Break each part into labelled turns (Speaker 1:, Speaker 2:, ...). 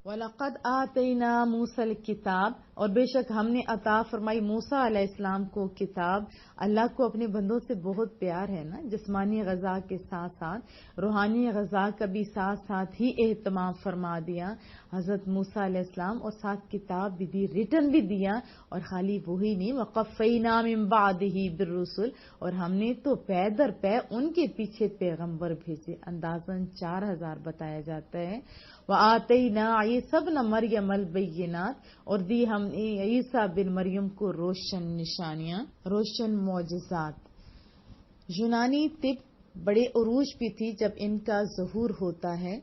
Speaker 1: وَلَقَدْ آتَيْنَا مُوسَى الْكِتاب، اور بے شک ہم نے عطا فرمائی موسیٰ علیہ السلام کو کتاب۔ اللہ کو اپنے بندوں سے بہت پیار ہے نا، جسمانی غذا کے ساتھ ساتھ روحانی غذا کا بھی ساتھ ساتھ ہی اہتمام فرما دیا حضرت موسیٰ علیہ السلام، اور ساتھ کتاب بھی دی، ریٹن بھی دیا۔ اور خالی وہی نہیں، وَقَفَّيْنَا مِن بَعْدِهِ بِالرُّسُلِ، اور ہم نے تو پے در پے ان کے پیچھے پیغمبر بھیجے، اندازاً 4000 بتایا جاتا ہے۔ وَآتَيْنَا عِيسَى ابْنَ مَرْيَمَ الْبَيِّنَاتِ، اور دی ہم نے عیسیٰ بن مریم کو روشن نشانیاں، روشن معجزات۔ یونانی طب بڑے عروج پہ تھی جب ان کا ظہور ہوتا ہے،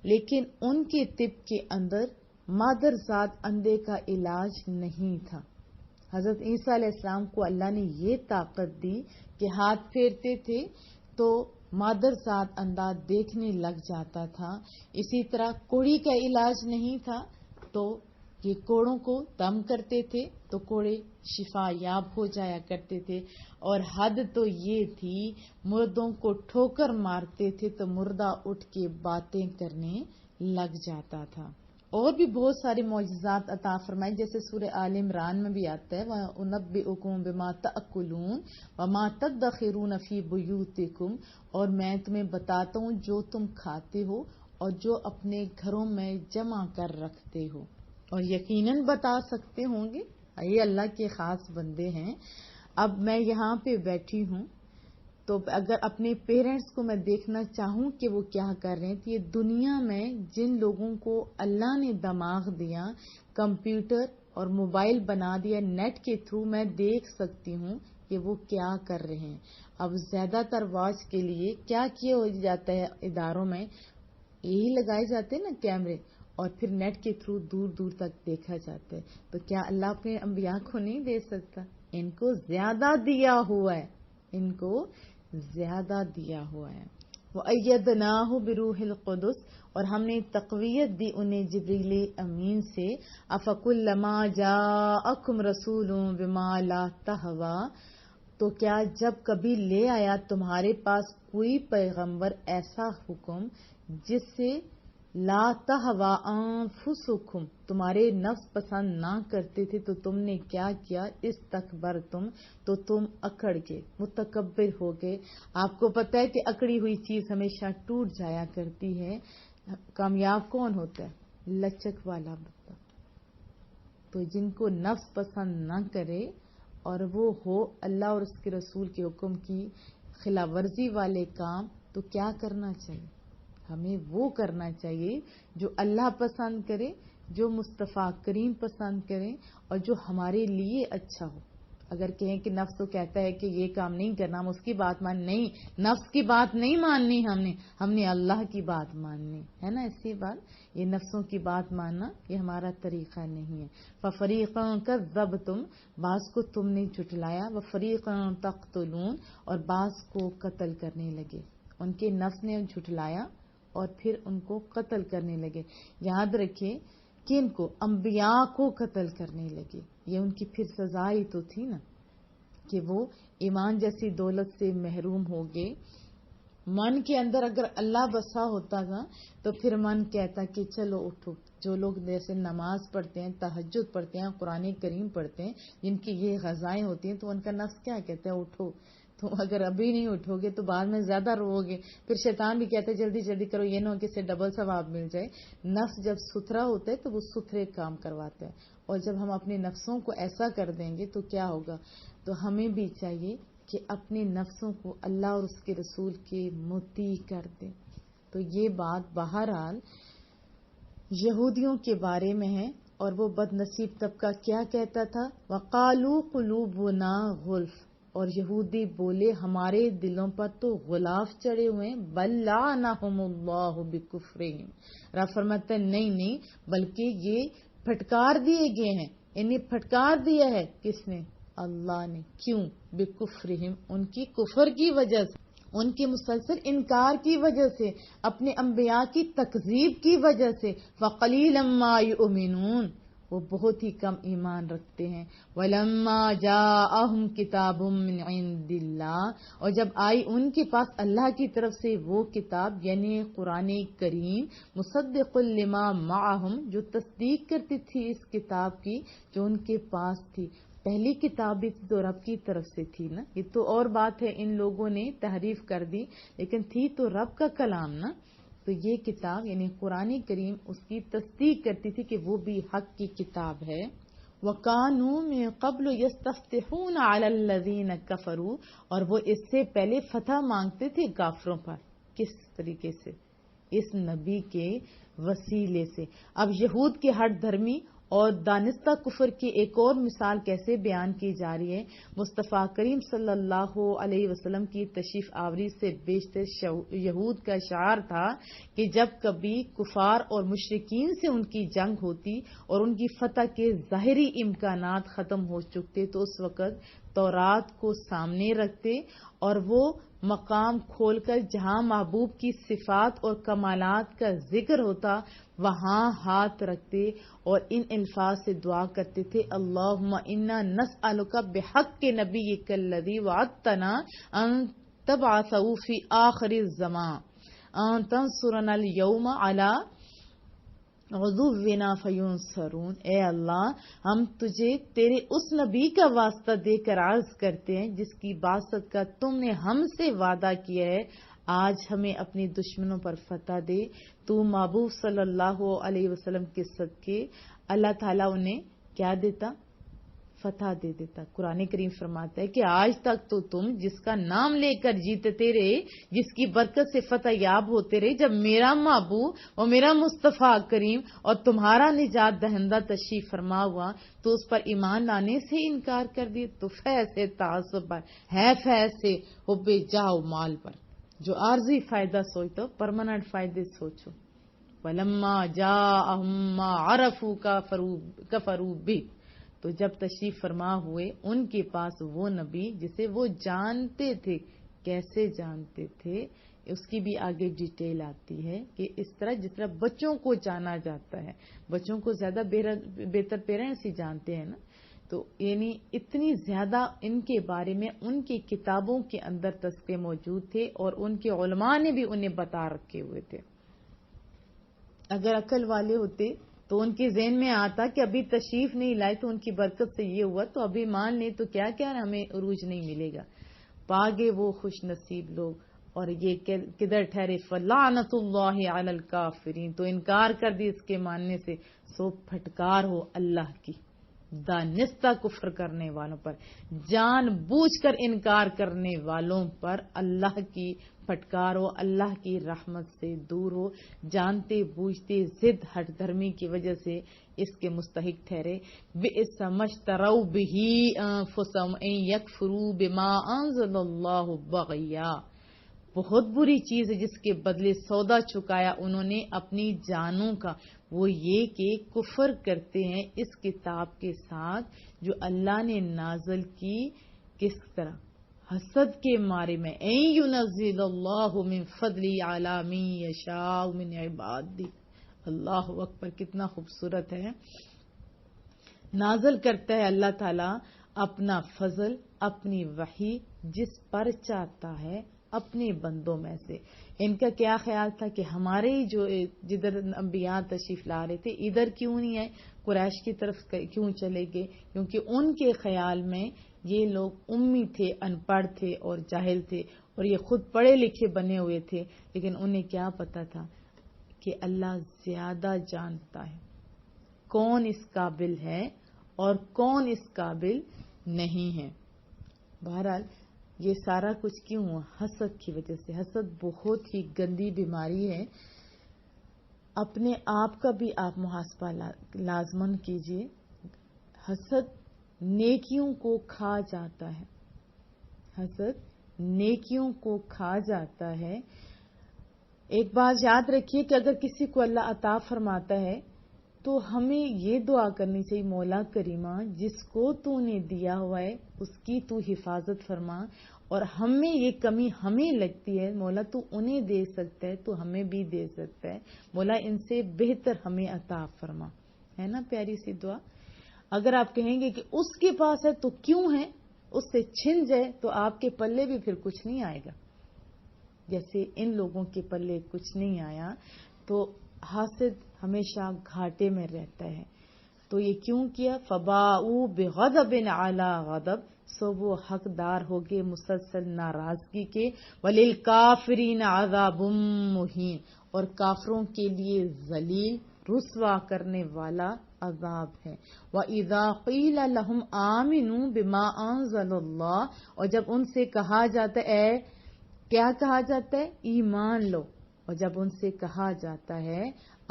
Speaker 1: لیکن ان کے طب کے اندر مادرزاد اندھے کا علاج نہیں تھا۔ حضرت عیسیٰ علیہ السلام کو اللہ نے یہ طاقت دی کہ ہاتھ پھیرتے تھے تو مادرزاد اندھا دیکھنے لگ جاتا تھا۔ اسی طرح کوڑی کا علاج نہیں تھا تو یہ کوڑوں کو دم کرتے تھے تو کوڑے شفا یاب ہو جایا کرتے تھے۔ اور حد تو یہ تھی مردوں کو ٹھوکر مارتے تھے تو مردہ اٹھ کے باتیں کرنے لگ جاتا تھا۔ اور بھی بہت سارے معجزات عطا فرمائے، جیسے سورہ آل عمران میں بھی آتا ہے وَأُنَبِّئُكُم بِمَا تَأْكُلُونَ وَمَا تَدَّخِرُونَ فِي بُيُوتِكُم، اور میں تمہیں بتاتا ہوں جو تم کھاتے ہو اور جو اپنے گھروں میں جمع کر رکھتے ہو۔ اور یقیناً بتا سکتے ہوں گے، یہ اللہ کے خاص بندے ہیں۔ اب میں یہاں پہ بیٹھی ہوں تو اگر اپنے پیرنٹس کو میں دیکھنا چاہوں کہ وہ کیا کر رہے ہیں، تو یہ دنیا میں جن لوگوں کو اللہ نے دماغ دیا، کمپیوٹر اور موبائل بنا دیا، نیٹ کے تھرو میں دیکھ سکتی ہوں کہ وہ کیا کر رہے ہیں۔ اب زیادہ تر واچ کے لیے کیا کیا ہو جاتا ہے اداروں میں، یہی لگائے جاتے ہیں نا کیمرے، اور پھر نیٹ کے تھرو دور دور تک دیکھا جاتا ہے۔ تو کیا اللہ اپنے انبیاء کو نہیں دے سکتا؟ ان کو زیادہ دیا ہوا ہے، ان کو زیادہ دیا ہوا ہے۔ وَأَيَّدْنَاهُ بِرُوحِ الْقُدُسِ، اور ہم نے تقویت دی انہیں جبریل امین سے۔ أَفَكُلَّمَا جَاءَكُمْ رَسُولٌ بِمَا لَا تَهْوَىٰ، تو کیا جب کبھی لے آیا تمہارے پاس کوئی پیغمبر ایسا حکم جس سے لا تہوا انفسکم، تمہارے نفس پسند نہ کرتے تھے، تو تم نے کیا کیا؟ استکبرتم، تو تم اکڑ گئے، متکبر ہو گئے۔ آپ کو پتہ ہے کہ اکڑی ہوئی چیز ہمیشہ ٹوٹ جایا کرتی ہے۔ کامیاب کون ہوتا ہے؟ لچک والا بندہ۔ تو جن کو نفس پسند نہ کرے اور وہ ہو اللہ اور اس کے رسول کے حکم کی خلاف ورزی والے کام، تو کیا کرنا چاہیے؟ ہمیں وہ کرنا چاہیے جو اللہ پسند کرے، جو مصطفیٰ کریم پسند کرے، اور جو ہمارے لیے اچھا ہو۔ اگر کہیں کہ نفس تو کہتا ہے کہ یہ کام نہیں کرنا، ہم اس کی بات نہیں، نفس کی بات نہیں ماننی، ہم نے اللہ کی بات ماننی ہے نا۔ اسی بات یہ نفسوں کی بات ماننا یہ ہمارا طریقہ نہیں ہے۔ فَفَرِيقًا كَذَّبْتُمْ، بعض کو تم نے جھٹلایا، وَفَرِيقًا تَقْتُلُونَ، اور بعض کو قتل کرنے لگے۔ ان کے نفس نے جھٹلایا اور پھر ان کو قتل کرنے لگے۔ یاد رکھیں کہ ان کو انبیاء کو قتل کرنے لگے، یہ ان کی پھر سزا ہی تو تھی نا، کہ وہ ایمان جیسی دولت سے محروم ہو گئے۔ من کے اندر اگر اللہ بسا ہوتا تھا تو پھر من کہتا کہ چلو اٹھو۔ جو لوگ جیسے نماز پڑھتے ہیں، تہجد پڑھتے ہیں، قرآن کریم پڑھتے ہیں، جن کی یہ غذائیں ہوتی ہیں، تو ان کا نفس کیا کہتا ہے؟ اٹھو۔ تو اگر ابھی نہیں اٹھو گے تو بعد میں زیادہ رو گے، پھر شیطان بھی کہتا ہے جلدی جلدی کرو، یہ نہ ہو کہ اسے ڈبل ثواب مل جائے۔ نفس جب ستھرا ہوتا ہے تو وہ ستھرے کام کرواتا ہے، اور جب ہم اپنے نفسوں کو ایسا کر دیں گے تو کیا ہوگا؟ تو ہمیں بھی چاہیے کہ اپنے نفسوں کو اللہ اور اس کے رسول کے مطیع کر دیں۔ تو یہ بات بہرحال یہودیوں کے بارے میں ہے، اور وہ بد نصیب طبقہ کیا کہتا تھا؟ وَقَالُوا قُلُوبُنَا غُلْفٌ، اور یہودی بولے ہمارے دلوں پر تو غلاف چڑھے ہوئے ہیں، بل لعنہم اللہ بکفرہم، رب فرماتا ہے نہیں، بلکہ یہ پھٹکار دیے گئے ہیں، انہیں پھٹکار دیا ہے کس نے؟ اللہ نے۔ کیوں؟ بکفرہم، ان کی کفر کی وجہ سے، ان کے مسلسل انکار کی وجہ سے، اپنے انبیاء کی تکذیب کی وجہ سے۔ فقلیلا ما یؤمنون، وہ بہت ہی کم ایمان رکھتے ہیں. وَلَمَّا جَاءَهُمْ كِتَابٌ مِّنْ عِندِ اللَّهِ، اور جب آئی ان کے پاس اللہ کی طرف سے وہ کتاب یعنی قرآن کریم، مصدق لما معہم، جو تصدیق کرتی تھی اس کتاب کی جو ان کے پاس تھی. پہلی کتاب بھی تو رب کی طرف سے تھی نا. یہ تو اور بات ہے ان لوگوں نے تحریف کر دی، لیکن تھی تو رب کا کلام نا. تو یہ کتاب یعنی قرآن کریم اس کی تصدیق کرتی تھی کہ وہ بھی حق کی کتاب ہے. وَكَانُوا مِن قَبْلُ يَسْتَفْتِحُونَ عَلَى الَّذِينَ كَفَرُوا، اور وہ اس سے پہلے فتح مانگتے تھے کافروں پر. کس طریقے سے؟ اس نبی کے وسیلے سے. اب یہود کے ہٹ دھرمی اور دانستہ کفر کی ایک اور مثال کیسے بیان کی جا رہی ہے. مصطفیٰ کریم صلی اللہ علیہ وسلم کی تشریف آوری سے بیشتر یہود کا شعار تھا کہ جب کبھی کفار اور مشرکین سے ان کی جنگ ہوتی اور ان کی فتح کے ظاہری امکانات ختم ہو چکتے تو اس وقت تورات کو سامنے رکھتے اور وہ مقام کھول کر جہاں محبوب کی صفات اور کمالات کا ذکر ہوتا وہاں ہاتھ رکھتے اور ان الفاظ سے دعا کرتے تھے، اللہم انا نسألک بحق نبیک الذی وعدتنا ان تبعثہ فی آخر الزمان ان تنصرنا اليوم علی عدونا فینصرون. اے اللہ، ہم تجھے تیرے اس نبی کا واسطہ دے کر عرض کرتے ہیں جس کی بعثت کا تم نے ہم سے وعدہ کیا ہے، آج ہمیں اپنی دشمنوں پر فتح دے. تو محبوب صلی اللہ علیہ وسلم کے صدقے اللہ تعالیٰ انہیں کیا دیتا؟ فتح دے دیتا. قرآن کریم فرماتا ہے کہ آج تک تو تم جس کا نام لے کر جیتتے رہے، جس کی برکت سے فتح یاب ہوتے رہے، جب میرا محبوب اور میرا مصطفیٰ کریم اور تمہارا نجات دہندہ تشریف فرما ہوا تو اس پر ایمان لانے سے انکار کر دیے. تو فیض ہے تعصب پر، ہے فیض سے حب جاؤ مال پر. جو عارضی فائدہ سوچو، پرماننٹ فائدے سوچو. وَلَمَّا جَاءَهُم مَّا عَرَفُوا كَفَرُوا بِهِ، تو جب تشریف فرما ہوئے ان کے پاس وہ نبی جسے وہ جانتے تھے. کیسے جانتے تھے اس کی بھی آگے ڈیٹیل آتی ہے کہ اس طرح جس طرح بچوں کو جانا جاتا ہے، بچوں کو زیادہ بہتر پیرنٹس ہی جانتے ہیں نا. تو یعنی اتنی زیادہ ان کے بارے میں ان کی کتابوں کے اندر تذکرے موجود تھے اور ان کے علماء نے بھی انہیں بتا رکھے ہوئے تھے. اگر عقل والے ہوتے تو ان کے ذہن میں آتا کہ ابھی تشریف نہیں لائے تو ان کی برکت سے یہ ہوا، تو ابھی مان لیں تو کیا کیا ہمیں عروج نہیں ملے گا. پاگے وہ خوش نصیب لوگ. اور یہ کدھر ٹھہرے؟ فلعنت اللہ علی الکافرین، تو انکار کر دی اس کے ماننے سے، سو پھٹکار ہو اللہ کی دانستہ کفر کرنے والوں پر، جان بوجھ کر انکار کرنے والوں پر اللہ کی پھٹکار ہو، اللہ کی رحمت سے دور ہو. جانتے بوجھتے ضد ہٹ دھرمی کی وجہ سے اس کے مستحق ٹھہرے. بئس ما اشتروا بہ انفسہم ان یکفروا بما انزل اللہ بغیا، بہت بری چیز ہے جس کے بدلے سودا چکایا انہوں نے اپنی جانوں کا، وہ یہ کہ کفر کرتے ہیں اس کتاب کے ساتھ جو اللہ نے نازل کی. کس طرح؟ حسد کے مارے میں. این ینزل اللہ من فضلی علی من یشاء من عبادہ. اللہ اکبر، کتنا خوبصورت ہے. نازل کرتا ہے اللہ تعالیٰ اپنا فضل، اپنی وحی جس پر چاہتا ہے اپنے بندوں میں سے. ان کا کیا خیال تھا کہ ہمارے جو جدھر انبیاء تشریف لا رہے تھے ادھر کیوں نہیں آئے، قریش کی طرف کیوں چلے گئے؟ کیونکہ ان کے خیال میں یہ لوگ امی تھے، ان پڑھ تھے اور جاہل تھے، اور یہ خود پڑھے لکھے بنے ہوئے تھے. لیکن انہیں کیا پتا تھا کہ اللہ زیادہ جانتا ہے کون اس قابل ہے اور کون اس قابل نہیں ہے. بہرحال یہ سارا کچھ کیوں ہوا؟ حسد کی وجہ سے. حسد بہت ہی گندی بیماری ہے. اپنے آپ کا بھی آپ محاسبہ لازمن کیجئے. حسد نیکیوں کو کھا جاتا ہے. حسد نیکیوں کو کھا جاتا ہے. ایک بات یاد رکھیے کہ اگر کسی کو اللہ عطا فرماتا ہے تو ہمیں یہ دعا کرنی چاہیے، مولا کریمہ جس کو تو نے دیا ہوا ہے اس کی تو حفاظت فرما، اور ہمیں یہ کمی ہمیں لگتی ہے مولا تو انہیں دے سکتا ہے تو ہمیں بھی دے سکتا ہے، مولا ان سے بہتر ہمیں عطا فرما. ہے نا پیاری سی دعا. اگر آپ کہیں گے کہ اس کے پاس ہے تو کیوں ہے, اس سے چھن جائے تو آپ کے پلے بھی پھر کچھ نہیں آئے گا. جیسے ان لوگوں کے پلے کچھ نہیں آیا تو حاسد ہمیشہ گھاٹے میں رہتا ہے. تو یہ کیوں کیا؟ فباؤ بغضب علی غضب, سو وہ حقدار ہوگے مسلسل ناراضگی کے. وللکافرین عذاب مہین, اور کافروں کے لیے ذلیل رسوا کرنے والا عذاب ہے. وَإِذَا قِيلَ لَهُمْ آمِنُوا بِمَا أَنزَلَ اللَّهُ, اور جب ان سے کہا جاتا ہے, کیا کہا جاتا ہے؟ ایمان لو. اور جب ان سے کہا جاتا ہے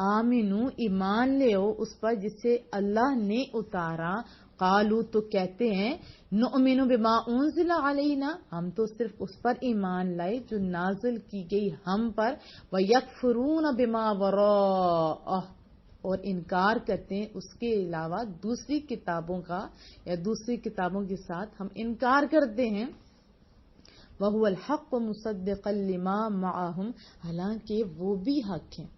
Speaker 1: آمینو, ایمان لے اس پر جسے اللہ نے اتارا, قالو, تو کہتے ہیں نؤمن بما انزل علینا, ہم تو صرف اس پر ایمان لائے جو نازل کی گئی ہم پر. وَيَكْفُرُونَ بِمَا وَرَاءَهُ, اور انکار کرتے ہیں اس کے علاوہ دوسری کتابوں کا, یا دوسری کتابوں کے ساتھ ہم انکار کرتے ہیں. وَهُوَ الْحَقُّ مُصَدِّقًا لِمَا مَعَهُمْ, حالانکہ وہ بھی حق ہیں,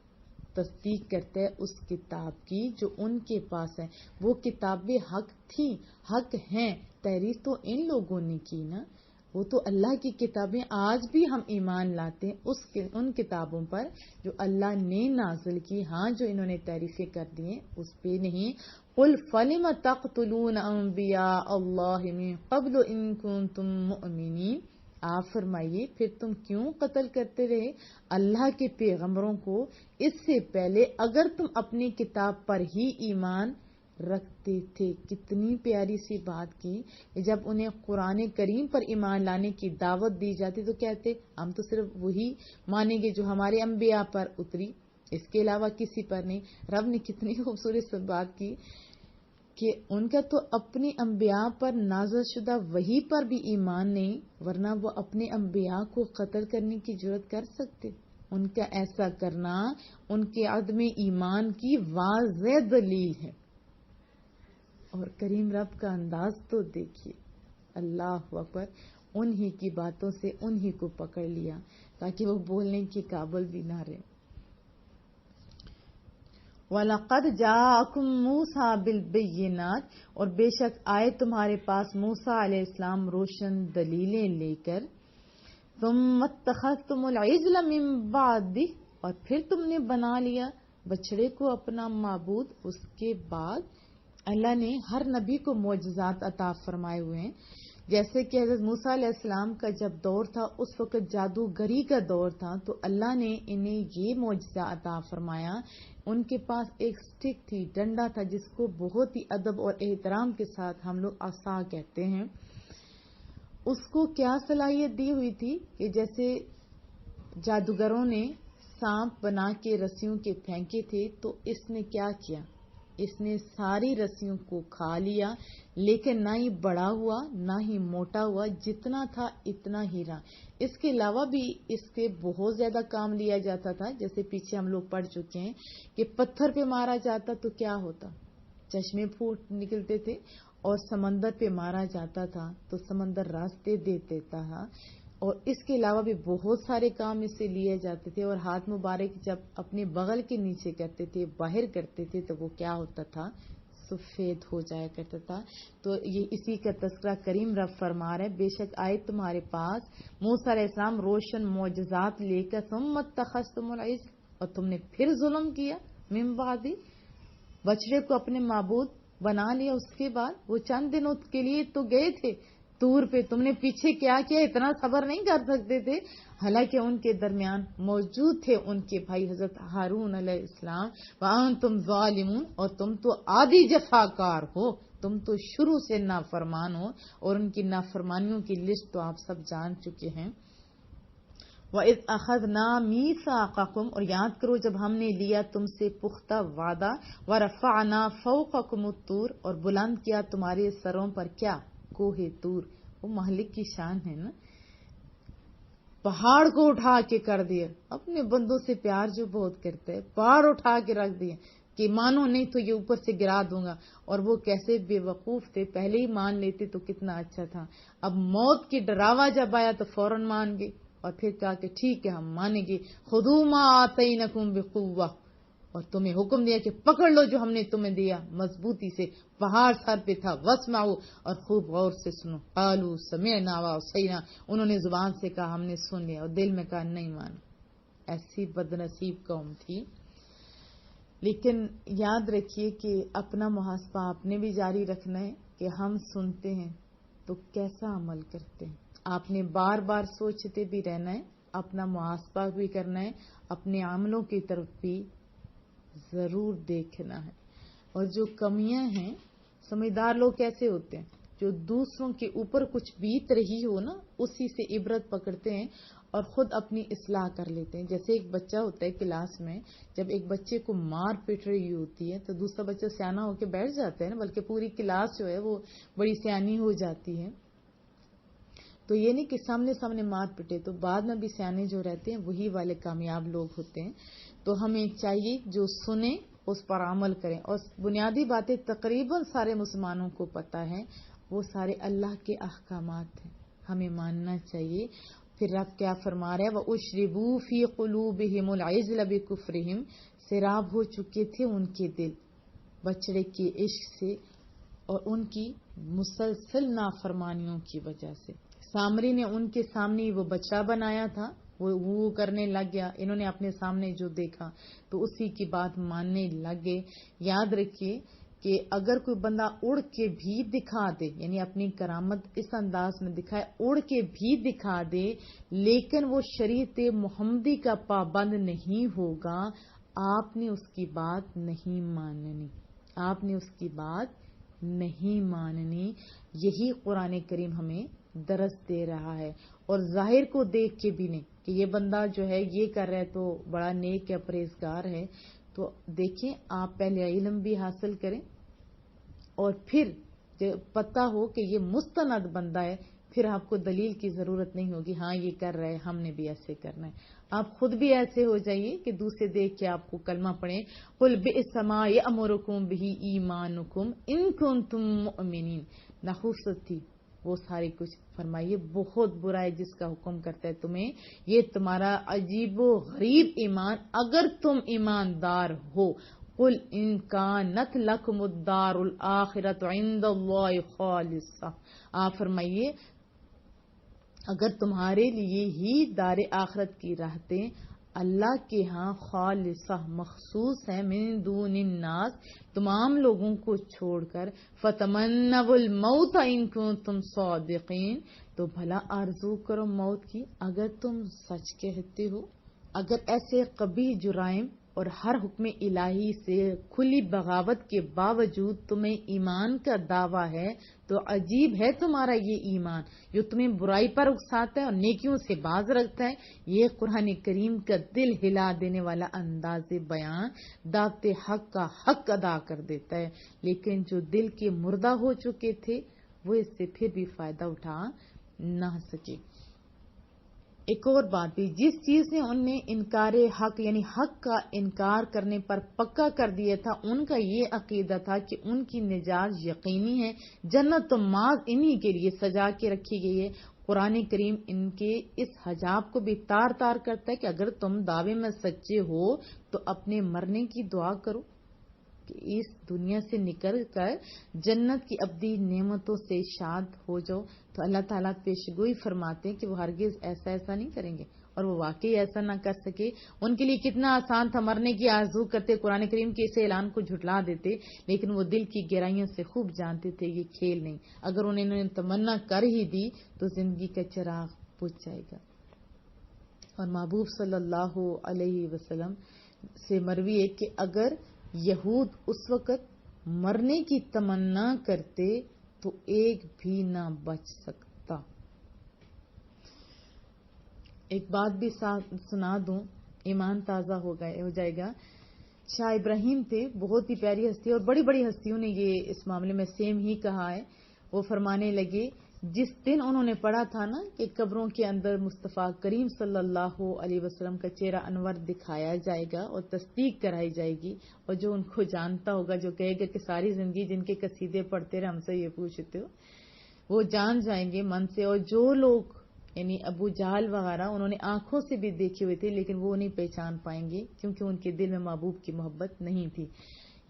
Speaker 1: تصدیق کرتے ہیں اس کتاب کی جو ان کے پاس ہے. وہ کتابیں حق تھی, حق ہیں, تحریر تو ان لوگوں نے کی نا, وہ تو اللہ کی کتابیں. آج بھی ہم ایمان لاتے ہیں ان کتابوں پر جو اللہ نے نازل کی, ہاں جو انہوں نے تعریفیں کر دی ہیں اس پہ نہیں. قُلْ فَلِمَ تَقْتُلُونَ أَنْبِيَاءَ اللَّهِ مِنْ قَبْلُ إِن كُنْتُم مُؤْمِنِينَ, آپ فرمائیے پھر تم کیوں قتل کرتے رہے اللہ کے پیغمبروں کو اس سے پہلے اگر تم اپنی کتاب پر ہی ایمان رکھتے تھے. کتنی پیاری سی بات کی. جب انہیں قرآن کریم پر ایمان لانے کی دعوت دی جاتی تو کہتے ہم تو صرف وہی مانیں گے جو ہمارے انبیاء پر اتری, اس کے علاوہ کسی پر نہیں. رب نے کتنی خوبصورت سی بات کی کہ ان کا تو اپنے انبیاء پر نازل شدہ وحی پر بھی ایمان نہیں, ورنہ وہ اپنے انبیاء کو قتل کرنے کی جرات کر سکتے. ان کا ایسا کرنا ان کے عدم ایمان کی واضح دلیل ہے. اور کریم رب کا انداز تو دیکھیے, اللہ اکبر, انہی کی باتوں سے انہی کو پکڑ لیا تاکہ وہ بولنے کے قابل بھی نہ رہے. وَلَقَدْ جَاءَكُم مُوسَىٰ بِالْبَيِّنَاتِ, اور بے شک آئے تمہارے پاس موسیٰ علیہ السلام روشن دلیلیں لے کر. ثُمَّ اتَّخَذْتُمُ الْعِجْلَ مِن بَعْدِهِ, اور پھر تم نے بنا لیا بچڑے کو اپنا معبود. اس کے بعد اللہ نے ہر نبی کو معجزات عطا فرمائے ہوئے ہیں. جیسے کہ حضرت موسیٰ علیہ السلام کا جب دور تھا اس وقت جادوگری کا دور تھا, تو اللہ نے انہیں یہ معجزہ عطا فرمایا. ان کے پاس ایک سٹک تھی, ڈنڈا تھا, جس کو بہت ہی ادب اور احترام کے ساتھ ہم لوگ عصا کہتے ہیں. اس کو کیا صلاحیت دی ہوئی تھی کہ جیسے جادوگروں نے سانپ بنا کے رسیوں کے پھینکے تھے, تو اس نے کیا کیا, اس نے ساری رسیوں کو کھا لیا, لیکن نہ ہی بڑا ہوا نہ ہی موٹا ہوا, جتنا تھا اتنا ہی رہا. اس کے علاوہ بھی اس سے بہت زیادہ کام لیا جاتا تھا. جیسے پیچھے ہم لوگ پڑھ چکے ہیں کہ پتھر پہ مارا جاتا تو کیا ہوتا, چشمے پھوٹ نکلتے تھے, اور سمندر پہ مارا جاتا تھا تو سمندر راستے دے دیتا تھا. اور اس کے علاوہ بھی بہت سارے کام اس سے لیے جاتے تھے. اور ہاتھ مبارک جب اپنے بغل کے نیچے کرتے تھے, باہر کرتے تھے, تو وہ کیا ہوتا تھا, سفید ہو جایا کرتا تھا. تو یہ اسی کا تذکرہ کریم رب فرما رہے, بے شک آئے تمہارے پاس موسیٰ علیہ السلام روشن معجزات لے کر. ثم اتخذتم العجل, اور تم نے پھر ظلم کیا, من بعد, بچڑے کو اپنے معبود بنا لیا. اس کے بعد وہ چند دنوں کے لیے تو گئے تھے طور پہ, تم نے پیچھے کیا کیا, اتنا صبر نہیں کر سکتے تھے. حالانکہ ان کے درمیان موجود تھے ان کے بھائی حضرت ہارون علیہ السلام. وَأَنْتُمْ ظَالِمُونَ, اور تم تو عادی جفاکار ہو, تم تو شروع سے نافرمان ہو, اور ان کی نافرمانیوں کی لسٹ تو آپ سب جان چکے ہیں. وَإِذْ أَخَذْنَا مِيثَاقَكُمْ, اور یاد کرو جب ہم نے لیا تم سے پختہ وعدہ. وَرَفَعْنَا فَوْقَكُمُ الطُّورَ, اور بلند کیا تمہارے سروں پر کیا, کوہ طور. وہ مالک کی شان ہے نا, پہاڑ کو اٹھا کے کر دیا. اپنے بندوں سے پیار جو بہت کرتے ہیں, پہاڑ اٹھا کے رکھ دیا کہ مانو نہیں تو یہ اوپر سے گرا دوں گا. اور وہ کیسے بے وقوف تھے, پہلے ہی مان لیتے تو کتنا اچھا تھا. اب موت کی ڈراوا جب آیا تو فوراً مان گئے, اور پھر کہا کہ ٹھیک ہے ہم مانیں گے. خذوا ما آتینکم بقوہ, اور تمہیں حکم دیا کہ پکڑ لو جو ہم نے تمہیں دیا مضبوطی سے، پہاڑ سر پہ تھا، واسمعوا اور خوب غور سے سنو، قالوا سمعنا وعصینا، انہوں نے زبان سے کہا ہم نے سن لیا اور دل میں کہا نہیں مانا. ایسی بدنصیب قوم تھی. لیکن یاد رکھیے کہ اپنا محاسبہ آپ نے بھی جاری رکھنا ہے کہ ہم سنتے ہیں تو کیسا عمل کرتے ہیں. آپ نے بار بار سوچتے بھی رہنا ہے، اپنا محاسبہ بھی کرنا ہے، اپنے عملوں کی طرف بھی ضرور دیکھنا ہے. اور جو کمیاں ہیں، سمجھدار لوگ کیسے ہوتے ہیں؟ جو دوسروں کے اوپر کچھ بیت رہی ہو نا، اسی سے عبرت پکڑتے ہیں اور خود اپنی اصلاح کر لیتے ہیں. جیسے ایک بچہ ہوتا ہے کلاس میں، جب ایک بچے کو مار پیٹ رہی ہوتی ہے تو دوسرا بچہ سیانا ہو کے بیٹھ جاتا ہے نا، بلکہ پوری کلاس جو ہے وہ بڑی سیانی ہو جاتی ہے. تو یہ نہیں کہ سامنے مار پٹے، تو بعد میں بھی سیانے جو رہتے ہیں وہی والے کامیاب لوگ ہوتے ہیں. تو ہمیں چاہیے جو سنیں اس پر عمل کریں. اور بنیادی باتیں تقریباً سارے مسلمانوں کو پتہ ہے، وہ سارے اللہ کے احکامات ہیں، ہمیں ماننا چاہیے. پھر رب کیا فرما رہے ہیں؟ وَأُشْرِبُوا فِي قُلُوبِهِمُ الْعِجْلَ بِكُفْرِهِمْ، سیراب ہو چکے تھے ان کے دل بچڑے کے عشق سے اور ان کی مسلسل نافرمانیوں کی وجہ سے. سامری نے ان کے سامنے وہ بچہ بنایا تھا، وہ کرنے لگ گیا. انہوں نے اپنے سامنے جو دیکھا تو اسی کی بات ماننے لگے. یاد رکھیے کہ اگر کوئی بندہ اڑ کے بھی دکھا دے، یعنی اپنی کرامت اس انداز میں دکھائے، اڑ کے بھی دکھا دے، لیکن وہ شریعت محمدی کا پابند نہیں ہوگا، آپ نے اس کی بات نہیں ماننی. آپ نے اس کی بات نہیں ماننی. یہی قرآن کریم ہمیں درس دے رہا ہے. اور ظاہر کو دیکھ کے بھی نہیں کہ یہ بندہ جو ہے یہ کر رہا ہے تو بڑا نیک یا پرہیزگار ہے. تو دیکھیں، آپ پہلے علم بھی حاصل کریں اور پھر پتہ ہو کہ یہ مستند بندہ ہے، پھر آپ کو دلیل کی ضرورت نہیں ہوگی ہاں یہ کر رہا ہے ہم نے بھی ایسے کرنا ہے. آپ خود بھی ایسے ہو جائیے کہ دوسرے دیکھ کے آپ کو کلمہ پڑھیں. قُلْ بِئْسَ مَا يَأْمُرُكُمْ بِهِ ایمانکم ان کنتم مؤمنین. نحوست تھی وہ ساری کچھ فرمائیے بہت برا ہے جس کا حکم کرتا ہے تمہیں، یہ تمہارا عجیب و غریب ایمان اگر تم ایماندار ہو. قُلْ إِن كَانَتْ لَكُمُ الدَّارُ الْآخِرَةُ عِندَ اللَّهِ خَالِصَةً. آپ فرمائیے اگر تمہارے لیے ہی دار آخرت کی راحتیں اللہ کے ہاں خالصہ مخصوص ہیں، من دون الناس تمام لوگوں کو چھوڑ کر، فتمنوا الموت ان کنتم صادقین، تو بھلا آرزو کرو موت کی اگر تم سچ کہتے ہو. اگر ایسے قبیح جرائم اور ہر حکم الہی سے کھلی بغاوت کے باوجود تمہیں ایمان کا دعویٰ ہے تو عجیب ہے تمہارا یہ ایمان جو تمہیں برائی پر اکساتا ہے اور نیکیوں سے باز رکھتا ہے. یہ قرآن کریم کا دل ہلا دینے والا انداز بیان دعوت حق کا حق ادا کر دیتا ہے. لیکن جو دل کے مردہ ہو چکے تھے وہ اس سے پھر بھی فائدہ اٹھا نہ سکے. ایک اور بات بھی، جس چیز نے ان نے انکار حق یعنی حق کا انکار کرنے پر پکا کر دیا تھا، ان کا یہ عقیدہ تھا کہ ان کی نجات یقینی ہے، جنت تو محض انہی کے لیے سجا کے رکھی گئی ہے. قرآن کریم ان کے اس حجاب کو بھی تار تار کرتا ہے کہ اگر تم دعوے میں سچے ہو تو اپنے مرنے کی دعا کرو کہ اس دنیا سے نکل کر جنت کی ابدی نعمتوں سے شاد ہو جاؤ. تو اللہ تعالیٰ پیشگوئی فرماتے ہیں کہ وہ ہرگز ایسا نہیں کریں گے، اور وہ واقعی ایسا نہ کر سکے. ان کے لیے کتنا آسان تھا مرنے کی آرزو کرتے، قرآن کریم کے اس اعلان کو جھٹلا دیتے، لیکن وہ دل کی گہرائیوں سے خوب جانتے تھے یہ کھیل نہیں. اگر انہوں نے تمنا کر ہی دی تو زندگی کا چراغ بجھ جائے گا. اور محبوب صلی اللہ علیہ وسلم سے مروی ہے کہ اگر یہود اس وقت مرنے کی تمنا کرتے تو ایک بھی نہ بچ سکتا. ایک بات بھی سنا دوں، ایمان تازہ ہو جائے گا. شاہ ابراہیم تھے، بہت ہی پیاری ہستی، اور بڑی بڑی ہستیوں نے یہ اس معاملے میں سیم ہی کہا ہے. وہ فرمانے لگے جس دن انہوں نے پڑھا تھا نا کہ قبروں کے اندر مصطفیٰ کریم صلی اللہ علیہ وسلم کا چہرہ انور دکھایا جائے گا اور تصدیق کرائی جائے گی، اور جو ان کو جانتا ہوگا، جو کہے گا کہ ساری زندگی جن کے قصیدے پڑھتے رہے ہم سے یہ پوچھتے ہو، وہ جان جائیں گے من سے. اور جو لوگ یعنی ابو جہل وغیرہ انہوں نے آنکھوں سے بھی دیکھے ہوئے تھے لیکن وہ نہیں پہچان پائیں گے کیونکہ ان کے دل میں محبوب کی محبت نہیں تھی.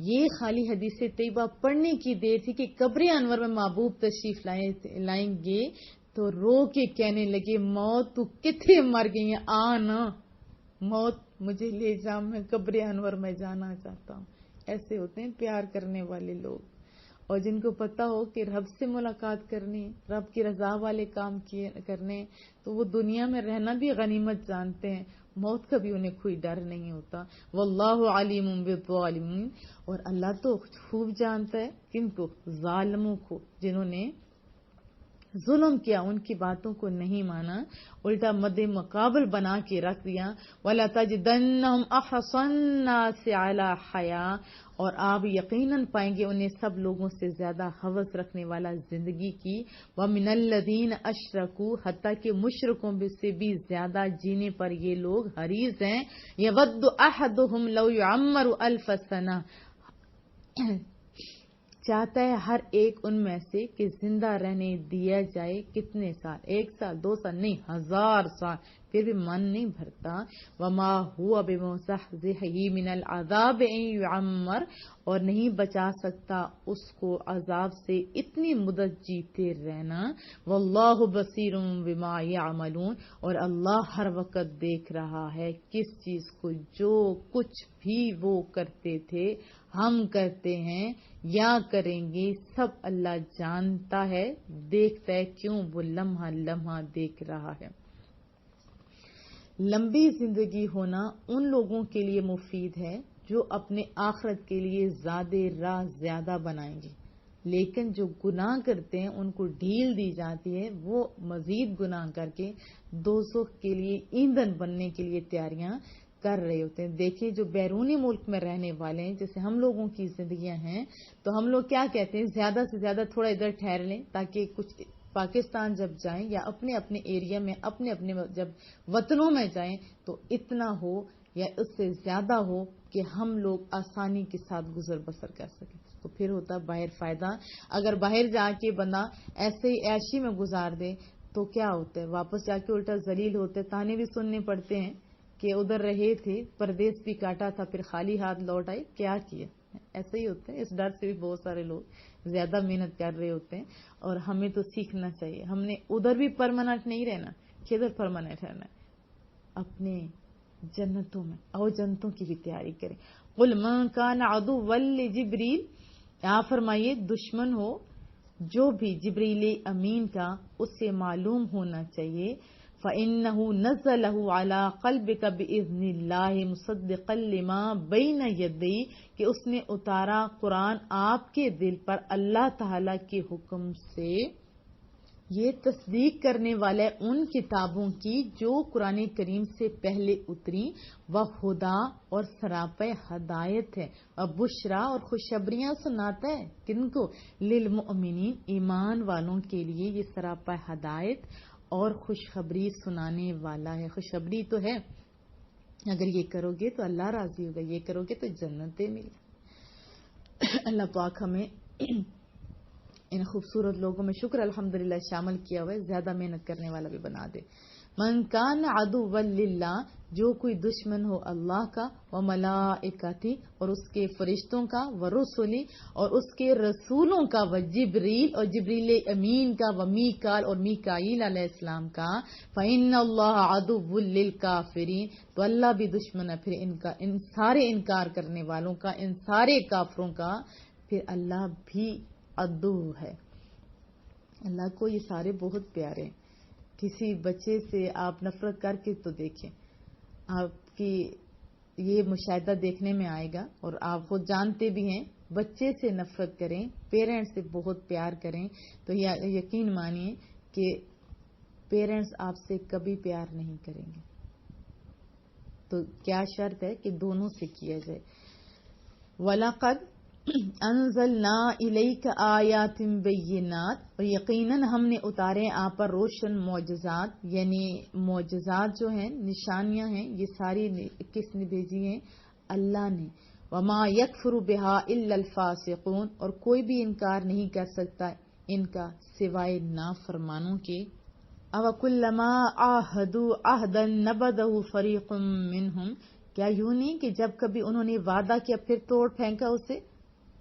Speaker 1: یہ خالی حدیث طیبہ پڑھنے کی دیر تھی کہ قبر انور میں محبوب تشریف لائیں گے تو رو کے کہنے لگے موت تو کتنے مر گئی ہیں آنا موت مجھے لے جا میں قبر انور میں جانا چاہتا ہوں. ایسے ہوتے ہیں پیار کرنے والے لوگ اور جن کو پتا ہو کہ رب سے ملاقات کرنی رب کی رضا والے کام کرنے تو وہ دنیا میں رہنا بھی غنیمت جانتے ہیں. موت کا بھی انہیں کوئی ڈر نہیں ہوتا. واللہ علیم بالظالمین اور اللہ تو خوب جانتا ہے کن کو ظالموں کو جنہوں نے ظلم کیا ان کی باتوں کو نہیں مانا الٹا مد مقابل بنا کے رکھ دیا. وَلَا تَجِدَنَّهُمْ أَحْرَصَ النَّاسِ عَلَىٰ حَيَاةٍ اور آپ یقیناً پائیں گے انہیں سب لوگوں سے زیادہ حوث رکھنے والا زندگی کی. وَمِنَ الَّذِينَ أَشْرَكُوا حتیٰ کہ مشرکوں سے بھی زیادہ جینے پر یہ لوگ حریص ہیں. يَوَدُّ أَحَدُهُمْ لَوْ يُعَمَّرُ أَلْفَ سَنَةٍ چاہتا ہے ہر ایک ان میں سے کہ زندہ رہنے دیا جائے کتنے سال 1 سال 2 سال نہیں 1000 سال پھر بھی من نہیں بھرتا. وما هو بمزحزحه من العذاب ان يعمر اور نہیں بچا سکتا اس کو عذاب سے اتنی مدت جیتے رہنا. واللہ بصیر بما يعملون اور اللہ ہر وقت دیکھ رہا ہے کس چیز کو جو کچھ بھی وہ کرتے تھے ہم کرتے ہیں یا کریں گے سب اللہ جانتا ہے دیکھتا ہے کیوں وہ لمحہ لمحہ دیکھ رہا ہے. لمبی زندگی ہونا ان لوگوں کے لیے مفید ہے جو اپنے آخرت کے لیے راہ زیادہ بنائیں گے لیکن جو گناہ کرتے ہیں ان کو ڈھیل دی جاتی ہے وہ مزید گناہ کر کے دوزخ کے لیے ایندھن بننے کے لیے تیاریاں کر رہے ہوتے ہیں. دیکھیں جو بیرونی ملک میں رہنے والے ہیں جیسے ہم لوگوں کی زندگیاں ہیں تو ہم لوگ کیا کہتے ہیں زیادہ سے زیادہ تھوڑا ادھر ٹھہر لیں تاکہ کچھ پاکستان جب جائیں یا اپنے اپنے ایریا میں اپنے اپنے جب وطنوں میں جائیں تو اتنا ہو یا اس سے زیادہ ہو کہ ہم لوگ آسانی کے ساتھ گزر بسر کر سکیں. تو پھر ہوتا باہر فائدہ. اگر باہر جا کے بندہ ایسے ہی عیشی میں گزار دے تو کیا ہوتا ہے واپس جا کے الٹا ذلیل ہوتے تانے بھی سننے پڑتے ہیں کہ ادھر رہے تھے پردیس بھی کاٹا تھا پھر خالی ہاتھ لوٹ آئے کیا کیا. ایسا ہی ہوتا ہے. اس ڈر سے بھی بہت سارے لوگ زیادہ محنت کر رہے ہوتے ہیں اور ہمیں تو سیکھنا چاہیے. ہم نے ادھر بھی پرماننٹ نہیں رہنا کدھر پرماننٹ رہنا اپنے جنتوں میں اور جنتوں کی بھی تیاری کریں. قل من کان عدوا لجبریل آپ فرمائیے دشمن ہو جو بھی جبریل امین کا اس سے معلوم ہونا چاہیے. فَإِنَّهُ نَزَّلَهُ عَلَىٰ قَلْبِكَ بِإِذْنِ اللَّهِ مُصَدِّقًا لِمَا بَيْنَ يَدَيْهِ کہ اس نے اتارا قرآن آپ کے دل پر اللہ تعالی کے حکم سے یہ تصدیق کرنے والے ان کتابوں کی جو قرآن کریم سے پہلے اتری وہدا اور سراپے ہدایت ہے اور بشرا اور خوشخبریاں سناتا ہے کن کو للمؤمنین ایمان والوں کے لیے یہ سراپا ہدایت اور خوشخبری سنانے والا ہے. خوشخبری تو ہے اگر یہ کرو گے تو اللہ راضی ہوگا یہ کرو گے تو جنتیں ملیں. اللہ پاک ہمیں ان خوبصورت لوگوں میں شکر الحمدللہ شامل کیا ہوا ہے زیادہ محنت کرنے والا بھی بنا دے. من کان عدوا للہ جو کوئی دشمن ہو اللہ کا و ملائکتی اور اس کے فرشتوں کا و رسولی اور اس کے رسولوں کا و جبریل اور جبریل امین کا و میکال اور میکائیل علیہ السلام کا فإن اللہ عدو للکافرین تو اللہ بھی دشمن ہے پھر ان سارے انکار کرنے والوں کا ان سارے کافروں کا پھر اللہ بھی عدو ہے. اللہ کو یہ سارے بہت پیارے ہیں. کسی بچے سے آپ نفرت کر کے تو دیکھیں آپ کی یہ مشاہدہ دیکھنے میں آئے گا اور آپ خود جانتے بھی ہیں بچے سے نفرت کریں پیرنٹس سے بہت پیار کریں تو یقین مانیے کہ پیرنٹس آپ سے کبھی پیار نہیں کریں گے. تو کیا شرط ہے کہ دونوں سے کیا جائے. وَلَقَدْ انزلنا الیک آیات بینات اور یقیناً ہم نے اتارے آپ پر روشن معجزات یعنی معجزات جو ہیں نشانیاں ہیں یہ ساری کس نے بھیجی ہیں اللہ نے. وما یکفر بہا الا الفاسقون اور کوئی بھی انکار نہیں کر سکتا ان کا سوائے نافرمانوں کے. اوکلما عاہدوا عہدا نبذہ فریق منہم، کیا یوں نہیں کہ جب کبھی انہوں نے وعدہ کیا پھر توڑ پھینکا اسے؟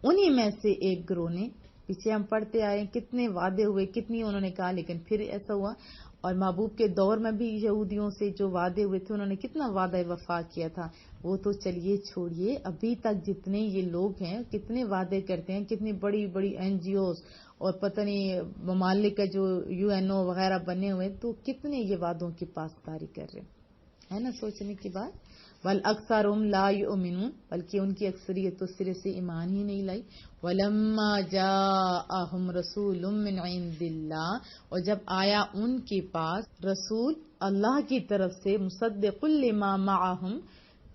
Speaker 1: انہی میں سے ایک گروہ نے، پیچھے ہم پڑھتے آئے کتنے وعدے ہوئے، کتنی انہوں نے کہا، لیکن پھر ایسا ہوا. اور محبوب کے دور میں بھی یہودیوں سے جو وعدے ہوئے تھے انہوں نے کتنا وعدہ وفا کیا تھا. وہ تو چلیے چھوڑیے، ابھی تک جتنے یہ لوگ ہیں کتنے وعدے کرتے ہیں، کتنی بڑی بڑی NGOs اور پتہ نہیں ممالک کا جو UNO وغیرہ بنے ہوئے، تو کتنے یہ وعدوں کی پاسداری کر رہے ہیں، ہے نا سوچنے کی بات. والاکثرهم لا یؤمنون، بلکہ ان کی اکثریت تو سرے سے ایمان ہی نہیں لائی. ولما جاءہم رسول من عند اللہ، اور جب آیا ان کے پاس رسول اللہ کی طرف سے، مصدق لما معہم،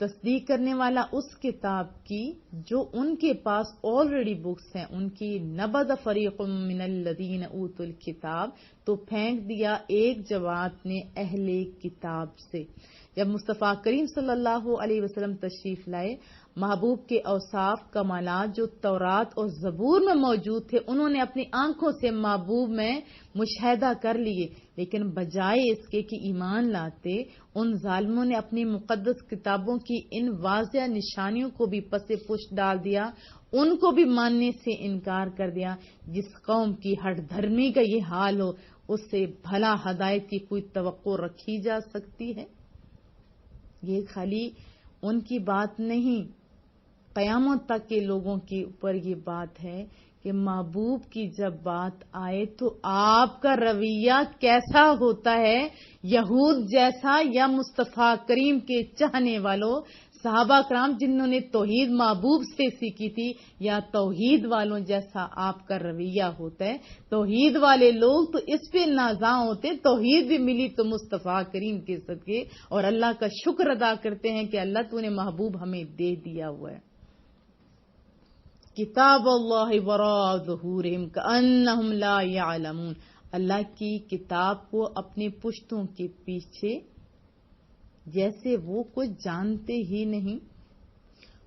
Speaker 1: تصدیق کرنے والا اس کتاب کی جو ان کے پاس آلریڈی بکس ہیں ان کی، نبذ فریق من الذین اوتوا الکتاب، تو پھینک دیا ایک جماعت نے اہل کتاب سے. جب مصطفیٰ کریم صلی اللہ علیہ وسلم تشریف لائے، محبوب کے اوصاف کمالات جو تورات اور زبور میں موجود تھے انہوں نے اپنی آنکھوں سے محبوب میں مشاہدہ کر لیے، لیکن بجائے اس کے کہ ایمان لاتے، ان ظالموں نے اپنی مقدس کتابوں کی ان واضح نشانیوں کو بھی پس پشت ڈال دیا، ان کو بھی ماننے سے انکار کر دیا. جس قوم کی ہٹ دھرمی کا یہ حال ہو، اس سے بھلا ہدایت کی کوئی توقع رکھی جا سکتی ہے؟ یہ خالی ان کی بات نہیں، قیامت تک کے لوگوں کے اوپر یہ بات ہے کہ محبوب کی جب بات آئے تو آپ کا رویہ کیسا ہوتا ہے، یہود جیسا یا مصطفیٰ کریم کے چاہنے والوں صحابہ کرام جنہوں نے توحید محبوب سے سیکھی تھی، یا توحید والوں جیسا آپ کا رویہ ہوتا ہے؟ توحید والے لوگ تو اس پہ نازاں ہوتے، توحید بھی ملی تو مصطفیٰ کریم کے صدقے، اور اللہ کا شکر ادا کرتے ہیں کہ اللہ تو نے محبوب ہمیں دے دیا ہوا ہے. کتاب اللہ وراء ظہورہم کأنہم لا یعلمون، اللہ کی کتاب کو اپنی پشتوں کے پیچھے جیسے وہ کچھ جانتے ہی نہیں.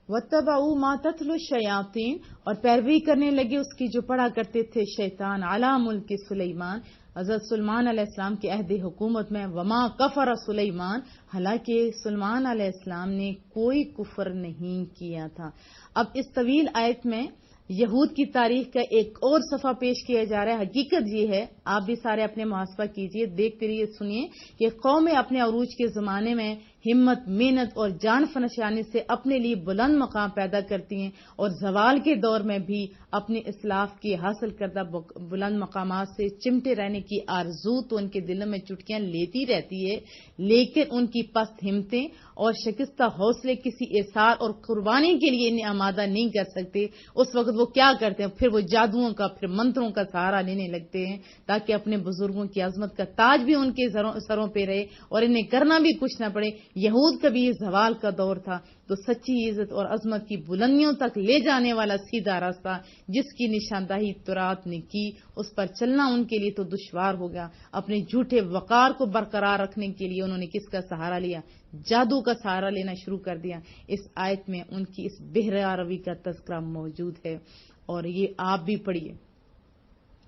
Speaker 1: وَاتَّبَعُوا مَا تَتْلُو الشَّيَاطِينُ، اور پیروی کرنے لگے اس کی جو پڑھا کرتے تھے شیطان، عَلَى مُلْكِ سلیمان، حضرت سلیمان علیہ السلام کے عہد حکومت میں. وَمَا كَفَرَ سلیمان، حالانکہ سلیمان علیہ السلام نے کوئی کفر نہیں کیا تھا. اب اس طویل آیت میں یہود کی تاریخ کا ایک اور صفحہ پیش کیا جا رہا ہے. حقیقت یہ ہے، آپ بھی سارے اپنے محاسبہ کیجئے، دیکھتے رہیے، سنیے کہ قومیں اپنے عروج کے زمانے میں ہمت، محنت اور جان فنشانی سے اپنے لیے بلند مقام پیدا کرتی ہیں، اور زوال کے دور میں بھی اپنے اسلاف کی حاصل کردہ بلند مقامات سے چمٹے رہنے کی آرزو تو ان کے دلوں میں چٹکیاں لیتی رہتی ہے، لیکن ان کی پست ہمتیں اور شکستہ حوصلے کسی ایثار اور قربانی کے لیے انہیں آمادہ نہیں کر سکتے. اس وقت وہ کیا کرتے ہیں؟ پھر وہ جادوؤں کا، پھر منتروں کا سہارا لینے لگتے ہیں تاکہ اپنے بزرگوں کی عظمت کا تاج بھی ان کے سروں پہ رہے اور انہیں کرنا بھی کچھ نہ پڑے. یہود کا بھی یہ زوال کا دور تھا، تو سچی عزت اور عظمت کی بلندیوں تک لے جانے والا سیدھا راستہ جس کی نشاندہی تورات نے کی، اس پر چلنا ان کے لیے تو دشوار ہو گیا. اپنے جھوٹے وقار کو برقرار رکھنے کے لیے انہوں نے کس کا سہارا لیا؟ جادو کا سہارا لینا شروع کر دیا. اس آیت میں ان کی اس بہرا روی کا تذکرہ موجود ہے، اور یہ آپ بھی پڑھیے،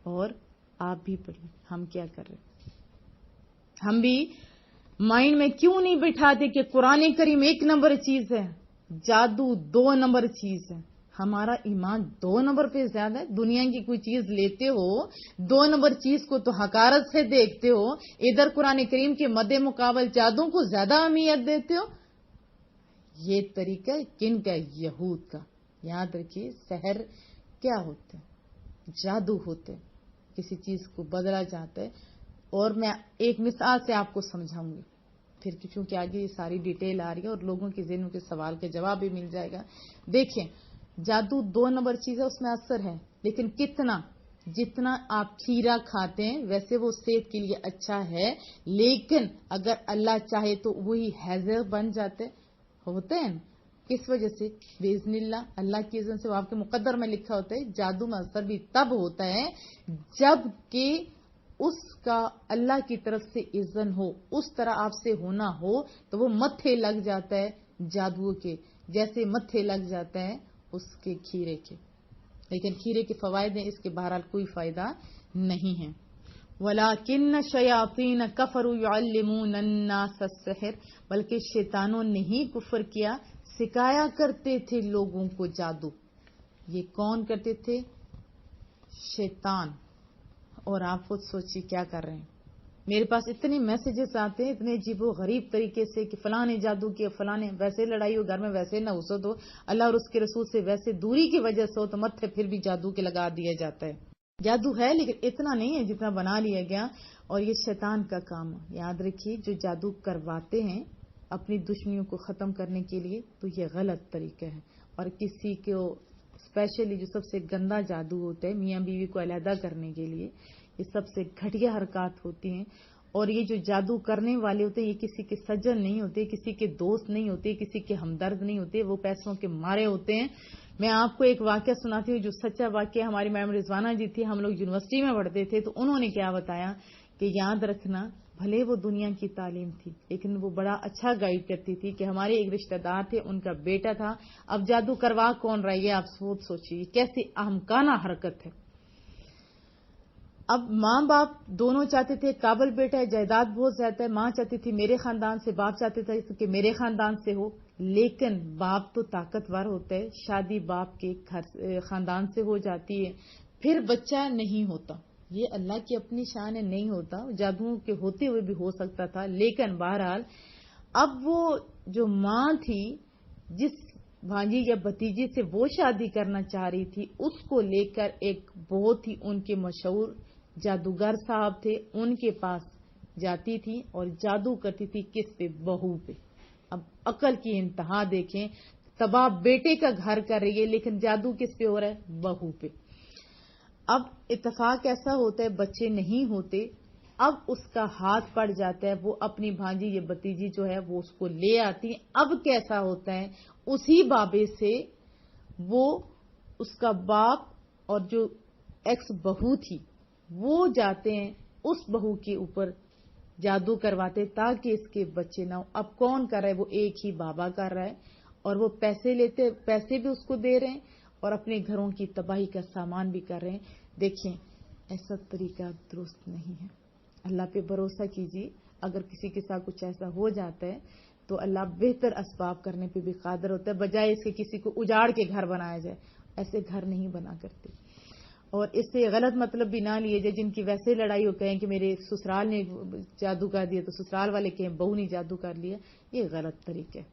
Speaker 1: اور آپ بھی پڑھیے. ہم کیا کر رہے ہیں؟ ہم بھی مائنڈ میں کیوں نہیں بٹھاتے کہ قرآن کریم 1 نمبر چیز ہے، جادو 2 نمبر چیز ہے؟ ہمارا ایمان 2 نمبر پہ زیادہ ہے. دنیا کی کوئی چیز لیتے ہو 2 نمبر چیز کو تو حقارت سے دیکھتے ہو، ادھر قرآن کریم کے مد مقابل جادو کو زیادہ اہمیت دیتے ہو. یہ طریقہ کن کا؟ یہود کا. یاد رکھیے، سحر کیا ہوتے ہیں؟ جادو ہوتے، کسی چیز کو بدلا جاتا ہے. اور میں ایک مثال سے آپ کو سمجھاؤں گی، پھر چونکہ آگے یہ ساری ڈیٹیل آ رہی ہے اور لوگوں کے ذہنوں کے سوال کے جواب بھی مل جائے گا. دیکھیں، جادو 2 نمبر چیز ہے، اس میں اثر ہے، لیکن کتنا؟ جتنا آپ کھیرا کھاتے ہیں ویسے وہ صحت کے لیے اچھا ہے، لیکن اگر اللہ چاہے تو وہی ہیزر بن جاتے ہوتے ہیں. کس وجہ سے؟ باذن اللہ کی اذن سے. وہ آپ کے مقدر میں لکھا ہوتا ہے. جادو میں اثر بھی تب ہوتا ہے جب کہ اس کا اللہ کی طرف سے اذن ہو، اس طرح آپ سے ہونا ہو تو وہ متھے لگ جاتا ہے جادو کے، جیسے متھے لگ جاتا ہے اس کے کھیرے کے. لیکن کھیرے کے فوائد ہیں، اس کے بہرحال کوئی فائدہ نہیں ہے. وَلَٰكِنَّ الشَّيَاطِينَ كَفَرُوا يُعَلِّمُونَ النَّاسَ السِّحْرَ، بلکہ شیطانوں نے ہی کفر کیا، سکھایا کرتے تھے لوگوں کو جادو۔ یہ کون کرتے تھے؟ شیطان۔ اور آپ خود سوچیے کیا کر رہے ہیں۔ میرے پاس اتنے میسیجز آتے ہیں اتنے عجیب و غریب طریقے سے کہ فلاں نے جادو کیا، فلاں نے ویسے لڑائی ہو، گھر میں ویسے نہ وسعت ہو، اللہ اور اس کے رسول سے ویسے دوری کی وجہ سے ہو تو متھے پھر بھی جادو کے لگا دیا جاتا ہے۔ جادو ہے لیکن اتنا نہیں ہے جتنا بنا لیا گیا، اور یہ شیطان کا کام ہے۔ یاد رکھیے جو جادو کرواتے ہیں اپنی دشمنیوں کو ختم کرنے کے لیے تو یہ غلط طریقہ ہے، اور کسی کو اسپیشلی جو سب سے گندا جادو ہوتا ہے میاں بیوی کو علیحدہ کرنے کے لیے، یہ سب سے گھٹیا حرکات ہوتی ہیں۔ اور یہ جو جادو کرنے والے ہوتے ہیں یہ کسی کے سجن نہیں ہوتے، کسی کے دوست نہیں ہوتے، کسی کے ہمدرد نہیں ہوتے، وہ پیسوں کے مارے ہوتے ہیں۔ میں آپ کو ایک واقعہ سناتی ہوں جو سچا واقعہ، ہماری میم رضوانہ جی تھی، ہم لوگ یونیورسٹی میں پڑھتے تھے تو انہوں نے کیا بتایا کہ یاد رکھنا بھلے وہ دنیا کی تعلیم تھی لیکن وہ بڑا اچھا گائیڈ کرتی تھی کہ ہمارے ایک رشتہ دار تھے، ان کا بیٹا تھا، اب جادو کروا کون رہا ہے یہ آپ سوچیے کیسی احمقانہ حرکت ہے۔ اب ماں باپ دونوں چاہتے تھے قابل بیٹا ہے، جائیداد بہت زیادہ ہے، ماں چاہتی تھی میرے خاندان سے، باپ چاہتے تھے کہ میرے خاندان سے ہو، لیکن باپ تو طاقتور ہوتا ہے، شادی باپ کے خاندان سے ہو جاتی ہے، پھر بچہ نہیں ہوتا۔ یہ اللہ کی اپنی شان ہے، نہیں ہوتا، جادوؤں کے ہوتے ہوئے بھی ہو سکتا تھا، لیکن بہرحال اب وہ جو ماں تھی جس بھانجی یا بھتیجی سے وہ شادی کرنا چاہ رہی تھی اس کو لے کر ایک بہت ہی ان کے مشہور جادوگر صاحب تھے، ان کے پاس جاتی تھی اور جادو کرتی تھی کس پہ؟ بہو پہ۔ اب عقل کی انتہا دیکھیں، تباہ بیٹے کا گھر کر رہی ہے لیکن جادو کس پہ ہو رہا ہے؟ بہو پہ۔ اب اتفاق ایسا ہوتا ہے بچے نہیں ہوتے، اب اس کا ہاتھ پڑ جاتا ہے، وہ اپنی بھانجی یا بھتیجی جو ہے وہ اس کو لے آتی ہے۔ اب کیسا ہوتا ہے اسی بابے سے وہ اس کا باپ اور جو ایکس بہو تھی وہ جاتے ہیں اس بہو کے اوپر جادو کرواتے تاکہ اس کے بچے نہ ہو۔ اب کون کر رہا ہے؟ وہ ایک ہی بابا کر رہا ہے، اور وہ پیسے بھی اس کو دے رہے ہیں اور اپنے گھروں کی تباہی کا سامان بھی کر رہے ہیں۔ دیکھیں ایسا طریقہ درست نہیں ہے، اللہ پہ بھروسہ کیجیے۔ اگر کسی کے ساتھ کچھ ایسا ہو جاتا ہے تو اللہ بہتر اسباب کرنے پہ بھی قادر ہوتا ہے، بجائے اس کے کسی کو اجاڑ کے گھر بنایا جائے۔ ایسے گھر نہیں بنا کرتے، اور اس سے غلط مطلب بھی نہ لیے جائے۔ جن کی ویسے لڑائی ہو کہیں کہ میرے سسرال نے جادو کر دیا تو سسرال والے کہیں بہو نے جادو کر لیا، یہ غلط طریقہ ہے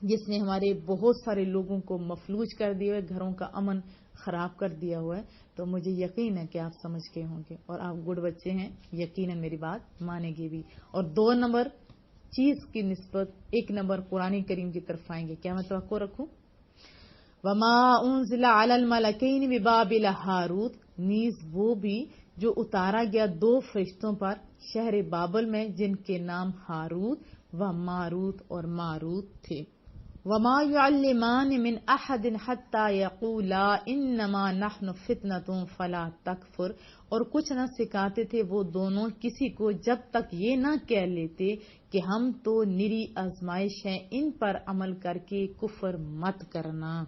Speaker 1: جس نے ہمارے بہت سارے لوگوں کو مفلوج کر دیا ہے، گھروں کا امن خراب کر دیا ہوا ہے۔ تو مجھے یقین ہے کہ آپ سمجھ کے ہوں گے اور آپ گڈ بچے ہیں، یقیناً میری بات مانیں گے بھی۔ اور 2 نمبر چیز کی نسبت 1 نمبر قرآن کریم کی طرف آئیں گے، کیا میں توقع رکھوں؟ وما انزل علی الملکین ببابل ہاروت، نیز وہ بھی جو اتارا گیا 2 فرشتوں پر شہر بابل میں جن کے نام ہاروت و ماروت اور ماروت تھے۔ وما يعلمان من احد حتى يقولا انما نحن فتنة فلا تکفر، اور کچھ نہ سکھاتے تھے وہ دونوں کسی کو جب تک یہ نہ کہہ لیتے کہ ہم تو نری آزمائش ہیں، ان پر عمل کر کے کفر مت کرنا۔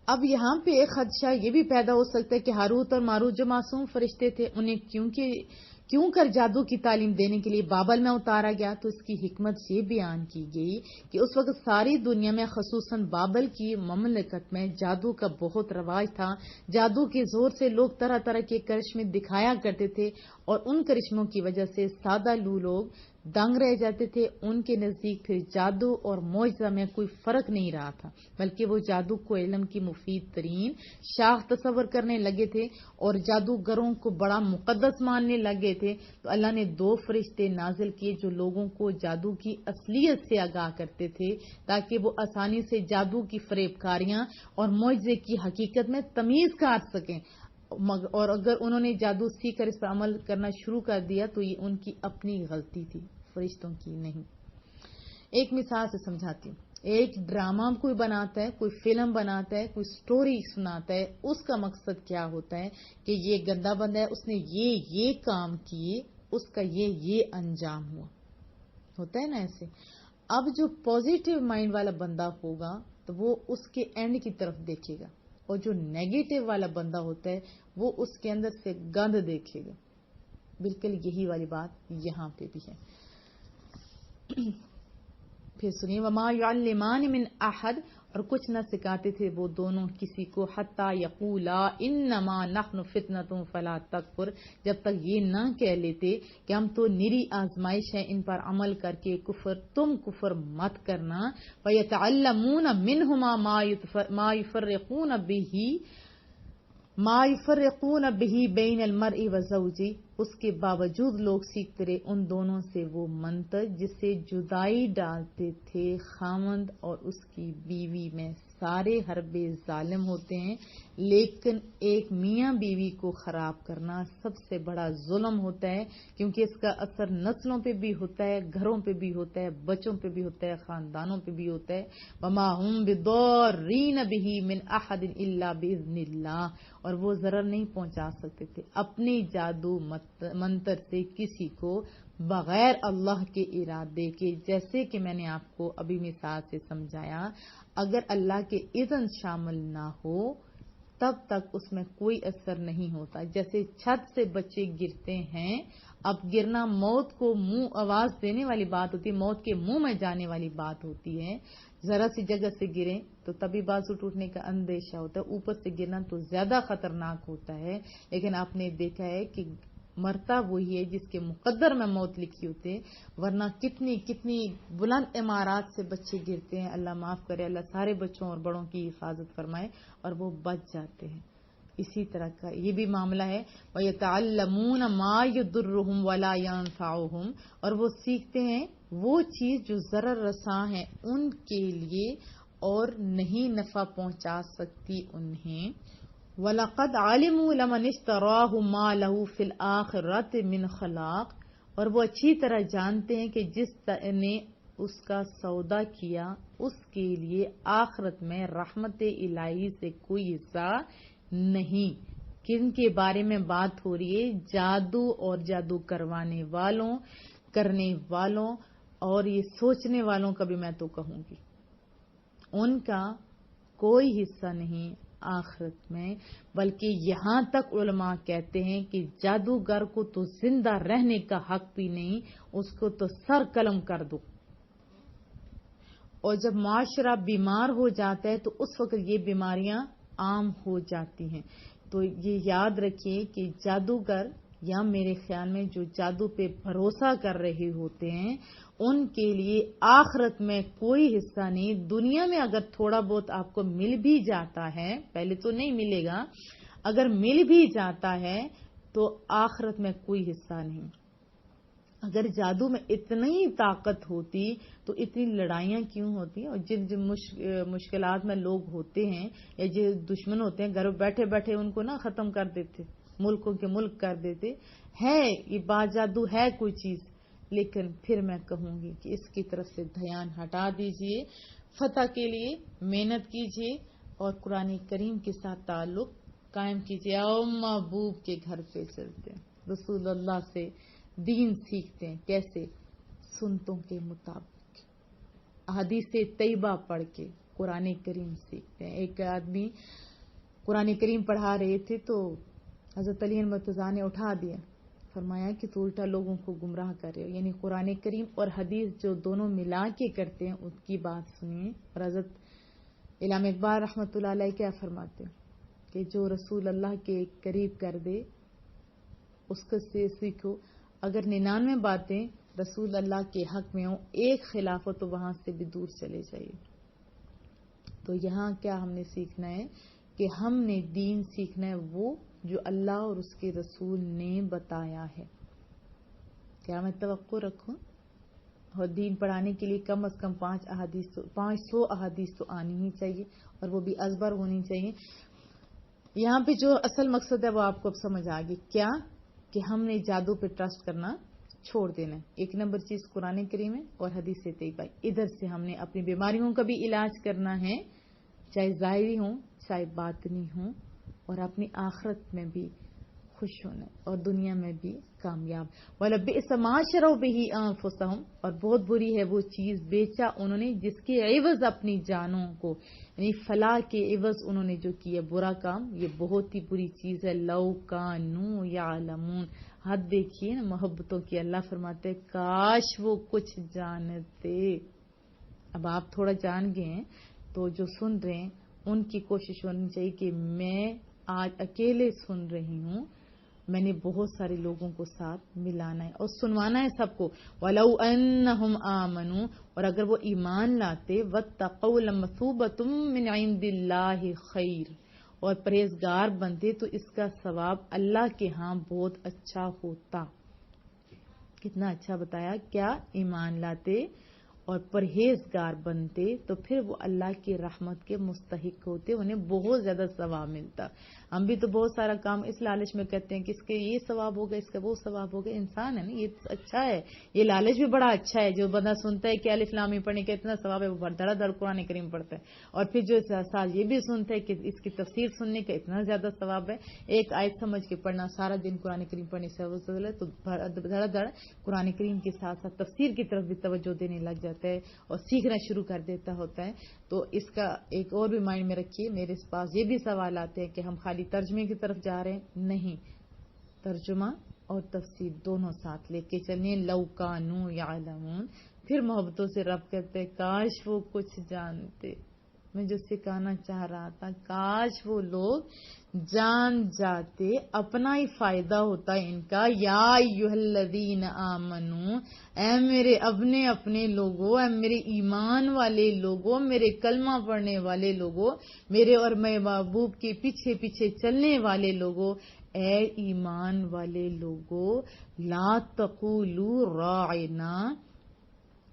Speaker 1: اب یہاں پہ ایک خدشہ یہ بھی پیدا ہو سکتا ہے کہ ہاروت اور ماروت جو معصوم فرشتے تھے انہیں کیوں کر جادو کی تعلیم دینے کے لیے بابل میں اتارا گیا؟ تو اس کی حکمت یہ بیان کی گئی کہ اس وقت ساری دنیا میں خصوصاً بابل کی مملکت میں جادو کا بہت رواج تھا۔ جادو کے زور سے لوگ طرح طرح کے کرشمے دکھایا کرتے تھے اور ان کرشموں کی وجہ سے سادہ لوگ دنگ رہ جاتے تھے۔ ان کے نزدیک پھر جادو اور معجزہ میں کوئی فرق نہیں رہا تھا، بلکہ وہ جادو کو علم کی مفید ترین شاخ تصور کرنے لگے تھے اور جادوگروں کو بڑا مقدس ماننے لگے تھے۔ تو اللہ نے 2 فرشتے نازل کیے جو لوگوں کو جادو کی اصلیت سے آگاہ کرتے تھے تاکہ وہ آسانی سے جادو کی فریب کاریاں اور معجزے کی حقیقت میں تمیز کر سکیں، اور اگر انہوں نے جادو سیکھ کر اس پر عمل کرنا شروع کر دیا تو یہ ان کی اپنی غلطی تھی، فرشتوں کی نہیں۔ ایک مثال سے سمجھاتی ہوں۔ ایک ڈرامہ کوئی بناتا ہے، کوئی فلم بناتا ہے، کوئی سٹوری سناتا ہے، اس کا مقصد کیا ہوتا ہے کہ یہ گندا بندہ ہے، اس نے یہ کام کیے، اس کا یہ انجام ہوا، ہوتا ہے نا ایسے۔ اب جو پازیٹیو مائنڈ والا بندہ ہوگا تو وہ اس کے اینڈ کی طرف دیکھے گا، اور جو نیگیٹو والا بندہ ہوتا ہے وہ اس کے اندر سے گند دیکھے گا۔ بالکل یہی والی بات یہاں پہ بھی ہے. پھر سنیے وما يعلمان من احد، اور کچھ نہ سکھاتے تھے وہ دونوں کسی کو حتی یقولا انما نحن فتنۃ فلا تکفر، جب تک یہ نہ کہہ لیتے کہ ہم تو نری آزمائش ہے، ان پر عمل کر کے تم کفر مت کرنا. فیتعلمون منہما ما یفرقون به بین المرء وزوجہ، اس کے باوجود لوگ سیکھتے رہے ان دونوں سے وہ منتر جس سے جدائی ڈالتے تھے خاوند اور اس کی بیوی میں. سارے حربے ظالم ہوتے ہیں، لیکن ایک میاں بیوی کو خراب کرنا سب سے بڑا ظلم ہوتا ہے، کیونکہ اس کا اثر نسلوں پہ بھی ہوتا ہے، گھروں پہ بھی ہوتا ہے، بچوں پہ بھی ہوتا ہے، خاندانوں پہ بھی ہوتا ہے. وما هم بضارین به من احد الا باذن اللہ، اور وہ ضرر نہیں پہنچا سکتے تھے اپنے جادو منتر سے کسی کو بغیر اللہ کے ارادے کے. جیسے کہ میں نے آپ کو ابھی مثال سے سمجھایا، اگر اللہ کے اذن شامل نہ ہو تب تک اس میں کوئی اثر نہیں ہوتا. جیسے چھت سے بچے گرتے ہیں، اب گرنا موت کو منہ آواز دینے والی بات ہوتی ہے، موت کے منہ میں جانے والی بات ہوتی ہے. ذرا سی جگہ سے گریں تو تبھی بازو ٹوٹنے کا اندیشہ ہوتا ہے، اوپر سے گرنا تو زیادہ خطرناک ہوتا ہے. لیکن آپ نے دیکھا ہے کہ مرتا وہی ہے جس کے مقدر میں موت لکھی ہوتی ہے، ورنہ کتنی کتنی بلند عمارات سے بچے گرتے ہیں. اللہ معاف کرے، اللہ سارے بچوں اور بڑوں کی حفاظت فرمائے، اور وہ بچ جاتے ہیں. اسی طرح کا یہ بھی معاملہ ہے. وَيَتَعَلَّمُونَ مَا يَضُرُّهُمْ وَلَا يَنفَعُهُمْ، اور وہ سیکھتے ہیں وہ چیز جو ضرر رساں ہے ان کے لیے اور نہیں نفع پہنچا سکتی انہیں. وَلَقَدْ عَلِمُوا لَمَنِ اشْتَرَاهُ مَا لَهُ فِي الْآخِرَةِ مِنْ خَلَاقٍ، اور وہ اچھی طرح جانتے ہیں کہ جس نے اس کا سودا کیا اس کے لیے آخرت میں رحمت الہی سے کوئی حصہ نہیں. کن کے بارے میں بات ہو رہی ہے؟ جادو اور جادو کروانے والوں، کرنے والوں، اور یہ سوچنے والوں کا بھی میں تو کہوں گی ان کا کوئی حصہ نہیں آخرت میں. بلکہ یہاں تک علماء کہتے ہیں کہ جادوگر کو تو زندہ رہنے کا حق بھی نہیں، اس کو تو سر قلم کر دو. اور جب معاشرہ بیمار ہو جاتا ہے تو اس وقت یہ بیماریاں عام ہو جاتی ہیں. تو یہ یاد رکھیے کہ جادوگر یا میرے خیال میں جو جادو پہ بھروسہ کر رہے ہوتے ہیں ان کے لیے آخرت میں کوئی حصہ نہیں. دنیا میں اگر تھوڑا بہت آپ کو مل بھی جاتا ہے، پہلے تو نہیں ملے گا، اگر مل بھی جاتا ہے تو آخرت میں کوئی حصہ نہیں. اگر جادو میں اتنی طاقت ہوتی تو اتنی لڑائیاں کیوں ہوتی؟ اور جن جن مشکلات میں لوگ ہوتے ہیں یا جو دشمن ہوتے ہیں گھر بیٹھے بیٹھے ان کو نہ ختم کر دیتے، ملکوں کے ملک کر دیتے. ہے یہ بات جادو ہے کوئی چیز، لیکن پھر میں کہوں گی کہ اس کی طرف سے دھیان ہٹا دیجئے. فتح کے لیے محنت کیجئے اور قرآن کریم کے ساتھ تعلق قائم کیجئے. محبوب کے گھر پہ چلتے ہیں، رسول اللہ سے دین سیکھتے ہیں. کیسے؟ سنتوں کے مطابق، احادیث طیبہ پڑھ کے قرآن کریم سیکھتے ہیں. ایک آدمی قرآن کریم پڑھا رہے تھے تو حضرت علی مرتضیٰ نے اٹھا دیا، فرمایا کہ تو الٹا لوگوں کو گمراہ کر رہے ہو. یعنی قرآن کریم اور حدیث جو دونوں ملا کے کرتے ہیں ان کی بات سنیے. اور حضرت علامہ اقبال رحمۃ اللہ علیہ کیا فرماتے ہیں کہ جو رسول اللہ کے قریب کر دے اس کو سے سیکھو. اگر 99 باتیں رسول اللہ کے حق میں ہوں، ایک خلاف ہو تو وہاں سے بھی دور چلے جائیے. تو یہاں کیا ہم نے سیکھنا ہے کہ ہم نے دین سیکھنا ہے وہ جو اللہ اور اس کے رسول نے بتایا ہے. کیا میں توقع رکھوں؟ اور دین پڑھانے کے لیے کم از کم 500 احادیث تو آنی ہی چاہیے، اور وہ بھی ازبر ہونی چاہیے. یہاں پہ جو اصل مقصد ہے وہ آپ کو اب سمجھ آ گئی. کیا کہ ہم نے جادو پہ ٹرسٹ کرنا چھوڑ دینا ہے. ایک نمبر چیز قرآن کریم ہے اور حدیث طیبہ. ادھر سے ہم نے اپنی بیماریوں کا بھی علاج کرنا ہے، چاہے ظاہری ہوں چاہے باطنی ہوں، اور اپنی آخرت میں بھی خوش ہونا اور دنیا میں بھی کامیاب. وَلَبِئْسَ مَا شَرَوْا بِهِ أَنفُسَهُمْ، اور بہت بری ہے وہ چیز بیچا انہوں نے جس کے عوض اپنی جانوں کو، یعنی فلاح کے عوض انہوں نے جو کیا برا کام، یہ بہت ہی بری چیز ہے. لَوْ كَانُوا يَعْلَمُونَ، حد دیکھیے نا محبتوں کی. اللہ فرماتے کاش وہ کچھ جانتے. اب آپ تھوڑا جان گئے ہیں تو جو سن رہے ہیں ان کی کوشش ہونی چاہیے کہ میں آج اکیلے سن رہی ہوں, میں نے بہت سارے لوگوں کو ساتھ ملانا ہے اور سنوانا ہے سب کو. وَلَوْ أَنَّهُمْ آمَنُوا, اور اگر وہ ایمان لاتے, وَاتَّقَوْا لَمَثُوبَةٌ مِّنْ عِندِ اللَّهِ خَيْرٌ, اور پرہیزگار بنتے تو اس کا ثواب اللہ کے ہاں بہت اچھا ہوتا. کتنا اچھا بتایا, کیا ایمان لاتے اور پرہیزگار بنتے تو پھر وہ اللہ کی رحمت کے مستحق ہوتے, انہیں بہت زیادہ ثواب ملتا. ہم بھی تو بہت سارا کام اس لالچ میں کرتے ہیں کہ اس کے یہ ثواب ہوگا, اس کا وہ ثواب ہوگا. انسان ہے نا, یہ اچھا ہے, یہ لالچ بھی بڑا اچھا ہے. جو بندہ سنتا ہے کہ الف لام میم پڑھنے کا اتنا ثواب ہے, وہ دھڑا دھڑ قرآن کریم پڑھتا ہے. اور پھر جو ساتھ یہ بھی سنتا ہے کہ اس کی تفسیر سننے کا اتنا زیادہ ثواب ہے, ایک آیت سمجھ کے پڑھنا, سارا دن قرآن کریم پڑھنے سے تو دھڑا دھڑ قرآن کریم کے ساتھ ساتھ تفسیر کی طرف بھی توجہ دینے لگ جاتا ہے اور سیکھنا شروع کر دیتا ہوتا ہے. تو اس کا ایک اور بھی مائنڈ میں رکھیے, میرے پاس یہ بھی سوال آتے ہیں کہ ہم خالی ترجمے کی طرف جا رہے ہیں. نہیں, ترجمہ اور تفسیر دونوں ساتھ لے کے چلیں. لو کانوا یعلمون, پھر محبتوں سے رب کہتے کاش وہ کچھ جانتے. میں جو سکھانا چاہ رہا تھا, کاش وہ لوگ جان جاتے, اپنا ہی فائدہ ہوتا ہے ان کا. یا ایھا الذین آمنو, اے میرے اپنے لوگوں, اے میرے ایمان والے لوگوں, میرے کلمہ پڑھنے والے لوگوں, میرے اور میں محبوب کے پیچھے پیچھے چلنے والے لوگوں, اے ایمان والے لوگوں, لا تقولوا راعنا,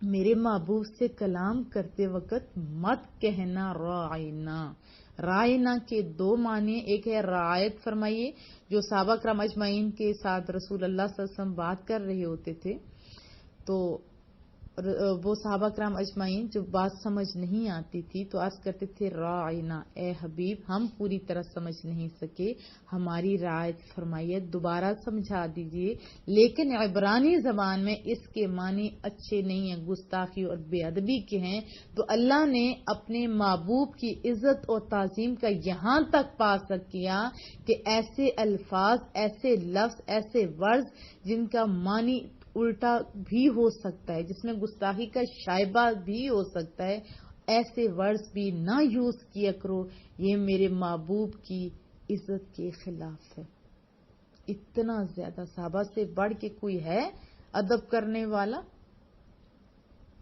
Speaker 1: میرے محبوب سے کلام کرتے وقت مت کہنا راعنا. رائنا کے دو معنی, ایک ہے رعایت فرمائیے, جو صحابہ کرام اجمعین کے ساتھ رسول اللہ صلی اللہ علیہ وسلم بات کر رہے ہوتے تھے تو وہ صحابہ کرام اجمعین جو بات سمجھ نہیں آتی تھی تو عرض کرتے تھے راعنا, اے حبیب ہم پوری طرح سمجھ نہیں سکے, ہماری رعایت فرمائیے, دوبارہ سمجھا دیجئے. لیکن عبرانی زبان میں اس کے معنی اچھے نہیں ہیں, گستاخی اور بے ادبی کے ہیں. تو اللہ نے اپنے محبوب کی عزت اور تعظیم کا یہاں تک پاسک کیا کہ ایسے الفاظ, ایسے لفظ, ایسے ورز جن کا معنی الٹا بھی ہو سکتا ہے, جس میں گستاخی کا شائبہ بھی ہو سکتا ہے, ایسے ورڈز بھی نہ یوز کیا کرو, یہ میرے محبوب کی عزت کے خلاف ہے. اتنا زیادہ صحابہ سے بڑھ کے کوئی ہے ادب کرنے والا؟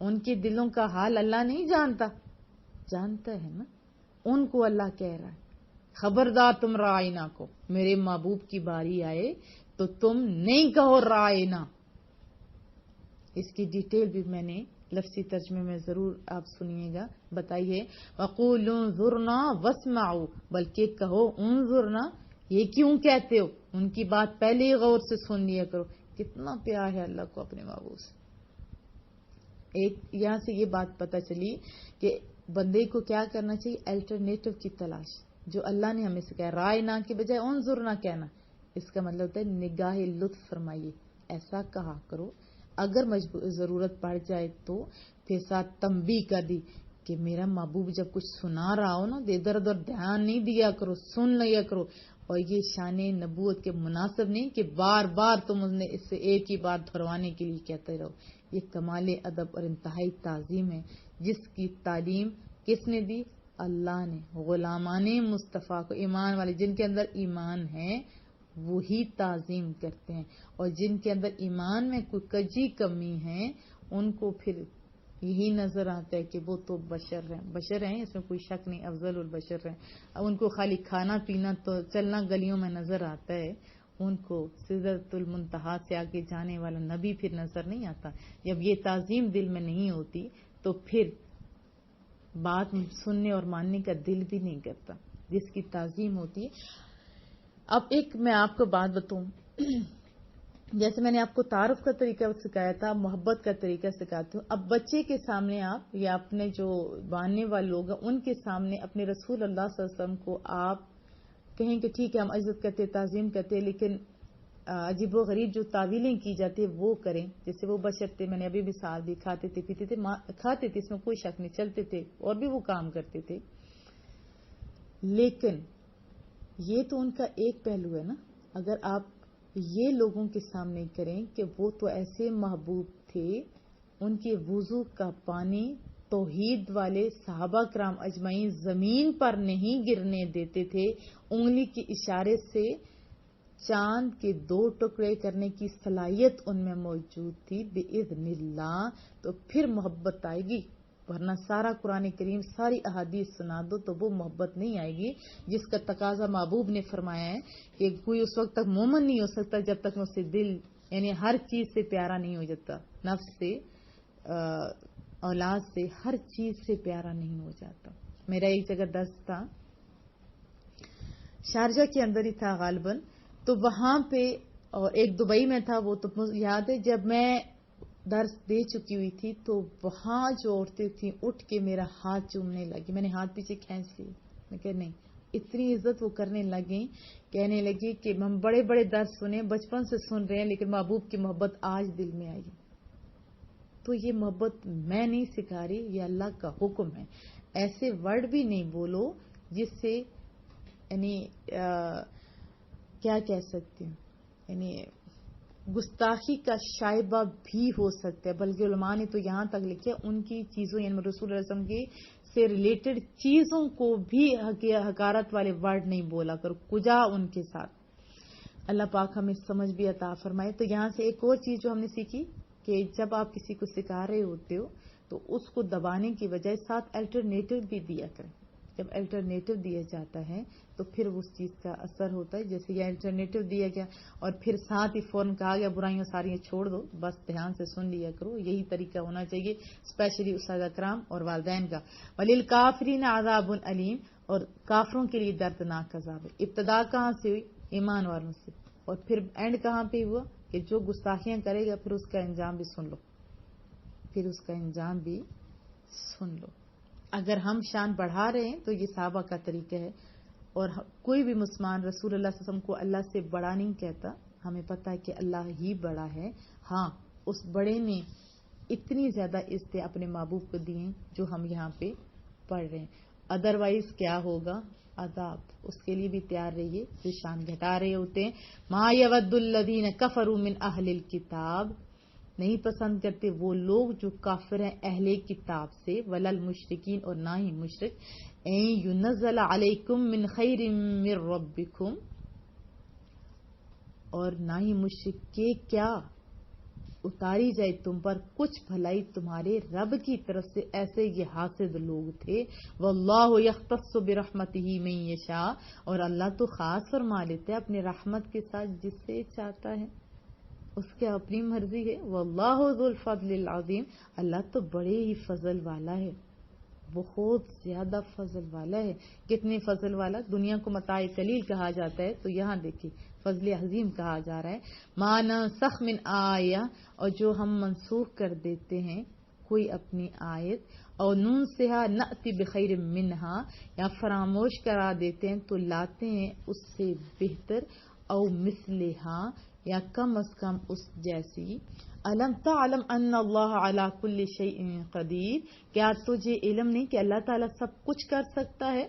Speaker 1: ان کے دلوں کا حال اللہ نہیں جانتا؟ جانتا ہے نا. ان کو اللہ کہہ رہا ہے خبردار تم رائنا کو, میرے محبوب کی باری آئے تو تم نہیں کہو رائنا. اس کی ڈیٹیل بھی میں نے لفظی ترجمے میں ضرور آپ سنیے گا. بتائیے وقولوا انظرنا واسمعوا, بلکہ کہو انظرنا, یہ کیوں کہتے ہو؟ ان کی بات پہلے ہی غور سے سن لیا کرو. کتنا پیار ہے اللہ کو اپنے محبوب سے. ایک یہاں سے یہ بات پتہ چلی کہ بندے کو کیا کرنا چاہیے, الٹرنیٹو کی تلاش. جو اللہ نے ہمیں سکھایا رائے نہ کے بجائے انظرنا کہنا, اس کا مطلب ہوتا ہے نگاہ لطف فرمائیے, ایسا کہا کرو. اگر ضرورت پڑ جائے تو پھر ساتھ تنبیہ کر دی کہ میرا محبوب جب کچھ سنا رہا ہو نا, ادھر ادھر دھیان نہیں دیا کرو, سن لیا کرو. اور یہ شان نبوت کے مناسب نہیں کہ بار بار تم اس سے ایک ہی بات دہروانے کے لیے کہتے رہو. یہ کمال ادب اور انتہائی تعظیم ہے, جس کی تعلیم کس نے دی؟ اللہ نے. غلامان مصطفیٰ کو, ایمان والے جن کے اندر ایمان ہے وہی تعظیم کرتے ہیں, اور جن کے اندر ایمان میں کوئی کجی کمی ہے ان کو پھر یہی نظر آتا ہے کہ وہ تو بشر ہیں, اس میں کوئی شک نہیں, افضل البشر ہیں. اب ان کو خالی کھانا پینا تو چلنا گلیوں میں نظر آتا ہے, ان کو سدرۃ المنتہا سے آگے جانے والا نبی پھر نظر نہیں آتا. جب یہ تعظیم دل میں نہیں ہوتی تو پھر بات سننے اور ماننے کا دل بھی نہیں کرتا, جس کی تعظیم ہوتی ہے. اب ایک میں آپ کو بات بتاؤں, جیسے میں نے آپ کو تعارف کا طریقہ سکھایا تھا, محبت کا طریقہ سکھاتی ہوں. اب بچے کے سامنے آپ یا اپنے جو ماننے والے لوگ ہیں ان کے سامنے اپنے رسول اللہ صلی اللہ علیہ وسلم کو آپ کہیں کہ ٹھیک ہے ہم عزت کرتے, تعظیم کرتے, لیکن عجیب و غریب جو تعویلیں کی جاتی وہ کریں. جیسے وہ بشر تھے, میں نے ابھی مثال دی, کھاتے تھے, پیتے تھے, کھاتے تھے, اس میں کوئی شک نہیں, چلتے تھے اور بھی وہ کام کرتے تھے, لیکن یہ تو ان کا ایک پہلو ہے نا. اگر آپ یہ لوگوں کے سامنے کریں کہ وہ تو ایسے محبوب تھے، ان کے وضو کا پانی توحید والے صحابہ کرام اجمعین زمین پر نہیں گرنے دیتے تھے، انگلی کے اشارے سے چاند کے 2 ٹکڑے کرنے کی صلاحیت ان میں موجود تھی باذن اللہ، تو پھر محبت آئے گی، ورنہ سارا قرآن کریم ساری احادیث سنا دو تو وہ محبت نہیں آئے گی جس کا تقاضا محبوب نے فرمایا ہے کہ کوئی اس وقت تک مومن نہیں ہو سکتا جب تک اس سے دل یعنی ہر چیز سے پیارا نہیں ہو جاتا، نفس سے اولاد سے ہر چیز سے پیارا نہیں ہو جاتا۔ میرا ایک جگہ درس تھا، شارجہ کے اندر ہی تھا غالباً، تو وہاں پہ اور ایک دبئی میں تھا، وہ تو یاد ہے جب میں درس دے چکی ہوئی تھی تو وہاں جو عورتیں تھیں اٹھ کے میرا ہاتھ چومنے لگی، میں نے ہاتھ پیچھے کھینچ لی، میں کہ نہیں، اتنی عزت وہ کرنے لگیں، کہنے لگی کہ ہم بڑے بڑے درس سنے، بچپن سے سن رہے ہیں، لیکن محبوب کی محبت آج دل میں آئی۔ تو یہ محبت میں نہیں سکھا رہی، یہ اللہ کا حکم ہے۔ ایسے ورڈ بھی نہیں بولو جس سے یعنی کیا کہہ سکتے ہیں، یعنی گستاخی کا شائبہ بھی ہو سکتا ہے، بلکہ علماء نے تو یہاں تک لکھے ان کی چیزوں یعنی رسول اللہ علیہ وسلم کے سے ریلیٹڈ چیزوں کو بھی حقارت والے ورڈ نہیں بولا کرو، کجا ان کے ساتھ۔ اللہ پاک ہمیں سمجھ بھی عطا فرمائے۔ تو یہاں سے ایک اور چیز جو ہم نے سیکھی کہ جب آپ کسی کو سکھا رہے ہوتے ہو تو اس کو دبانے کی بجائے ساتھ الٹرنیٹو بھی دیا کریں۔ جب الٹرنیٹو دیا جاتا ہے تو پھر اس چیز کا اثر ہوتا ہے، جیسے یہ الٹرنیٹو دیا گیا اور پھر ساتھ ہی فوراً کہا گیا برائیاں ساریاں چھوڑ دو، بس دھیان سے سن لیا کرو، یہی طریقہ ہونا چاہیے اسپیشلی اساتذہ کرام اور والدین کا۔ وَلِلْكَافِرِينَ عَذَابٌ عَلِيمٌ، اور کافروں کے لیے دردناک عذاب ہے۔ ابتدا کہاں سے ہوئی؟ ایمان والوں سے، اور پھر اینڈ کہاں پہ ہوا کہ جو گستاخیاں کرے گا پھر اس کا انجام بھی سن لو، پھر اس کا انجام بھی سن لو۔ اگر ہم شان بڑھا رہے ہیں تو یہ صحابہ کا طریقہ ہے، اور کوئی بھی مسلمان رسول اللہ صلی اللہ علیہ وسلم کو اللہ سے بڑا نہیں کہتا، ہمیں پتہ ہے کہ اللہ ہی بڑا ہے۔ ہاں، اس بڑے نے اتنی زیادہ عزتیں اپنے محبوب کو دی ہیں جو ہم یہاں پہ پڑھ رہے ہیں، ادروائز کیا ہوگا؟ عذاب، اس کے لیے بھی تیار رہیے جو شان گھٹا رہے ہوتے ہیں۔ ما یود الذین کفروا من اہل الکتاب، نہیں پسند کرتے وہ لوگ جو کافر ہیں اہل کتاب سے، ولا المشرکین، اور نہ ہی مشرک، این ینزل علیکم من خیر من ربکم، اور نہ ہی مشرک کے کیا اتاری جائے تم پر کچھ بھلائی تمہارے رب کی طرف سے، ایسے یہ حاسد لوگ تھے۔ واللہ یختص برحمتہ من یشاء، اور اللہ تو خاص فرما لیتا ہے اپنے رحمت کے ساتھ جس سے چاہتا ہے، اس کی اپنی مرضی ہے۔ واللہ ذو الفضل العظیم، اللہ تو بڑے ہی فضل والا ہے، بہت زیادہ فضل والا ہے۔ کتنے فضل والا؟ دنیا کو متاع قلیل کہا جاتا ہے تو یہاں دیکھیے فضل عظیم کہا جا رہا ہے۔ ما ننسخ من آیہ، اور جو ہم منسوخ کر دیتے ہیں کوئی اپنی آیت، اور ننسہا نأتی بخیر منہا، یا فراموش کرا دیتے ہیں تو لاتے ہیں اس سے بہتر، او مثلہا، یا کم از کم اس جیسی۔ الم تعلم ان اللہ علی کل شیء قدیر، کیا تجھے علم نہیں کہ اللہ تعالیٰ سب کچھ کر سکتا ہے؟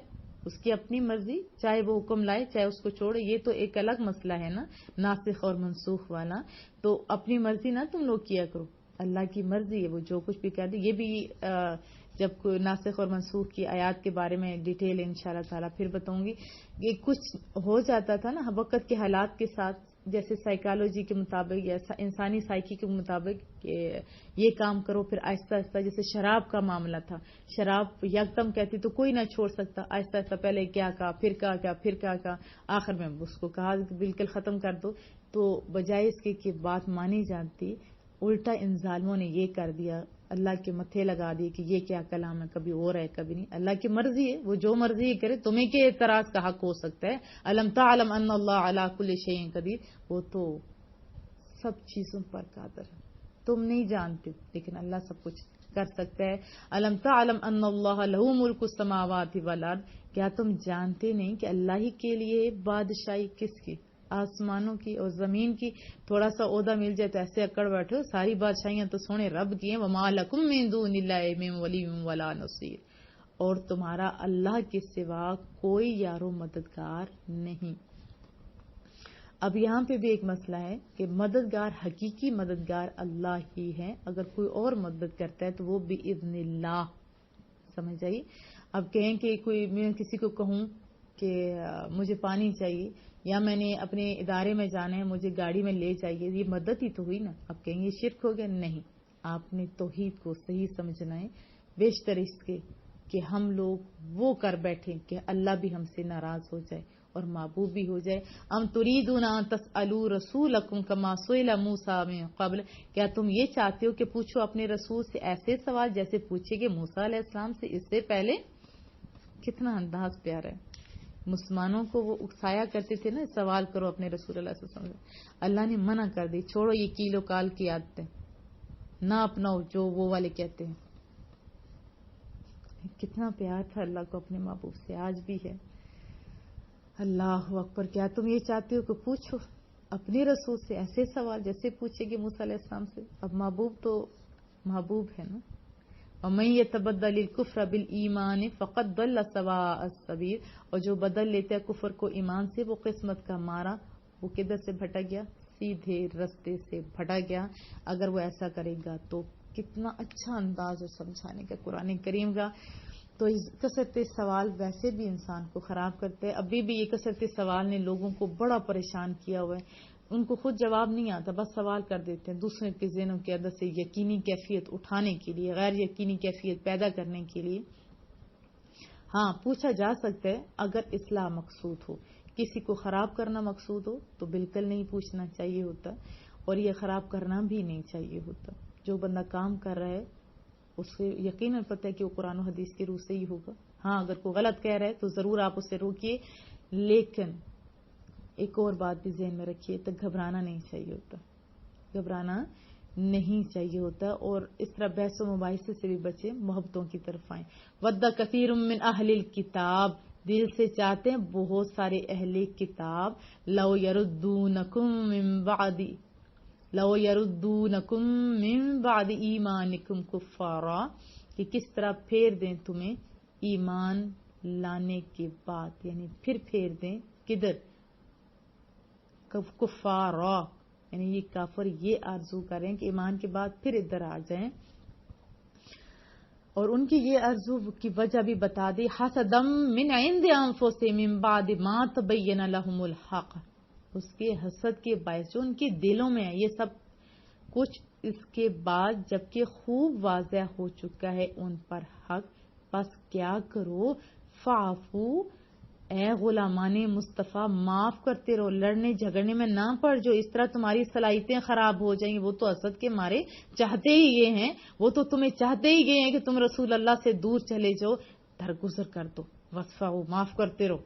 Speaker 1: اس کی اپنی مرضی، چاہے وہ حکم لائے چاہے اس کو چھوڑے، یہ تو ایک الگ مسئلہ ہے نا، ناسخ اور منسوخ والا۔ تو اپنی مرضی نہ تم لوگ کیا کرو، اللہ کی مرضی ہے، وہ جو کچھ بھی کر دے۔ یہ بھی جب ناسخ اور منسوخ کی آیات کے بارے میں ڈیٹیل انشاءاللہ تعالیٰ پھر بتاؤں گی۔ یہ کچھ ہو جاتا تھا نا وقت کے حالات کے ساتھ، جیسے سائیکالوجی کے مطابق یا انسانی سائیکی کے مطابق کہ یہ کام کرو، پھر آہستہ آہستہ، جیسے شراب کا معاملہ تھا، شراب یکدم کہتی تو کوئی نہ چھوڑ سکتا، آہستہ آہستہ پہلے کیا کہا، پھر کہا، آخر میں اس کو کہا بالکل ختم کر دو۔ تو بجائے اس کے کہ بات مانی جاتی، الٹا ان ظالموں نے یہ کر دیا، اللہ کے متھے لگا دیے کہ یہ کیا کلام ہے، کبھی ہو رہا ہے کبھی نہیں۔ اللہ کی مرضی ہے، وہ جو مرضی کرے، تمہیں کیا اعتراض کا حق ہو سکتا ہے؟ الم تعلم ان اللہ علی کل شیء قدیر، وہ تو سب چیزوں پر قادر ہے، تم نہیں جانتے لیکن اللہ سب کچھ کر سکتا ہے۔ الم تعلم ان اللہ لہ ملک السماوات والارض، کیا تم جانتے نہیں کہ اللہ ہی کے لیے بادشاہی کس کی؟ آسمانوں کی اور زمین کی۔ تھوڑا سا عہدہ مل جائے تو ایسے اکڑ بیٹھو، ساری بادشاہیاں تو سونے رب کی ہیں۔ وما لکم من دون اللہ من ولی ولا نصیر، اور تمہارا اللہ کے سوا کوئی یار و مددگار نہیں۔ اب یہاں پہ بھی ایک مسئلہ ہے کہ مددگار، حقیقی مددگار اللہ ہی ہے. اگر کوئی اور مدد کرتا ہے تو وہ بإذن اللہ. سمجھ آئی؟ اب کہیں کہ میں کسی کو کہوں کہ مجھے پانی چاہیے یا میں نے اپنے ادارے میں جانا ہے، مجھے گاڑی میں لے جائیے، یہ مدد ہی تو ہوئی نا. اب کہیں گے شرک ہو گیا. نہیں، آپ نے توحید کو صحیح سمجھنا ہے. بیشتر اس کے کہ ہم لوگ وہ کر بیٹھیں کہ اللہ بھی ہم سے ناراض ہو جائے اور معبود بھی ہو جائے. ام تریدون ان تسألوا رسولکم کما سئل موسیٰ من قبل، کیا تم یہ چاہتے ہو کہ پوچھو اپنے رسول سے ایسے سوال جیسے پوچھے گے موسیٰ علیہ السلام سے اس سے پہلے. کتنا انداز پیارا ہے. مسلمانوں کو وہ اکسایا کرتے تھے نا، سوال کرو اپنے رسول اللہ صلی اللہ علیہ وسلم سے. اللہ نے منع کر دی، چھوڑو یہ کیل و کال کی عادتیں، نہ اپناؤ جو وہ والے کہتے ہیں. کتنا پیار تھا اللہ کو اپنے محبوب سے، آج بھی ہے. اللہ اکبر. کیا تم یہ چاہتے ہو کہ پوچھو اپنے رسول سے ایسے سوال جیسے پوچھے گے موسیٰ علیہ السلام سے. اب محبوب تو محبوب ہے نا. وَمَن يَتَبَدَّلِ الْكُفْرَ بِالْإِيمَانِ فَقَدْ ضَلَّ سَوَاءَ السَّبِيلِ، اور جو بدل لیتا ہے کفر کو ایمان سے وہ قسمت کا مارا، وہ کدھر سے بھٹک گیا؟ سیدھے رستے سے بھٹک گیا. اگر وہ ایسا کرے گا تو کتنا اچھا انداز ہے سمجھانے کا قرآن کریم کا. تو کثرت سوال ویسے بھی انسان کو خراب کرتے ہیں. ابھی بھی یہ کثرت سوال نے لوگوں کو بڑا پریشان کیا ہوا ہے. ان کو خود جواب نہیں آتا، بس سوال کر دیتے ہیں دوسرے کے ذہنوں کے اندر سے یقینی کیفیت اٹھانے کے لیے، غیر یقینی کیفیت پیدا کرنے کے لیے. ہاں پوچھا جا سکتا ہے اگر اصلاح مقصود ہو. کسی کو خراب کرنا مقصود ہو تو بالکل نہیں پوچھنا چاہیے ہوتا، اور یہ خراب کرنا بھی نہیں چاہیے ہوتا. جو بندہ کام کر رہا ہے اس سے یقیناً پتہ ہے کہ وہ قرآن و حدیث کے روح سے ہی ہوگا. ہاں اگر کوئی غلط کہہ رہا ہے تو ضرور آپ اسے روکیے، لیکن ایک اور بات بھی ذہن میں رکھیے، تو گھبرانا نہیں چاہیے ہوتا. گھبرانا نہیں چاہیے ہوتا، اور اس طرح بحث و مباحثے سے بھی بچیں، محبتوں کی طرف آئیں. وَدَّ كَثِيرٌ مِّنْ أَهْلِ الْكِتَابِ، دل سے چاہتے ہیں بہت سارے اہل کتاب، لَوْ يَرُدُّونَكُم مِّن بَعْدِ إِيمَانِكُمْ كُفَّارًا، کہ کس طرح پھیر دیں تمہیں ایمان لانے کے بعد، یعنی پھیر دیں کدھر؟ کفارا، یعنی یہ کافر یہ آرزو کریں کہ ایمان کے بعد پھر ادھر آ جائیں. اور ان کی یہ آرزو کی وجہ بھی بتا دی. حسدم من عند انفسہم من بعد ما تبین لہم الحق، اس کے حسد کے باعث جو ان کے دلوں میں ہے، یہ سب کچھ اس کے بعد جبکہ خوب واضح ہو چکا ہے ان پر حق. بس کیا کرو؟ فعفو، اے غلامان مصطفیٰ معاف کرتے رہو، لڑنے جھگڑنے میں نہ پڑ جو. اس طرح تمہاری صلاحیتیں خراب ہو جائیں گی. وہ تو حسد کے مارے چاہتے ہی یہ ہیں، وہ تو تمہیں چاہتے ہی یہ ہیں کہ تم رسول اللہ سے دور چلے جاؤ. درگزر کر دو، وصفحو، معاف کرتے رہو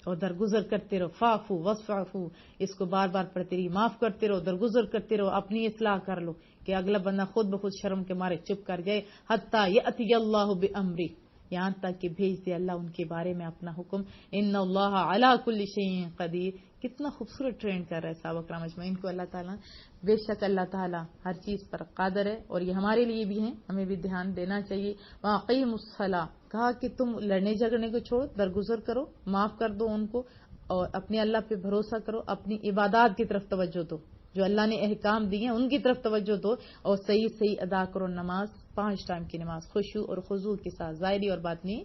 Speaker 1: اور درگزر کرتے رہو. فعفو وصفحو، اس کو بار بار پڑھتے رہی، معاف کرتے رہو، درگزر کرتے رہو. اپنی اصلاح کر لو کہ اگلا بندہ خود بخود شرم کے مارے چپ کر جائے. حتی یأتی اللہ بامری، یہاں تک کہ بھیج دے اللہ ان کے بارے میں اپنا حکم. ان اللہ علی کل شیء قدیر. کتنا خوبصورت ٹرینڈ کر رہا ہے صحابہ کرام اجمعین کو اللہ تعالیٰ. بے شک اللہ تعالیٰ ہر چیز پر قادر ہے، اور یہ ہمارے لیے بھی ہیں، ہمیں بھی دھیان دینا چاہیے. واقعیم الصلاۃ، کہا کہ تم لڑنے جھگڑنے کو چھوڑو، درگزر کرو، معاف کر دو ان کو، اور اپنے اللہ پہ بھروسہ کرو. اپنی عبادات کی طرف توجہ دو، جو اللہ نے احکام دیے ہیں ان کی طرف توجہ دو، اور صحیح ادا کرو نماز، 5 ٹائم کی نماز خشوع اور خضوع کے ساتھ، ظاہری اور باطنی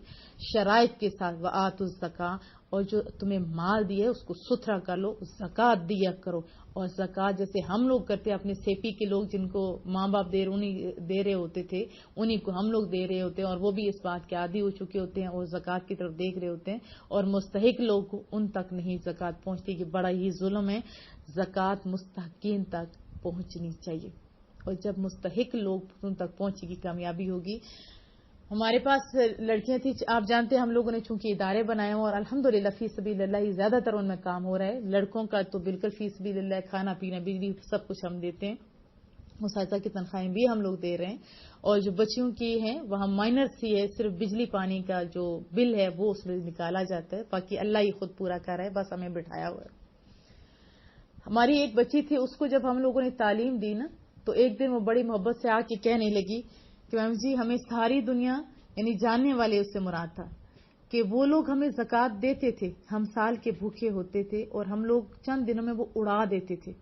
Speaker 1: شرائط کے ساتھ. وآتوا الزکاۃ، اور جو تمہیں مال دیا ہے اس کو ستھرا کر لو، زکوٰۃ دیا کرو. اور زکوٰۃ جیسے ہم لوگ کرتے اپنے سیپی کے لوگ، جن کو ماں باپ دے رہے ہوتے تھے، انہی کو ہم لوگ دے رہے ہوتے ہیں، اور وہ بھی اس بات کے عادی ہو چکے ہوتے ہیں اور زکوٰۃ کی طرف دیکھ رہے ہوتے ہیں. اور مستحق لوگ ان تک نہیں زکوٰۃ پہنچتی، کہ بڑا ہی ظلم ہے. زکوٰۃ مستحقین تک پہنچنی چاہیے، اور جب مستحق لوگ ان تک پہنچے گی کامیابی ہوگی. ہمارے پاس لڑکیاں تھیں، آپ جانتے ہیں ہم لوگوں نے چونکہ ادارے بنائے ہیں، اور الحمدللہ فی سبیل اللہ ہی زیادہ تر ان میں کام ہو رہا ہے. لڑکوں کا تو بالکل فی سبیل اللہ، کھانا پینا بجلی سب کچھ ہم دیتے ہیں، اساتذہ کی تنخواہیں بھی ہم لوگ دے رہے ہیں. اور جو بچیوں کی ہیں وہاں مائنر سی ہے، صرف بجلی پانی کا جو بل ہے وہ اس میں نکالا جاتا ہے، باقی اللہ ہی خود پورا کر رہا ہے، بس ہمیں بٹھایا ہوا ہے. ہماری ایک بچی تھی، اس کو جب ہم لوگوں نے تعلیم دی نا، تو ایک دن وہ بڑی محبت سے آ کے کہنے لگی کہ میم جی ہمیں ساری دنیا یعنی جاننے والے اس سے مراد تھا کہ کہ وہ لوگ ہمیں زکوٰۃ دیتے تھے، ہم سال کے بھوکے ہوتے تھے اور ہم لوگ چند دنوں میں وہ اڑا دیتے تھے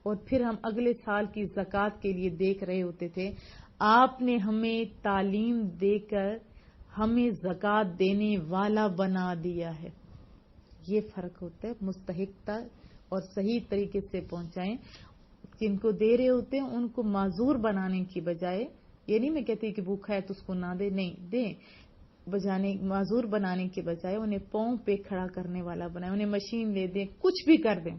Speaker 1: اور پھر ہم اگلے سال کی زکوٰۃ کے لیے دیکھ رہے ہوتے تھے. آپ نے ہمیں تعلیم دے کر ہمیں زکوٰۃ دینے والا بنا دیا ہے. یہ فرق ہوتا ہے. مستحق اور صحیح طریقے سے پہنچائیں. جن کو دے رہے ہوتے ہیں ان کو معذور بنانے کی بجائے، یہ نہیں میں کہتی کہ بھوکا ہے تو اس کو نہ دے، نہیں دیں، بجانے معذور بنانے کے بجائے انہیں پاؤں پہ کھڑا کرنے والا بنائیں، انہیں مشین لے دیں، کچھ بھی کر دیں،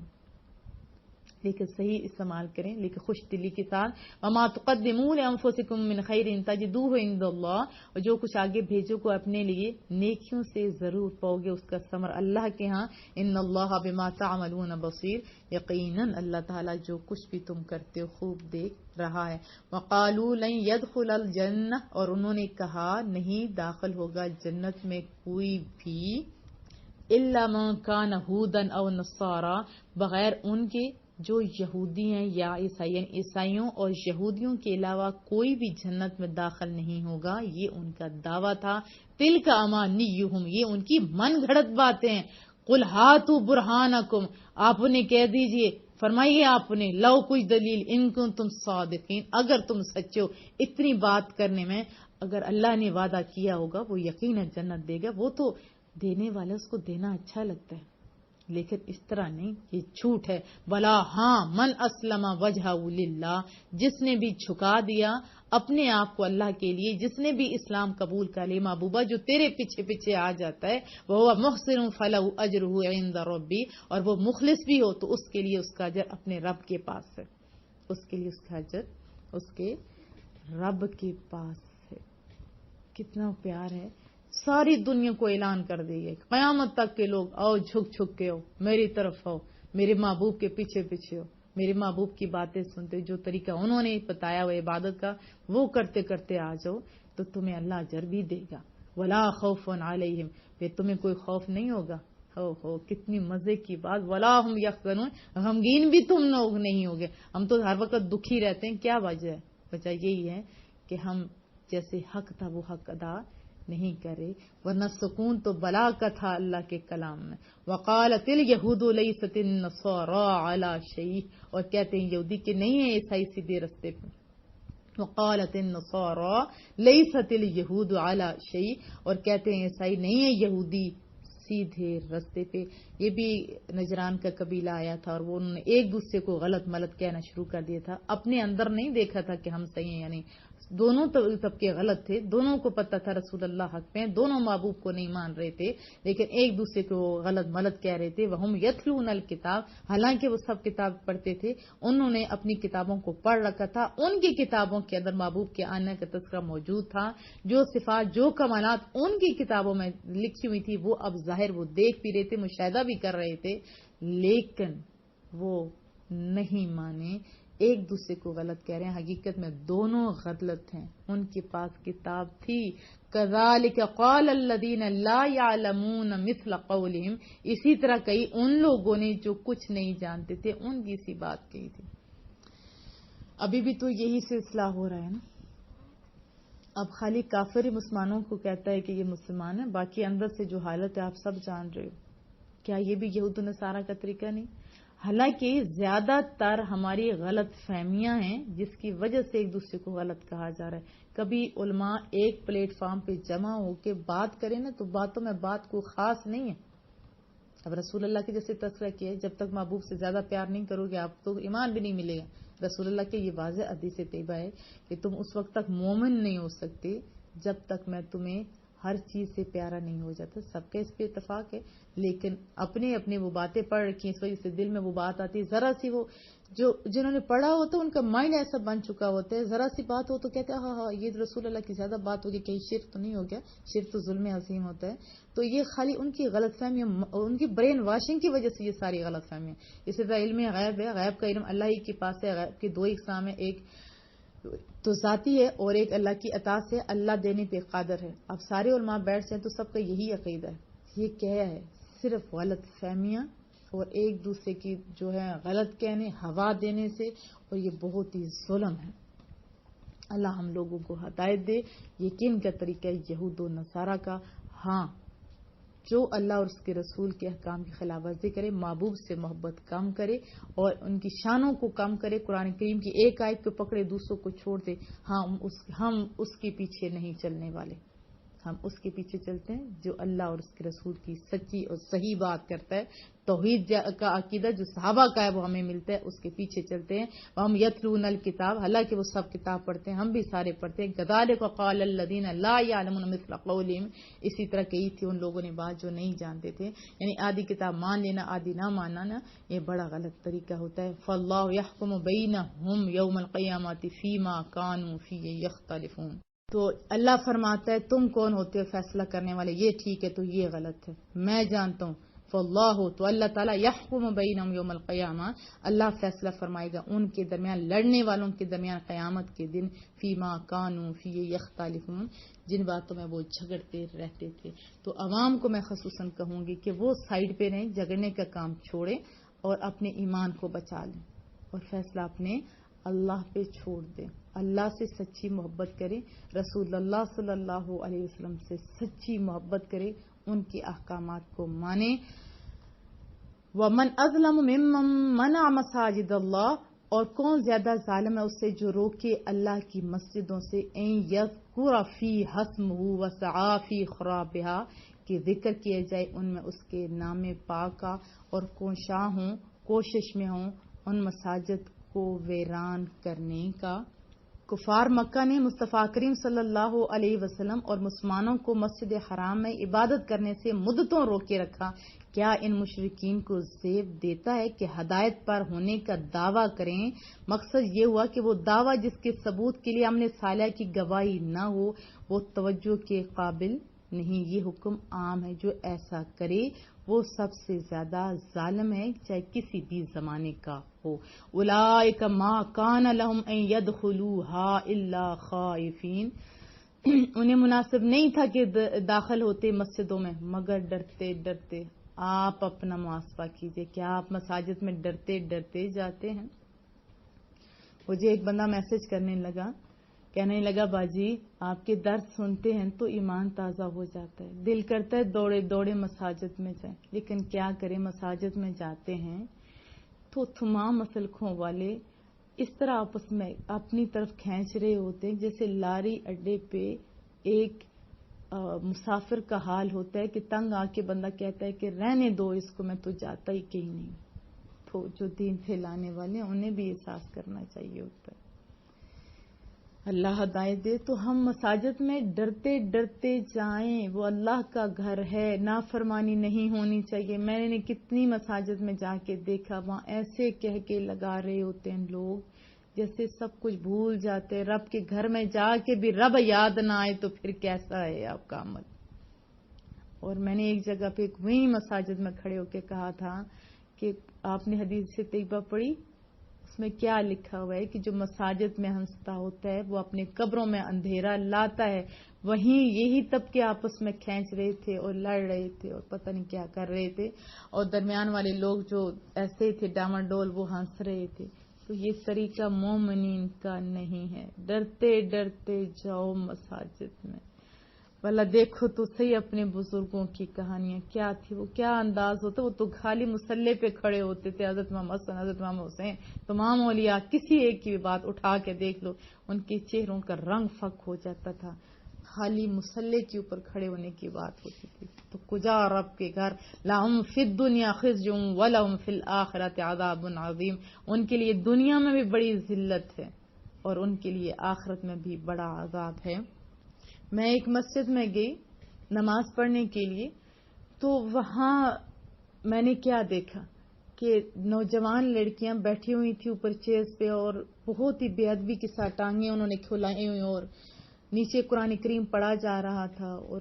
Speaker 1: لیکن صحیح استعمال کریں، لیکن خوش دلی کے ساتھ. وما تقدموا لانفسکم من خیر تجدوہ عند اللہ، اور جو کچھ آگے بھیجو کو اپنے لیے نیکیوں سے ضرور پاؤ گے اس کا ثمر اللہ کے ہاں. ان اللہ بما تعملون بصیر، یقیناً اللہ تعالیٰ جو کچھ بھی تم کرتے ہو خوب دیکھ رہا ہے. وقالوا لن يدخل الجنہ، اور انہوں نے کہا نہیں داخل ہوگا جنت میں کوئی بھی الا من کان ہودا او نصارا، بغیر ان کے جو یہودی ہیں یا عیسائی، عیسائیوں اور یہودیوں کے علاوہ کوئی بھی جنت میں داخل نہیں ہوگا. یہ ان کا دعویٰ تھا. تلک امانیہم، یہ ان کی من گھڑت باتیں ہیں. قل ہاتوا برہانکم، آپ انہیں کہہ دیجئے، فرمائیے آپ نے، لو کچھ دلیل ان کنتم صادقین، اگر تم سچے ہو اتنی بات کرنے میں. اگر اللہ نے وعدہ کیا ہوگا وہ یقیناً جنت دے گا، وہ تو دینے والے اس کو دینا اچھا لگتا ہے، لیکن اس طرح نہیں، یہ جھوٹ ہے. بلا ہاں من اسلم وجہہ للہ، جس نے بھی جھکا دیا اپنے آپ کو اللہ کے لیے، جس نے بھی اسلام قبول کر لیا. محبوبہ جو تیرے پیچھے پیچھے آ جاتا ہے وہ محسن فلہ اجرہ عند ربی، اور وہ مخلص بھی ہو تو اس کے لیے اس کا اجر اپنے رب کے پاس ہے، اس کے لیے اس کا اجر اس کے رب کے پاس ہے. کتنا پیار ہے. ساری دنیا کو اعلان کر دے گا قیامت تک کے لوگ آؤ جھک جھک کے ہو میری طرف ہو، میرے محبوب کے پیچھے پیچھے ہو، میرے محبوب کی باتیں سنتے، جو طریقہ انہوں نے بتایا وہ عبادت کا وہ کرتے کرتے آ جاؤ تو تمہیں اللہ اجر بھی دے گا. ولا خوف علیہم، پھر تمہیں کوئی خوف نہیں ہوگا. ہو کتنی مزے کی بات. ولا ہم یحزنون، غمگین بھی تم لوگ نہیں ہوگے. ہم تو ہر وقت دکھی رہتے ہیں، کیا وجہ ہے؟ وجہ یہی ہے کہ ہم جیسے حق تھا وہ حق ادا نہیں کرے، ورنہ سکون تو بلا کا تھا اللہ کے کلام میں. وقالت الیہود لیست النصارى علی شیء، اور کہتے ہیں یہودی کہ نہیں ہے عیسائی سیدھے رستے پہ. وقالت النصارى لیست الیہود علی شیء، اور کہتے ہیں عیسائی نہیں ہے یہودی سیدھے رستے پہ. یہ بھی نجران کا قبیلہ آیا تھا اور وہ انہوں نے ایک دوسرے کو غلط ملط کہنا شروع کر دیا تھا. اپنے اندر نہیں دیکھا تھا کہ ہم صحیح ہیں یعنی دونوں طبقے غلط تھے، دونوں کو پتہ تھا رسول اللہ حق میں، دونوں محبوب کو نہیں مان رہے تھے، لیکن ایک دوسرے کو غلط ملط کہہ رہے تھے. وہم یتلون الکتاب، حالانکہ وہ سب کتاب پڑھتے تھے، انہوں نے اپنی کتابوں کو پڑھ رکھا تھا. ان کی کتابوں کے اندر محبوب کے آنے کا تذکرہ موجود تھا. جو صفات جو کمالات ان کی کتابوں میں لکھی ہوئی تھی وہ اب ظاہر وہ دیکھ بھی رہے تھے، مشاہدہ بھی کر رہے تھے، لیکن وہ نہیں مانے، ایک دوسرے کو غلط کہہ رہے ہیں. حقیقت میں دونوں غلط ہیں. ان کے پاس کتاب تھی. کذالک قال الذین لا یعلمون مثل قولہم، اسی طرح کئی ان لوگوں نے جو کچھ نہیں جانتے تھے ان کی سی بات کہی تھی. ابھی بھی تو یہی سلسلہ ہو رہا ہے نا. اب خالی کافر ہی مسلمانوں کو کہتا ہے کہ یہ مسلمان ہے، باقی اندر سے جو حالت ہے آپ سب جان رہے ہو. کیا یہ بھی یہود و نصارہ کا طریقہ نہیں؟ حالانکہ زیادہ تر ہماری غلط فہمیاں ہیں جس کی وجہ سے ایک دوسرے کو غلط کہا جا رہا ہے. کبھی علماء ایک پلیٹ فارم پہ جمع ہو کے بات کریں نا تو باتوں میں بات کو خاص نہیں ہے. اب رسول اللہ کے جیسے تذکرہ کیا ہے، جب تک محبوب سے زیادہ پیار نہیں کرو گے آپ تو ایمان بھی نہیں ملے گا. رسول اللہ کے یہ واضح حدیث طیبہ ہے کہ تم اس وقت تک مومن نہیں ہو سکتے جب تک میں تمہیں ہر چیز سے پیارا نہیں ہو جاتا. سب کا اس پہ اتفاق ہے، لیکن اپنے اپنے وہ باتیں پڑھ رکھی ہیں، اس وجہ سے دل میں وہ بات آتی ہے. ذرا سی وہ جو جنہوں نے پڑھا ہوتا ہے ان کا مائنڈ ایسا بن چکا ہوتا ہے، ذرا سی بات ہو تو کہتے ہیں ہاں یہ رسول اللہ کی زیادہ بات ہوگی، کہیں شرک تو نہیں ہو گیا. شرک تو ظلم عظیم ہوتا ہے. تو یہ خالی ان کی غلط فہمی، ان کی برین واشنگ کی وجہ سے یہ ساری غلط فہمی ہے. اسی طرح علم غیب ہے، غیب کا علم اللہ ہی کے پاس ہے. غیب کے دو اقسام ہیں، ایک تو ذاتی ہے اور ایک اللہ کی عطا سے اللہ دینے پہ قادر ہے. اب سارے علماء بیٹھ جائیں تو سب کا یہی عقیدہ ہے. یہ کیا ہے؟ صرف غلط فہمیاں اور ایک دوسرے کی جو ہے غلط کہنے، ہوا دینے سے، اور یہ بہت ہی ظلم ہے. اللہ ہم لوگوں کو ہدایت دے. یقین کا طریقہ یہود و نصارہ کا. ہاں جو اللہ اور اس کے رسول کے احکام کی خلاف ورزی کرے، محبوب سے محبت کم کرے اور ان کی شانوں کو کم کرے، قرآن کریم کی ایک آیت کو پکڑے دوسروں کو چھوڑ دے، ہم اس کے پیچھے نہیں چلنے والے، ہم اس کے پیچھے چلتے ہیں جو اللہ اور اس کے رسول کی سچی اور صحیح بات کرتا ہے، توحید کا عقیدہ جو صحابہ کا ہے وہ ہمیں ملتا ہے، اس کے پیچھے چلتے ہیں۔ ہم یتلون الکتاب، حالانکہ وہ سب کتاب پڑھتے ہیں، ہم بھی سارے پڑھتے ہیں۔ کذالک قال الذین لا یعلمون مثل قولہم، اسی طرح کہی تھی ان لوگوں نے بات جو نہیں جانتے تھے، یعنی آدھی کتاب مان لینا آدھی نہ ماننا، یہ بڑا غلط طریقہ ہوتا ہے۔ فاللہ یحکم بینہم یوم القیامۃ فیما کانوا فیہ یختلفون، تو اللہ فرماتا ہے تم کون ہوتے ہو فیصلہ کرنے والے، یہ ٹھیک ہے تو یہ غلط ہے، میں جانتا ہوں۔ فاللہ، تو اللہ تعالیٰ، یحکم بینہم یوم القیامہ، اللہ فیصلہ فرمائے گا ان کے درمیان، لڑنے والوں کے درمیان قیامت کے دن، فیما کانوا فیہ یختلفون، جن باتوں میں وہ جھگڑتے رہتے تھے۔ تو عوام کو میں خصوصاً کہوں گی کہ وہ سائیڈ پہ رہیں، جھگڑنے کا کام چھوڑیں اور اپنے ایمان کو بچا لیں اور فیصلہ اپنے اللہ پہ چھوڑ دیں، اللہ سے سچی محبت کریں، رسول اللہ صلی اللہ علیہ وسلم سے سچی محبت کریں، ان کے احکامات کو مانیں۔ وَمَنْ أَظْلَمُ مِمَّنْ مَنَعَ مَسَاجِدَ اللَّهِ، اور کون زیادہ ظالم ہے اس سے جو روکے اللہ کی مسجدوں سے، اَن يَذْكُرَ فِيهَا اسْمُهُ وَسَعَىٰ فِي خَرَابِهَا، کہ ذکر کیا جائے ان میں اس کے نام پاک کا، اور کوشاں ہوں، کوشش میں ہوں ان مساجد کو ویران کرنے کا۔ کفار مکہ نے مصطفیٰ کریم صلی اللہ علیہ وسلم اور مسلمانوں کو مسجد حرام میں عبادت کرنے سے مدتوں روکے رکھا۔ کیا ان مشرکین کو زیب دیتا ہے کہ ہدایت پر ہونے کا دعویٰ کریں؟ مقصد یہ ہوا کہ وہ دعویٰ جس کے ثبوت کے لیے ہم نے صالح کی گواہی نہ ہو وہ توجہ کے قابل نہیں۔ یہ حکم عام ہے، جو ایسا کرے وہ سب سے زیادہ ظالم ہے، چاہے کسی بھی زمانے کا ہو۔ اولئک ما کان لہم ان یدخلوها الا خائفین، انہیں مناسب نہیں تھا کہ داخل ہوتے مسجدوں میں مگر ڈرتے ڈرتے۔ آپ اپنا محاسبہ کیجئے، کیا آپ مساجد میں ڈرتے ڈرتے جاتے ہیں؟ مجھے ایک بندہ میسج کرنے لگا، کہنے لگا باجی آپ کے درس سنتے ہیں تو ایمان تازہ ہو جاتا ہے، دل کرتا ہے دوڑے دوڑے مساجد میں جائیں، لیکن کیا کریں مساجد میں جاتے ہیں تو تمام مسلکوں والے اس طرح آپس میں اپنی طرف کھینچ رہے ہوتے ہیں جیسے لاری اڈے پہ ایک مسافر کا حال ہوتا ہے کہ تنگ آ کے بندہ کہتا ہے کہ رہنے دو اس کو، میں تو جاتا ہی کہیں نہیں۔ تو جو دین پھیلانے والے ہیں انہیں بھی احساس کرنا چاہیے ہوتا ہے۔ اللہ ہدایت دے، تو ہم مساجد میں ڈرتے ڈرتے جائیں، وہ اللہ کا گھر ہے، نافرمانی نہیں ہونی چاہیے۔ میں نے کتنی مساجد میں جا کے دیکھا، وہاں ایسے کہہ کے لگا رہے ہوتے ہیں لوگ جیسے سب کچھ بھول جاتے، رب کے گھر میں جا کے بھی رب یاد نہ آئے تو پھر کیسا ہے آپ کا عمل۔ اور میں نے ایک جگہ پہ وہیں مساجد میں کھڑے ہو کے کہا تھا کہ آپ نے حدیث طیبہ پڑھی، اس میں کیا لکھا ہوا ہے کہ جو مساجد میں ہنستا ہوتا ہے وہ اپنے قبروں میں اندھیرا لاتا ہے۔ وہیں یہی طبقے آپس میں کھینچ رہے تھے اور لڑ رہے تھے اور پتہ نہیں کیا کر رہے تھے، اور درمیان والے لوگ جو ایسے تھے ڈاماڈول وہ ہنس رہے تھے۔ تو یہ طریقہ مومنین کا نہیں ہے، ڈرتے ڈرتے جاؤ مساجد میں۔ والا دیکھو تو صحیح اپنے بزرگوں کی کہانیاں کیا تھی، وہ کیا انداز ہوتا، وہ تو خالی مسلح پہ کھڑے ہوتے تھے، حضرت امام حسن، حضرت امام حسین، تمام اولیاء، کسی ایک کی بھی بات اٹھا کے دیکھ لو ان کے چہروں کا رنگ فک ہو جاتا تھا، خالی مسلح کے اوپر کھڑے ہونے کی بات ہوتی تھی۔ تو کجا رب کے گھر، لہم فی الدنیا خزی ولہم فی الآخرۃ عذاب عظیم، ان کے لیے دنیا میں بھی بڑی ذلت ہے اور ان کے لیے آخرت میں بھی بڑا عذاب ہے۔ میں ایک مسجد میں گئی نماز پڑھنے کے لیے، تو وہاں میں نے کیا دیکھا کہ نوجوان لڑکیاں بیٹھی ہوئی تھی اوپر چیئرز پہ اور بہت ہی بے ادبی کے ساتھ ٹانگیں انہوں نے کھلائی ہوئی اور نیچے قرآن کریم پڑھا جا رہا تھا، اور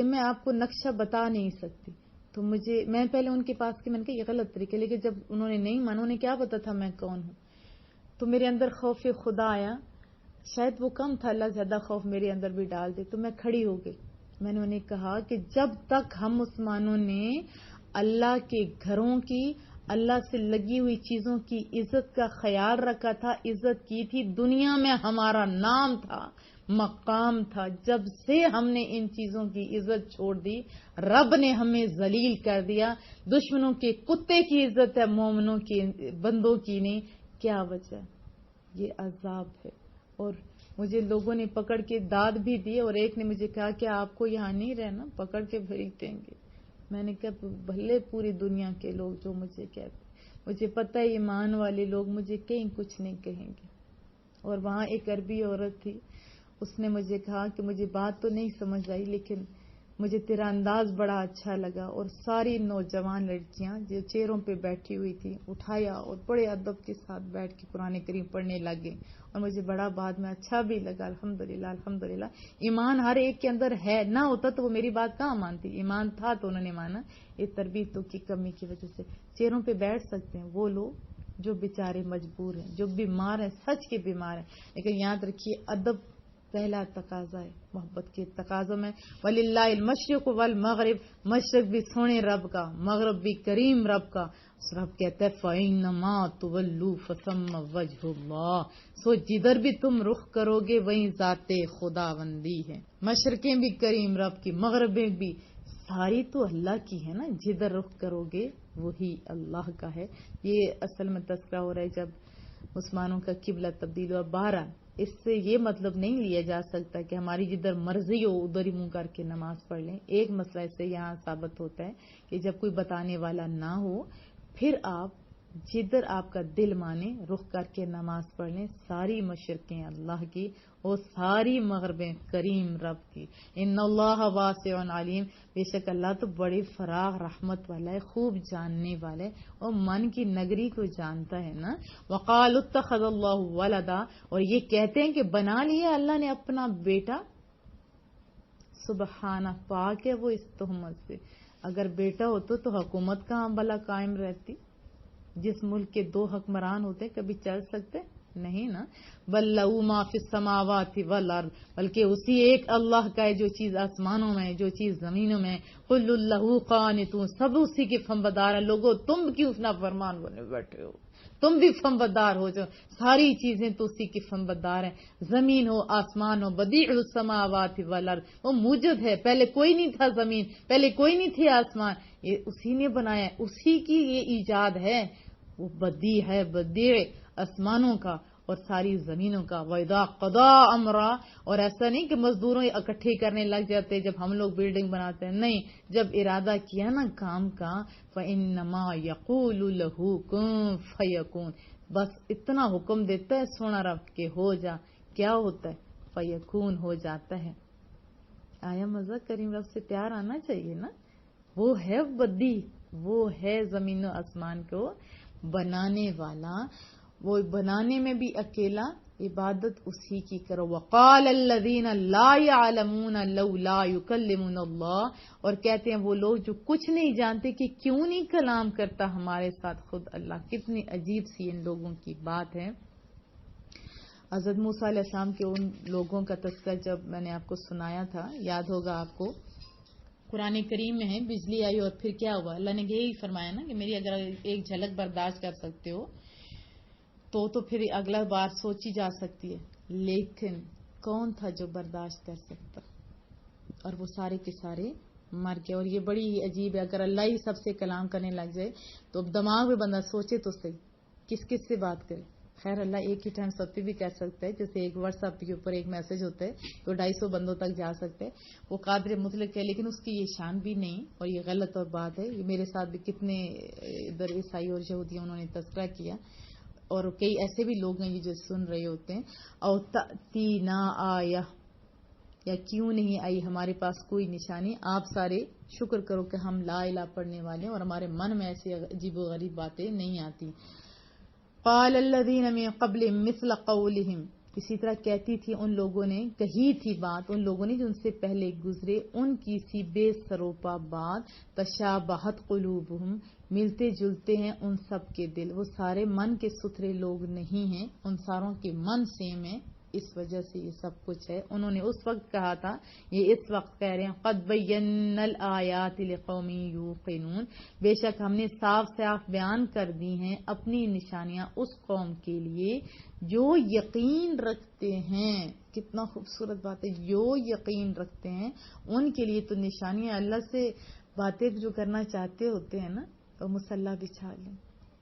Speaker 1: میں آپ کو نقشہ بتا نہیں سکتی۔ تو میں پہلے ان کے پاس میں نے کہا یہ غلط طریقہ، لیکن جب انہوں نے نہیں مانا، انہیں کیا پتا تھا میں کون ہوں، تو میرے اندر خوف خدا آیا، شاید وہ کم تھا، اللہ زیادہ خوف میرے اندر بھی ڈال دے۔ تو میں کھڑی ہو گئی، میں نے انہیں کہا کہ جب تک ہم مسلمانوں نے اللہ کے گھروں کی، اللہ سے لگی ہوئی چیزوں کی عزت کا خیال رکھا تھا، عزت کی تھی، دنیا میں ہمارا نام تھا، مقام تھا. جب سے ہم نے ان چیزوں کی عزت چھوڑ دی، رب نے ہمیں ذلیل کر دیا. دشمنوں کے کتے کی عزت ہے، مومنوں کی بندوں کی نہیں. کیا وجہ؟ یہ عذاب ہے. اور مجھے لوگوں نے پکڑ کے داد بھی دی، اور ایک نے مجھے کہا کہ آپ کو یہاں نہیں رہنا، پکڑ کے بھیج دیں گے. میں نے کہا بھلے پوری دنیا کے لوگ جو مجھے کہتے، مجھے پتہ ہے ایمان والے لوگ مجھے کہیں کچھ نہیں کہیں گے. اور وہاں ایک عربی عورت تھی، اس نے مجھے کہا کہ مجھے بات تو نہیں سمجھ آئی لیکن مجھے تیرا انداز بڑا اچھا لگا. اور ساری نوجوان لڑکیاں جو چیئروں پہ بیٹھی ہوئی تھی اٹھایا اور بڑے ادب کے ساتھ بیٹھ کے قرآن کریم پڑھنے لگے. اور مجھے بڑا بعد میں اچھا بھی لگا. الحمدللہ الحمدللہ. ایمان ہر ایک کے اندر ہے، نہ ہوتا تو وہ میری بات کہاں مانتی. ایمان تھا تو انہوں نے مانا. یہ تربیتوں کی کمی کی وجہ سے چیئروں پہ بیٹھ سکتے ہیں وہ لوگ جو بیچارے مجبور ہیں، جو بیمار ہیں، سچ کے بیمار ہیں. لیکن یاد رکھیے ادب پہلا تقاضا ہے محبت کے تقاضوں میں. وَلِلَّهِ الْمَشْرِقُ وَالْمَغْرِبُ، مشرق بھی سونے رب کا، مغرب بھی کریم رب کا. اس رب کہتے ہیں فَإِنَّمَا تُوَلُّوا فَثَمَّ وَجْهُ اللَّهِ، سو جدھر بھی تم رخ کرو گے وہیں ذات خداوندی ہے. مشرقیں بھی کریم رب کی، مغربیں بھی، ساری تو اللہ کی ہے نا. جدھر رخ کرو گے وہی اللہ کا ہے. یہ اصل میں تذکرہ ہو رہا ہے جب مسلمانوں کا قبلہ تبدیل ہوا. 12 اس سے یہ مطلب نہیں لیا جا سکتا کہ ہماری جدھر مرضی ہو ادھر ہی منہ کر کے نماز پڑھ لیں. ایک مسئلہ اس سے یہاں ثابت ہوتا ہے کہ جب کوئی بتانے والا نہ ہو پھر آپ جدھر آپ کا دل مانے رخ کر کے نماز پڑھ لیں. ساری مشرقیں اللہ کی اور ساری مغربیں کریم رب کی. ان اللہ واسع علیم، بے شک اللہ تو بڑے فراغ رحمت والا ہے، خوب جاننے والا ہے اور من کی نگری کو جانتا ہے نا. وقال اتخذ اللہ ولدا، اور یہ کہتے ہیں کہ بنا لیا اللہ نے اپنا بیٹا. سبحانہ، پاک ہے وہ اس تہمت سے. اگر بیٹا ہوتا تو حکومت کہاں بلا قائم رہتی؟ جس ملک کے 2 حکمران ہوتے کبھی چل سکتے نہیں نا. بل لہو ما فی السماوات والارض، بلکہ اسی ایک اللہ کا ہے جو چیز آسمانوں میں ہے، جو چیز زمینوں میں. قل اللہ قانتون، سب اسی کے فرمانبردار ہیں. لوگوں تم کیوں اتنا فرمان بنے بیٹھے ہو؟ تم بھی فرمانبردار ہو جاؤ. ساری چیزیں تو اسی کی فرمانبردار ہیں، زمین ہو آسمان ہو. بدیع السماوات والارض، وہ موجود ہے، پہلے کوئی نہیں تھا زمین، پہلے کوئی نہیں تھے آسمان، یہ اسی نے بنایا، اسی کی یہ ایجاد ہے. وہ بدیع ہے، بدیع آسمانوں کا اور ساری زمینوں کا. وَإِذَا قَضَىٰ أَمْرًا، اور ایسا نہیں کہ مزدوروں اکٹھے کرنے لگ جاتے جب ہم لوگ بلڈنگ بناتے ہیں، نہیں، جب ارادہ کیا نا کام کا فَإِنَّمَا يَقُولُ لَهُ كُن فَيَكُونُ، بس اتنا حکم دیتا ہے سونا رب کے ہو جا. کیا ہوتا ہے؟ فَيَكُونُ، ہو جاتا ہے. آیا مزہ؟ کریم رب سے پیار آنا چاہیے نا. وہ ہے بدی، وہ ہے زمین و آسمان کو بنانے والا، وہ بنانے میں بھی اکیلا، عبادت اسی کی کرو. وقال الذین لا يعلمون لولا يكلمنا اللہ، اور کہتے ہیں وہ لوگ جو کچھ نہیں جانتے کہ کیوں نہیں کلام کرتا ہمارے ساتھ خود اللہ. کتنی عجیب سی ان لوگوں کی بات ہے. حضرت موسیٰ علیہ السلام کے ان لوگوں کا تذکرہ جب میں نے آپ کو سنایا تھا، یاد ہوگا آپ کو، قرآن کریم میں ہے بجلی آئی اور پھر کیا ہوا. اللہ نے یہی فرمایا نا کہ میری اگر ایک جھلک برداشت کر سکتے ہو تو پھر اگلا بار سوچی جا سکتی ہے. لیکن کون تھا جو برداشت کر سکتا؟ اور وہ سارے کے سارے مر گئے. اور یہ بڑی عجیب ہے، اگر اللہ ہی سب سے کلام کرنے لگ جائے تو اب دماغ میں بندہ سوچے تو صحیح کس کس سے بات کرے. خیر اللہ ایک ہی ٹائم سب پہ بھی کر سکتا ہے، جیسے ایک واٹس ایپ کے اوپر ایک میسج ہوتا ہے تو 250 بندوں تک جا سکتے ہیں. وہ قادر مطلق ہے، لیکن اس کی یہ شان بھی نہیں اور یہ غلط اور بات ہے. یہ میرے ساتھ بھی کتنے ادھر عیسائی اور یہودی انہوں نے تذکرہ کیا، اور کئی ایسے بھی لوگ ہیں یہ جو سن رہے ہوتے ہیں. او تأتینا آیہ، یا کیوں نہیں آئی ہمارے پاس کوئی نشانی. آپ سارے شکر کرو کہ ہم لا الہ پڑھنے والے ہیں اور ہمارے من میں ایسی عجیب و غریب باتیں نہیں آتی. قال الذین من قبل مثل قولہم، اسی طرح کہتی تھی ان لوگوں نے، کہی تھی بات ان لوگوں نے جو ان سے پہلے گزرے، ان کی سی بے سروپا بات. تشابہت قلوبہم، ملتے جلتے ہیں ان سب کے دل. وہ سارے من کے ستھرے لوگ نہیں ہیں، ان ساروں کے من سیم ہیں اس وجہ سے یہ سب کچھ ہے. انہوں نے اس وقت کہا تھا, یہ اس وقت کہہ رہے ہیں قد بینا الآیات لقوم یوقنون, بے شک ہم نے صاف صاف بیان کر دی ہیں اپنی نشانیاں اس قوم کے لیے جو یقین رکھتے ہیں. کتنا خوبصورت بات ہے, جو یقین رکھتے ہیں ان کے لیے تو نشانیاں. اللہ سے باتیں جو کرنا چاہتے ہوتے ہیں نا تو مسلح بچھا لیں,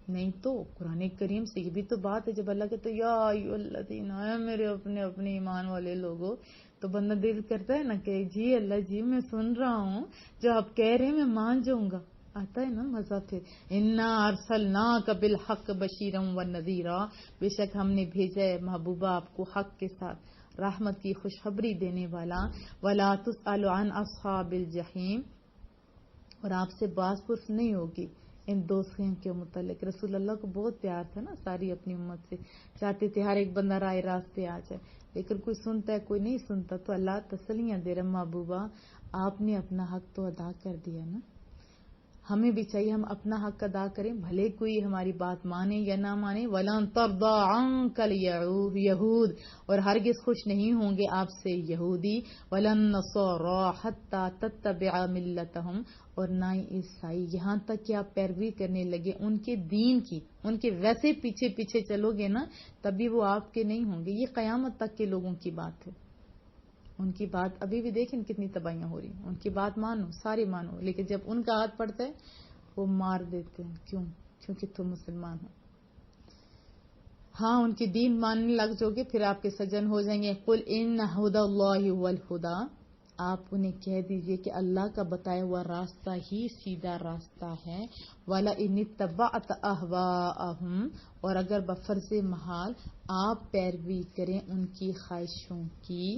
Speaker 1: نہیں تو قرآن کریم سے. یہ بھی تو بات ہے جب اللہ کہتے یا ایھا الذین میرے اپنے ایمان والے لوگوں, تو بندہ دل کرتا ہے نا کہ جی اللہ جی میں سن رہا ہوں, جو آپ کہہ رہے ہیں میں مان جاؤں گا. آتا ہے نا مزہ. پھر انا ارسلناک بالحق بشیرا ونذیرا, بے شک ہم نے بھیجا ہے محبوبہ آپ کو حق کے ساتھ رحمت کی خوشخبری دینے والا. ولا تسأل عن اصحاب الجحیم, اور آپ سے باز پرس نہیں ہوگی ان دوستوں کے متعلق. رسول اللہ کو بہت پیار تھا نا ساری اپنی امت سے, چاہتے تھے ہر ایک بندہ رائے راست پہ آ جائے, لیکن کوئی سنتا ہے کوئی نہیں سنتا. تو اللہ تسلیاں دے رہا, محبوبہ آپ نے اپنا حق تو ادا کر دیا نا, ہمیں بھی چاہیے ہم اپنا حق ادا کریں, بھلے کوئی ہماری بات مانے یا نہ مانے. وَلَن تَرْضَىٰ عَنكَ الْيَهُودُ, اور ہرگز خوش نہیں ہوں گے آپ سے یہودی. وَلَن نَّصَارَىٰ حَتَّىٰ تَتَّبِعَ مِلَّتَهُمْ, اور نہ عیسائی یہاں تک کہ آپ پیروی کرنے لگے ان کے دین کی. ان کے ویسے پیچھے پیچھے چلو گے نا تبھی وہ آپ کے نہیں ہوں گے. یہ قیامت تک کے لوگوں کی بات ہے. ان کی بات ابھی بھی دیکھیں کتنی تباہیاں ہو رہی ہیں. ان کی بات مانو, ساری مانو, لیکن جب ان کا ہاتھ پڑتا ہے وہ مار دیتے ہیں. کیوں؟ کیونکہ تم مسلمان ہو. ہاں ان کی دین ماننے لگ جاؤ گے پھر آپ کے سجن ہو جائیں گے. قل ان ھدی اللہ ھو الھدی, آپ انہیں کہہ دیجئے کہ اللہ کا بتایا ہوا راستہ ہی سیدھا راستہ ہے. وَلَئِنِ اتَّبَعْتَ أَهْوَاءَهُمْ, اور اگر بفرض محال آپ پیروی کریں ان کی خواہشوں کی.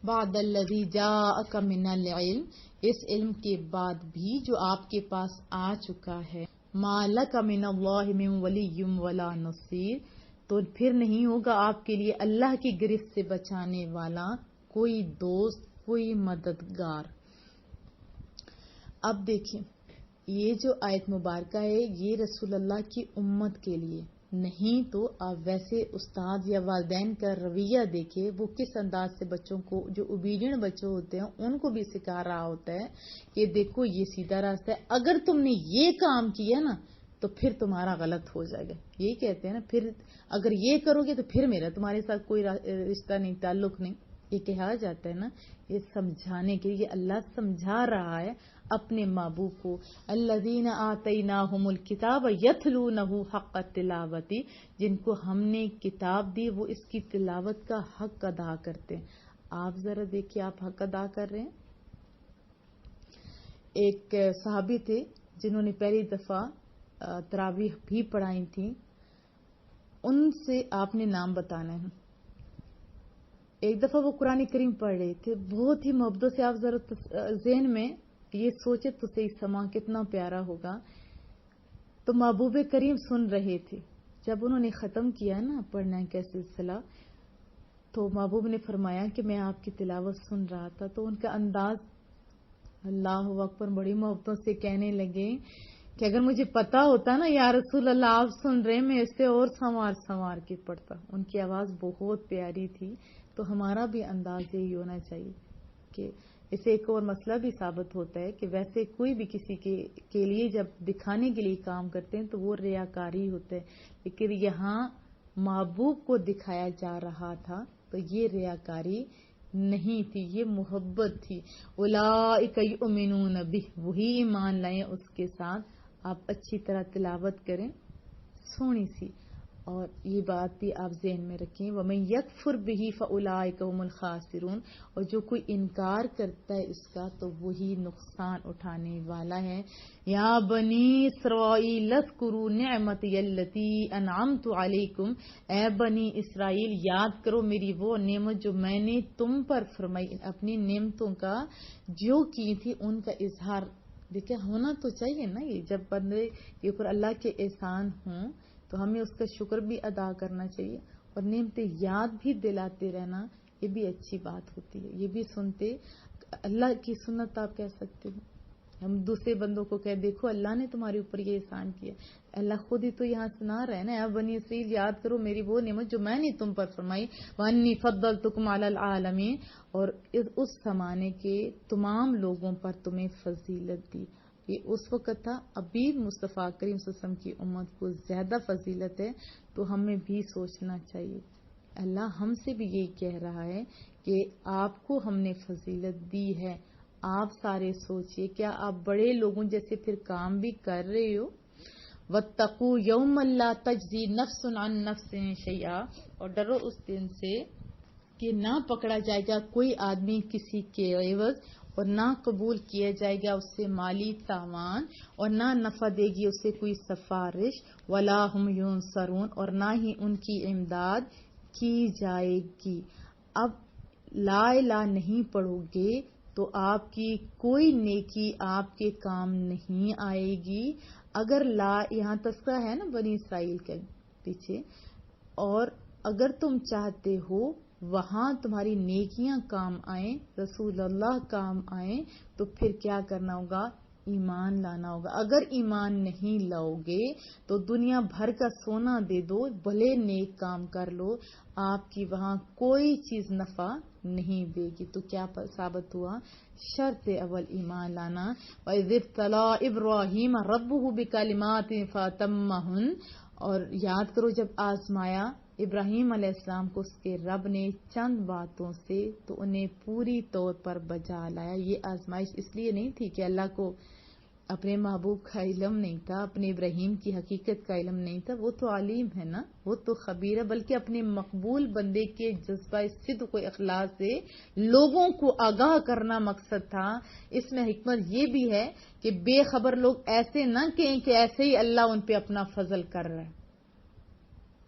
Speaker 1: بعد الذی جاءک من العلم, اس علم کے بعد بھی جو آپ کے پاس آ چکا ہے. ما لک من اللہ من ولی ولا نصیر, تو پھر نہیں ہوگا آپ کے لیے اللہ کی گرفت سے بچانے والا کوئی دوست کوئی مددگار. اب دیکھیں یہ جو آیت مبارکہ ہے یہ رسول اللہ کی امت کے لیے نہیں. تو آپ ویسے استاد یا والدین کا رویہ دیکھیں, وہ کس انداز سے بچوں کو, جو اوبیڈینٹ بچے ہوتے ہیں ان کو بھی سکھا رہا ہوتا ہے کہ دیکھو یہ سیدھا راستہ ہے, اگر تم نے یہ کام کیا نا تو پھر تمہارا غلط ہو جائے گا. یہی کہتے ہیں نا, پھر اگر یہ کرو گے تو پھر میرا تمہارے ساتھ کوئی رشتہ نہیں, تعلق نہیں. یہ کہا جاتا ہے نا, یہ سمجھانے کے لیے اللہ سمجھا رہا ہے اپنے محبوب کو. الذین آتیناہم الکتاب یتلونہ حق تلاوتی, جن کو ہم نے کتاب دی وہ اس کی تلاوت کا حق ادا کرتے ہیں. آپ ذرا دیکھیے آپ حق ادا کر رہے ہیں. ایک صحابی تھے جنہوں نے پہلی دفعہ تراویح بھی پڑھائی تھی, ان سے آپ نے نام بتانا ہے. ایک دفعہ وہ قرآن کریم پڑھ رہے تھے بہت ہی محبت سے. آپ ذرا ذہن میں یہ سوچے تو صحیح, سما کتنا پیارا ہوگا. تو محبوب کریم سن رہے تھے. جب انہوں نے ختم کیا نا پڑھنا کا سلسلہ تو محبوب نے فرمایا کہ میں آپ کی تلاوت سن رہا تھا. تو ان کا انداز اللہ اکبر, بڑی محبتوں سے کہنے لگے کہ اگر مجھے پتا ہوتا نا یا رسول اللہ آپ سن رہے میں اس سے اور سنوار کے پڑھتا. ان کی آواز بہت پیاری تھی. تو ہمارا بھی انداز یہی ہونا چاہیے کہ اسے ایک اور مسئلہ بھی ثابت ہوتا ہے کہ ویسے کوئی بھی کسی کے لیے جب دکھانے کے لیے کام کرتے ہیں تو وہ ریاکاری ہوتا ہے, لیکن یہاں محبوب کو دکھایا جا رہا تھا تو یہ ریاکاری نہیں تھی, یہ محبت تھی. اولئک یؤمنون بہ, وہی ایمان لائیں اس کے ساتھ. آپ اچھی طرح تلاوت کریں سونی سی, اور یہ بات بھی آپ ذہن میں رکھیں. وَمَن یکفر بہ فَأُولَئِکَ هُمُ الْخَاسِرُونَ, اور جو کوئی انکار کرتا ہے اس کا تو وہی نقصان اٹھانے والا ہے. یا بنی اسرائیل اذکروا نعمتی التی انعمت علیکم, اے بنی اسرائیل یاد کرو میری وہ نعمت جو میں نے تم پر فرمائی. اپنی نعمتوں کا جو کی تھی ان کا اظہار دیکھیں ہونا تو چاہیے نا. یہ جب بندے کے اوپر اللہ کے احسان ہوں تو ہمیں اس کا شکر بھی ادا کرنا چاہیے, اور نعمتیں یاد بھی دلاتے رہنا یہ بھی اچھی بات ہوتی ہے. یہ بھی سنتے اللہ کی سنت آپ کہہ سکتے ہو. ہم دوسرے بندوں کو کہہ دیکھو اللہ نے تمہارے اوپر یہ احسان کیا. اللہ خود ہی تو یہاں سنا رہا ہے نا, اب بنی اسرائیل یاد کرو میری وہ نعمت جو میں نے تم پر فرمائی, وانی فضلتکم علی العالمین, اور اس زمانے کے تمام لوگوں پر تمہیں فضیلت دی. یہ اس وقت تھا, ابھی مصطفیٰ کریم صلی اللہ علیہ وسلم کی امت کو زیادہ فضیلت ہے, تو ہمیں بھی سوچنا چاہیے. اللہ ہم سے بھی یہی کہہ رہا ہے کہ آپ کو ہم نے فضیلت دی ہے. آپ سارے سوچئے, کیا آپ بڑے لوگوں جیسے پھر کام بھی کر رہے ہو؟ وَاتَّقُوا يَوْمًا لَا تَجْزِي نَفْسٌ عَن نَفْسٍ شَيْئًا, اور ڈرو اس دن سے کہ نہ پکڑا جائے گا کوئی آدمی کسی کے عوض, اور نہ قبول کیا جائے گا اس سے مالی تاوان, اور نہ نفع دے گی اسے کوئی سفارش, وَلَا هُمْ يُنصَرُونَ, اور نہ ہی ان کی امداد کی جائے گی. اب لا الہ نہیں پڑھو گے تو آپ کی کوئی نیکی آپ کے کام نہیں آئے گی. اگر لا, یہاں تذکرہ ہے نا بنی اسرائیل کے پیچھے, اور اگر تم چاہتے ہو وہاں تمہاری نیکیاں کام آئیں, رسول اللہ کام آئیں, تو پھر کیا کرنا ہوگا؟ ایمان لانا ہوگا. اگر ایمان نہیں لاؤ گے تو دنیا بھر کا سونا دے دو, بھلے نیک کام کر لو, آپ کی وہاں کوئی چیز نفع نہیں دے گی. تو کیا ثابت ہوا؟ شرط اول ایمان لانا. وَإِذِ ابْتَلَىٰ إِبْرَاهِيمَ رَبُّهُ بِكَلِمَاتٍ فَأَتَمَّهُنَّ, اور یاد کرو جب آزمایا ابراہیم علیہ السلام کو اس کے رب نے چند باتوں سے, تو انہیں پوری طور پر بجا لایا. یہ آزمائش اس لیے نہیں تھی کہ اللہ کو اپنے محبوب کا علم نہیں تھا, اپنے ابراہیم کی حقیقت کا علم نہیں تھا, وہ تو عالم ہے نا, وہ تو خبیر ہے, بلکہ اپنے مقبول بندے کے جذبہ صدق و اخلاص سے لوگوں کو آگاہ کرنا مقصد تھا. اس میں حکمت یہ بھی ہے کہ بے خبر لوگ ایسے نہ کہیں کہ ایسے ہی اللہ ان پہ اپنا فضل کر رہا ہے.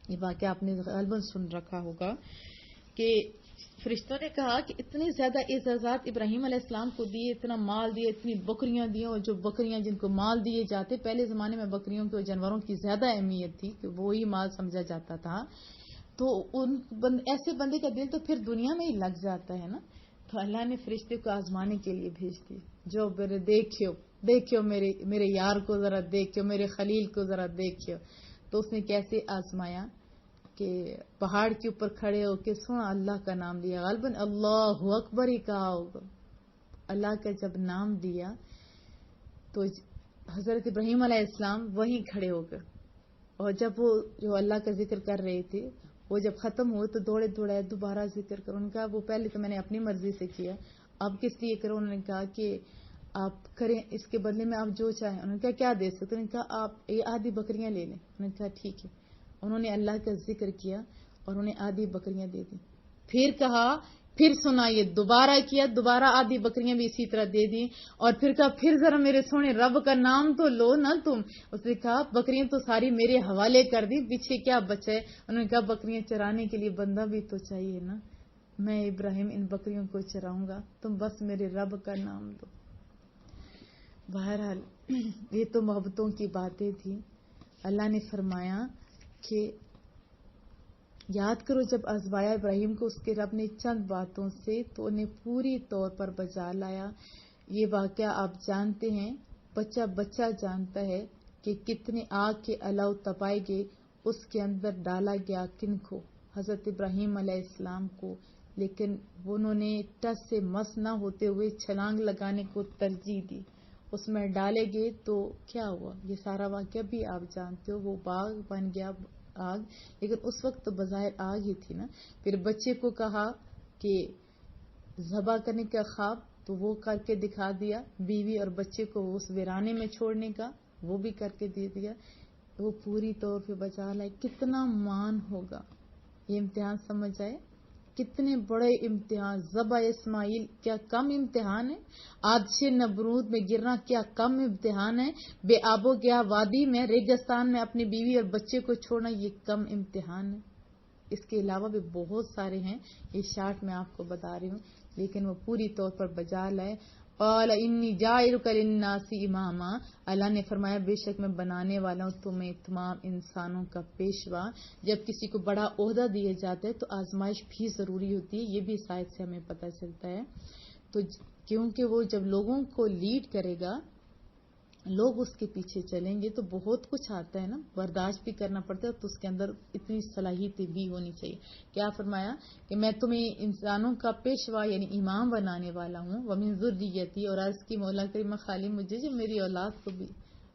Speaker 1: یہ واقعہ آپ نے غالباً سن رکھا ہوگا کہ فرشتوں نے کہا کہ اتنے زیادہ اعزازات ابراہیم علیہ السلام کو دیے, اتنا مال دیے, اتنی بکریاں دی, اور جو بکریاں جن کو مال دیے جاتے, پہلے زمانے میں بکریوں کے جانوروں کی زیادہ اہمیت تھی کہ وہی مال سمجھا جاتا تھا, تو ایسے بندے کا دل تو پھر دنیا میں ہی لگ جاتا ہے نا. تو اللہ نے فرشتے کو آزمانے کے لیے بھیج دی, جو میرے دیکھو میرے یار کو ذرا دیکھو, میرے خلیل کو ذرا دیکھو. تو اس نے کیسے آزمایا کہ پہاڑ کے اوپر کھڑے ہو کے سنا اللہ کا نام لیا, غالباً اللہ اکبر ہی کہا ہوگا. اللہ کا جب نام دیا تو حضرت ابراہیم علیہ السلام وہیں کھڑے ہو گئے, اور جب وہ جو اللہ کا ذکر کر رہے تھے وہ جب ختم ہوئے تو دوڑے دوبارہ ذکر کرو. ان کا وہ پہلے تو میں نے اپنی مرضی سے کیا, اب کس لیے کرو؟ انہوں نے کہا کہ آپ کریں, اس کے بدلے میں آپ جو چاہیں. انہوں نے کہا کیا دے سکتے؟ انہوں نے کہا آپ یہ آدھی بکریاں لے لیں. انہوں نے کہا ٹھیک ہے. انہوں نے اللہ کا ذکر کیا اور انہیں آدھی بکریاں دے دی. پھر کہا, پھر سنا, یہ دوبارہ کیا, دوبارہ آدھی بکریاں بھی اسی طرح دے دی, اور پھر کہا پھر ذرا میرے سونے رب کا نام تو لو نا تم. اس نے کہا بکریاں تو ساری میرے حوالے کر دی, پیچھے کیا بچے؟ انہوں نے کہا بکریاں چرانے کے لیے بندہ بھی تو چاہیے نا, میں ابراہیم ان بکریوں کو چراؤں گا, تم بس میرے رب کا نام دو. بہرحال یہ تو محبتوں کی باتیں تھیں. اللہ نے فرمایا کہ یاد کرو جب آزمایا ابراہیم کو اس کے رب نے چند باتوں سے, تو انہیں پوری طور پر بجا لایا. یہ واقعہ آپ جانتے ہیں, بچہ جانتا ہے کہ کتنے آگ کے الاؤ تپائے گئے, اس کے اندر ڈالا گیا کن کو؟ حضرت ابراہیم علیہ السلام کو. لیکن انہوں نے ٹس سے مس نہ ہوتے ہوئے چھلانگ لگانے کو ترجیح دی. اس میں ڈالے گئے تو کیا ہوا؟ یہ سارا واقعہ بھی آپ جانتے ہو. وہ باغ بن گیا آگ, لیکن اس وقت تو بظاہر آگ ہی تھی نا. پھر بچے کو کہا کہ ذبح کرنے کا خواب, تو وہ کر کے دکھا دیا. بیوی اور بچے کو اس ویرانے میں چھوڑنے کا وہ بھی کر کے دے دیا. وہ پوری طور پہ بچا لائے. کتنا مان ہوگا یہ امتحان, سمجھ آئے کتنے بڑے امتحان. ذبح اسماعیل کیا کم امتحان ہے؟ آتش نمرود میں گرنا کیا کم امتحان ہے؟ بے آب و گیا وادی میں, ریگستان میں اپنی بیوی اور بچے کو چھوڑنا یہ کم امتحان ہے؟ اس کے علاوہ بھی بہت سارے ہیں, یہ شارٹ میں آپ کو بتا رہی ہوں, لیکن وہ پوری طور پر بجا لائے. قال انی جاعلک للناس اماما, اللہ نے فرمایا بے شک میں بنانے والا ہوں تمہیں تمام انسانوں کا پیشوا. جب کسی کو بڑا عہدہ دیا جاتا ہے تو آزمائش بھی ضروری ہوتی ہے, یہ بھی شاید سے ہمیں پتہ چلتا ہے. تو کیونکہ وہ جب لوگوں کو لیڈ کرے گا لوگ اس کے پیچھے چلیں گے تو بہت کچھ آتا ہے نا، برداشت بھی کرنا پڑتا ہے، تو اس کے اندر اتنی صلاحیتیں بھی ہونی چاہیے. کیا فرمایا کہ میں تمہیں انسانوں کا پیشوا یعنی امام بنانے والا ہوں. ومن ذریتی، اور عرض کی مولا کریم خالی مجھے جو میری اولاد کو بھی،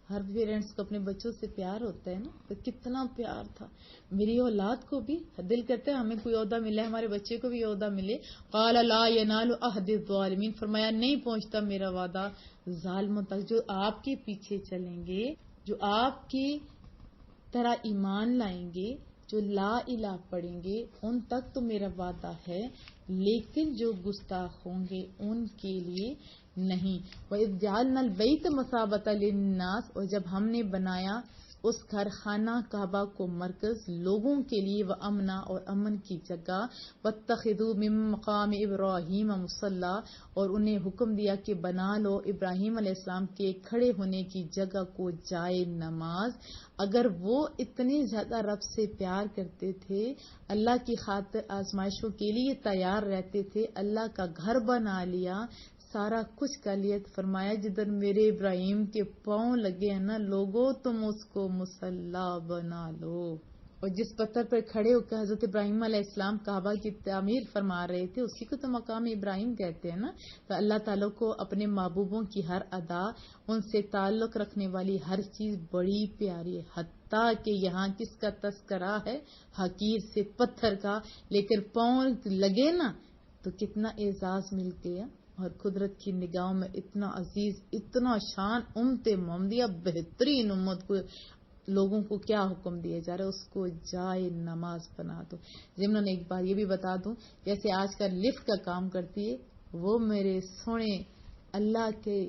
Speaker 1: ہر پیرنٹس کو اپنے بچوں سے پیار ہوتا ہے نا، تو کتنا پیار تھا میری اولاد کو بھی. دل کرتا ہے ہمیں کوئی عہدہ ملے، ہمارے بچے کو بھی عہدہ ملے. قال لا ینال عہد الظالمین، فرمایا نہیں پہنچتا میرا وعدہ ظالموں تک. جو آپ کے پیچھے چلیں گے، جو آپ کی طرح ایمان لائیں گے، جو لا الہ پڑھیں گے، ان تک تو میرا وعدہ ہے، لیکن جو گستاخ ہوں گے ان کے لیے نہیں. وَإِذْ جَعَلْنَا الْبَيْتَ مَثَابَةً لِلنَّاسِ، اور جب ہم نے بنایا اس گھر خانہ کعبہ کو مرکز لوگوں کے لیے، و امنا، اور امن کی جگہ، وَاتَّخِذُوا مِن مقام ابراہیم مصلی، اور انہیں حکم دیا کہ بنا لو ابراہیم علیہ السلام کے کھڑے ہونے کی جگہ کو جائے نماز. اگر وہ اتنے زیادہ رب سے پیار کرتے تھے، اللہ کی خاطر آزمائشوں کے لیے تیار رہتے تھے، اللہ کا گھر بنا لیا، سارا کچھ کر لیا، فرمایا جدھر میرے ابراہیم کے پاؤں لگے ہیں نا لوگوں، تم اس کو مصلی بنا لو. اور جس پتھر پر کھڑے ہو کر حضرت ابراہیم علیہ السلام کعبہ کی تعمیر فرما رہے تھے، اسی کو تو مقام ابراہیم کہتے ہیں نا. تو اللہ تعالیٰ کو اپنے محبوبوں کی ہر ادا، ان سے تعلق رکھنے والی ہر چیز بڑی پیاری ہے، حتیٰ کہ یہاں کس کا تذکرہ ہے، حقیر سے پتھر کا، لیکن پاؤں لگے نا تو کتنا اعزاز مل گیا. اور قدرت کی نگاہوں میں اتنا عزیز، اتنا شان، امت محمدیہ بہترین امت کو لوگوں کو کیا حکم دیا جا رہا ہے، اس کو جائے نماز بنا دو. ضمن ایک بار یہ بھی بتا دوں، جیسے آج کل لفٹ کا کام کرتی ہے، وہ میرے سونے اللہ کے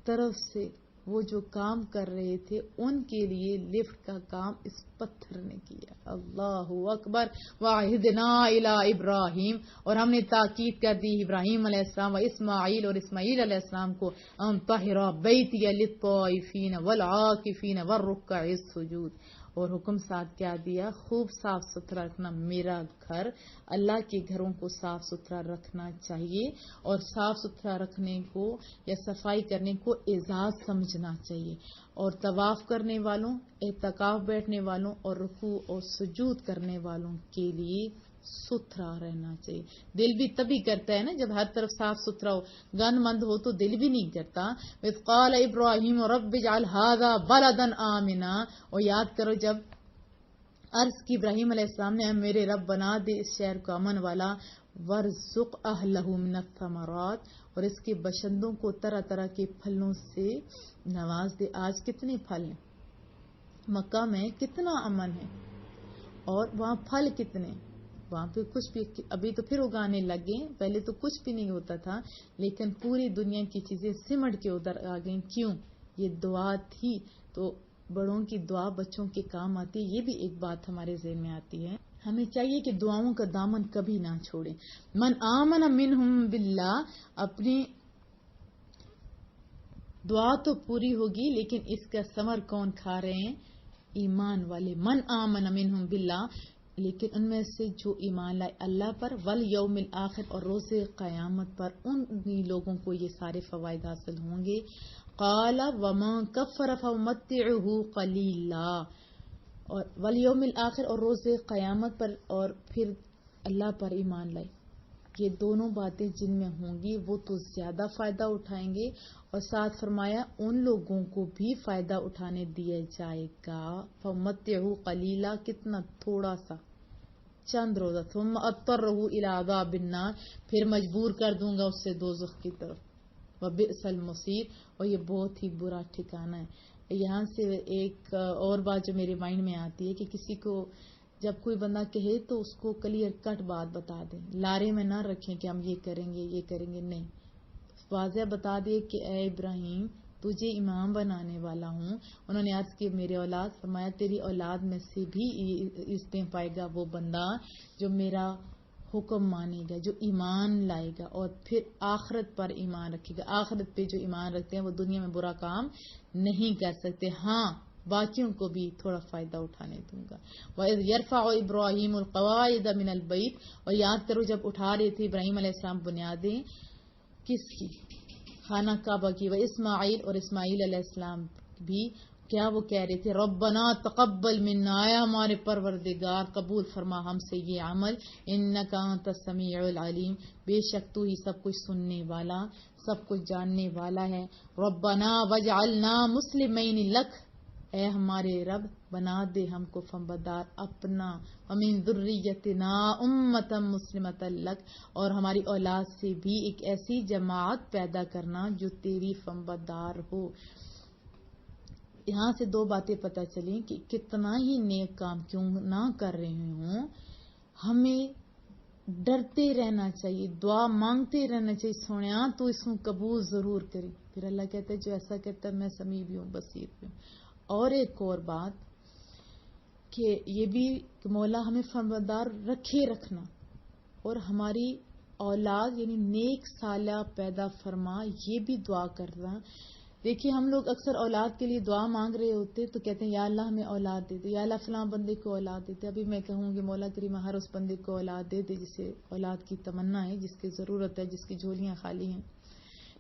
Speaker 1: طرف سے وہ جو کام کر رہے تھے ان کے لیے لفٹ کا کام اس پتھر نے کیا. اللہ اکبر. واہدنا الی ابراہیم، اور ہم نے تاکید کر دی ابراہیم علیہ السلام و اسماعیل، اور اسماعیل علیہ السلام کو، ان طہر بیتی للطائفین والعاکفین والرکع السجود. اور حکم ساتھ کیا دیا، خوب صاف ستھرا رکھنا میرا گھر. اللہ کے گھروں کو صاف ستھرا رکھنا چاہیے، اور صاف ستھرا رکھنے کو یا صفائی کرنے کو اعزاز سمجھنا چاہیے. اور طواف کرنے والوں، اعتکاف بیٹھنے والوں، اور رکوع اور سجود کرنے والوں کے لیے ستھرا رہنا چاہیے. دل بھی تبھی کرتا ہے نا جب ہر طرف صاف ستھرا ہو، گند مند ہو تو دل بھی نہیں کرتا. وَإِذْ قَالَ إِبْرَاهِيمُ رَبِّ اجْعَلْ هَٰذَا بَلَدًا آمِنًا، اور یاد کرو جب عرض کی ابراہیم علیہ السلام نے، میرے رب بنا دے اس شہر کو امن والا، وَارْزُقْ أَهْلَهُ مِنَ الثَّمَرَاتِ، اور اس کے باشندوں کو طرح طرح کے پھلوں سے نواز دے. آج کتنے پھل ہیں مکہ میں، کتنا امن ہے، اور وہاں پھل کتنے، وہاں پہ کچھ بھی ابھی تو پھر اگانے لگے، پہلے تو کچھ بھی نہیں ہوتا تھا، لیکن پوری دنیا کی چیزیں سمٹ کے ادھر آ گئیں. کیوں؟ یہ دعا تھی. تو بڑوں کی دعا بچوں کے کام آتی ہے. یہ بھی ایک بات ہمارے ذہن میں آتی ہے، ہمیں چاہیے کہ دعاؤں کا دامن کبھی نہ چھوڑیں. من آمن منہم باللہ، اپنی دعا تو پوری ہوگی لیکن اس کا ثمر کون کھا رہے ہیں؟ ایمان والے. من آمن منہم باللہ، لیکن ان میں سے جو ایمان لائے اللہ پر، والیوم الآخر، اور روز قیامت پر، ان لوگوں کو یہ سارے فوائد حاصل ہوں گے. قال ومن کفر فمتعہ قلیلا، اور والیوم الآخر اور روز قیامت پر، اور پھر اللہ پر ایمان لائے، یہ دونوں باتیں جن میں ہوں گی وہ تو زیادہ فائدہ اٹھائیں گے. اور ساتھ فرمایا ان لوگوں کو بھی فائدہ اٹھانے دیا جائے گا. فمتعہ قلیلا، کتنا تھوڑا سا، چند روزہ. ثم اضطرہ الی عذاب النار، پھر مجبور کر دوں گا اس سے دوزخ کی طرف. وبئس المصیر، اور یہ بہت ہی برا ٹھکانہ ہے. یہاں سے ایک اور بات جو میرے مائنڈ میں آتی ہے کہ کسی کو جب کوئی بندہ کہے تو اس کو کلیئر کٹ بات بتا دیں، لارے میں نہ رکھیں کہ ہم یہ کریں گے یہ کریں گے، نہیں، واضح بتا دیے کہ اے ابراہیم تجھے امام بنانے والا ہوں. انہوں نے عرض کی میرے اولاد، فرمایا تیری اولاد میں سے بھی عزتیں پائے گا وہ بندہ جو میرا حکم مانے گا، جو ایمان لائے گا، اور پھر آخرت پر ایمان رکھے گا. آخرت پہ جو ایمان رکھتے ہیں وہ دنیا میں برا کام نہیں کر سکتے. ہاں باقیوں کو بھی تھوڑا فائدہ اٹھانے دوں گا. وَإِذْ يَرْفَعُ إِبْرَاهِيمُ الْقَوَاعِدَ مِنَ الْبَيْتِ، اور یاد کرو جب اٹھا رہے تھے ابراہیم علیہ السلام بنیادیں کس کی؟ خانہ کعبہ کی، و اسماعیل اور اسماعیل علیہ السلام بھی کیا وہ کہہ رہے تھے ربنا تقبل منا، اے ہمارے پروردگار قبول فرما ہم سے یہ عمل، انک انت السمیع العلیم، بے شک تو ہی سب کچھ سننے والا سب کچھ جاننے والا ہے، ربنا وجعلنا مسلمین لک، اے ہمارے رب بنا دے ہم کو فرمانبردار اپنا، ومن ذریتنا امتا مسلمتا لک، اور ہماری اولاد سے بھی ایک ایسی جماعت پیدا کرنا جو تیری فرمانبردار ہو۔ یہاں سے دو باتیں پتہ چلیں کہ کتنا ہی نیک کام کیوں نہ کر رہے ہوں، ہمیں ڈرتے رہنا چاہیے، دعا مانگتے رہنا چاہیے، سونے تو اس کو قبول ضرور کریں۔ پھر اللہ کہتا ہے جو ایسا کہتا ہے میں سمیع بھی ہوں بصیر بھی ہوں۔ اور ایک اور بات کہ یہ بھی کہ مولا ہمیں فرمانبردار رکھے رکھنا، اور ہماری اولاد یعنی نیک صالح پیدا فرما، یہ بھی دعا کرنا۔ دیکھیے ہم لوگ اکثر اولاد کے لیے دعا مانگ رہے ہوتے تو کہتے ہیں یا اللہ ہمیں اولاد دے دے، یا اللہ فلاں بندے کو اولاد دے دے۔ ابھی میں کہوں گی مولا کریمہ ہر اس بندے کو اولاد دے دے جسے اولاد کی تمنا ہے، جس کی ضرورت ہے، جس کی جھولیاں خالی ہیں،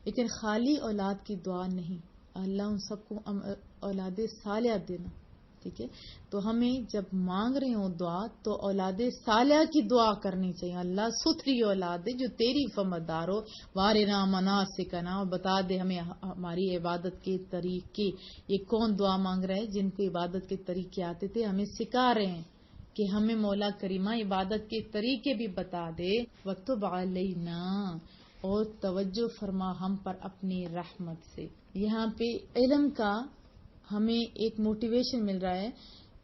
Speaker 1: لیکن خالی اولاد کی دعا نہیں، اللہ ان سب کو اولاد صالحہ دینا، ٹھیک ہے؟ تو ہمیں جب مانگ رہے ہوں دعا تو اولاد صالحہ کی دعا کرنی چاہیے، اللہ ستھری اولاد دے جو تیری فرمانبردار ہو، وارنا مناسکنا، اور بتا دے ہمیں ہماری عبادت کے طریقے۔ یہ کون دعا مانگ رہا ہے؟ جن کو عبادت کے طریقے آتے تھے، ہمیں سکھا رہے ہیں کہ ہمیں مولا کریمہ عبادت کے طریقے بھی بتا دے، وَاكْتُبْ عَلَيْنَا، اور توجہ فرما ہم پر اپنی رحمت سے۔ یہاں پہ علم کا ہمیں ایک موٹیویشن مل رہا ہے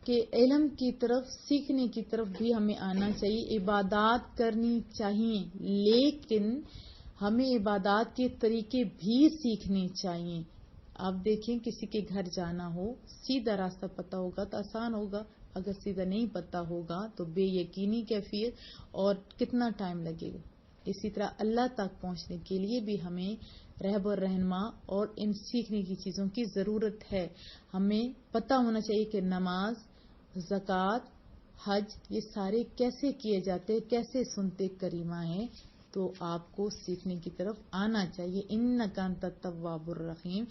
Speaker 1: کہ علم کی طرف سیکھنے کی طرف بھی ہمیں آنا چاہیے، عبادات کرنی چاہیے، لیکن ہمیں عبادات کے طریقے بھی سیکھنے چاہیے۔ آپ دیکھیں کسی کے گھر جانا ہو، سیدھا راستہ پتہ ہوگا تو آسان ہوگا، اگر سیدھا نہیں پتہ ہوگا تو بے یقینی کیفیت اور کتنا ٹائم لگے گا۔ اسی طرح اللہ تک پہنچنے کے لیے بھی ہمیں رہبر رہنما اور ان سیکھنے کی چیزوں کی ضرورت ہے۔ ہمیں پتہ ہونا چاہیے کہ نماز، زکوٰۃ، حج یہ سارے کیسے کیے جاتے، کیسے سنتے کریمہ ہیں، تو آپ کو سیکھنے کی طرف آنا چاہیے۔ انک انت التواب الرحیم،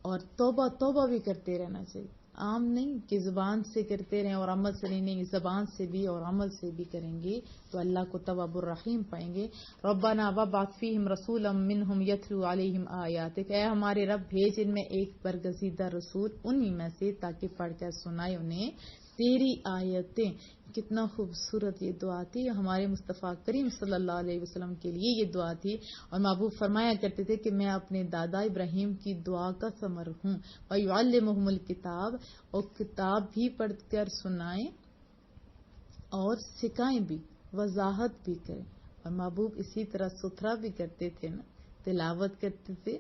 Speaker 1: اور توبہ بھی کرتے رہنا چاہیے، عام نہیں کہ زبان سے کرتے رہیں اور عمل سے نہیں، زبان سے بھی اور عمل سے بھی کریں گے تو اللہ کو تواب الرحیم پائیں گے۔ ربنا وابعث فیہم رسولا منہم یتلو علیہم آیاتک، اے ہمارے رب بھیج ان میں ایک برگزیدہ رسول انہی میں سے تاکہ پڑھ کر سنائے انہیں تیری آیتیں۔ کتنا خوبصورت یہ دعا تھی، ہمارے مصطفیٰ کریم صلی اللہ علیہ وسلم کے لیے یہ دعا تھی، اور محبوب فرمایا کرتے تھے کہ میں اپنے دادا ابراہیم کی دعا کا ثمر ہوں، وَيُعَلِّمُهُمُ الْكِتَابَ، اور کتاب بھی پڑھ کر سنائیں اور سکھائیں بھی، وضاحت بھی کریں۔ اور محبوب اسی طرح ستھرا بھی کرتے تھے نا، تلاوت کرتے تھے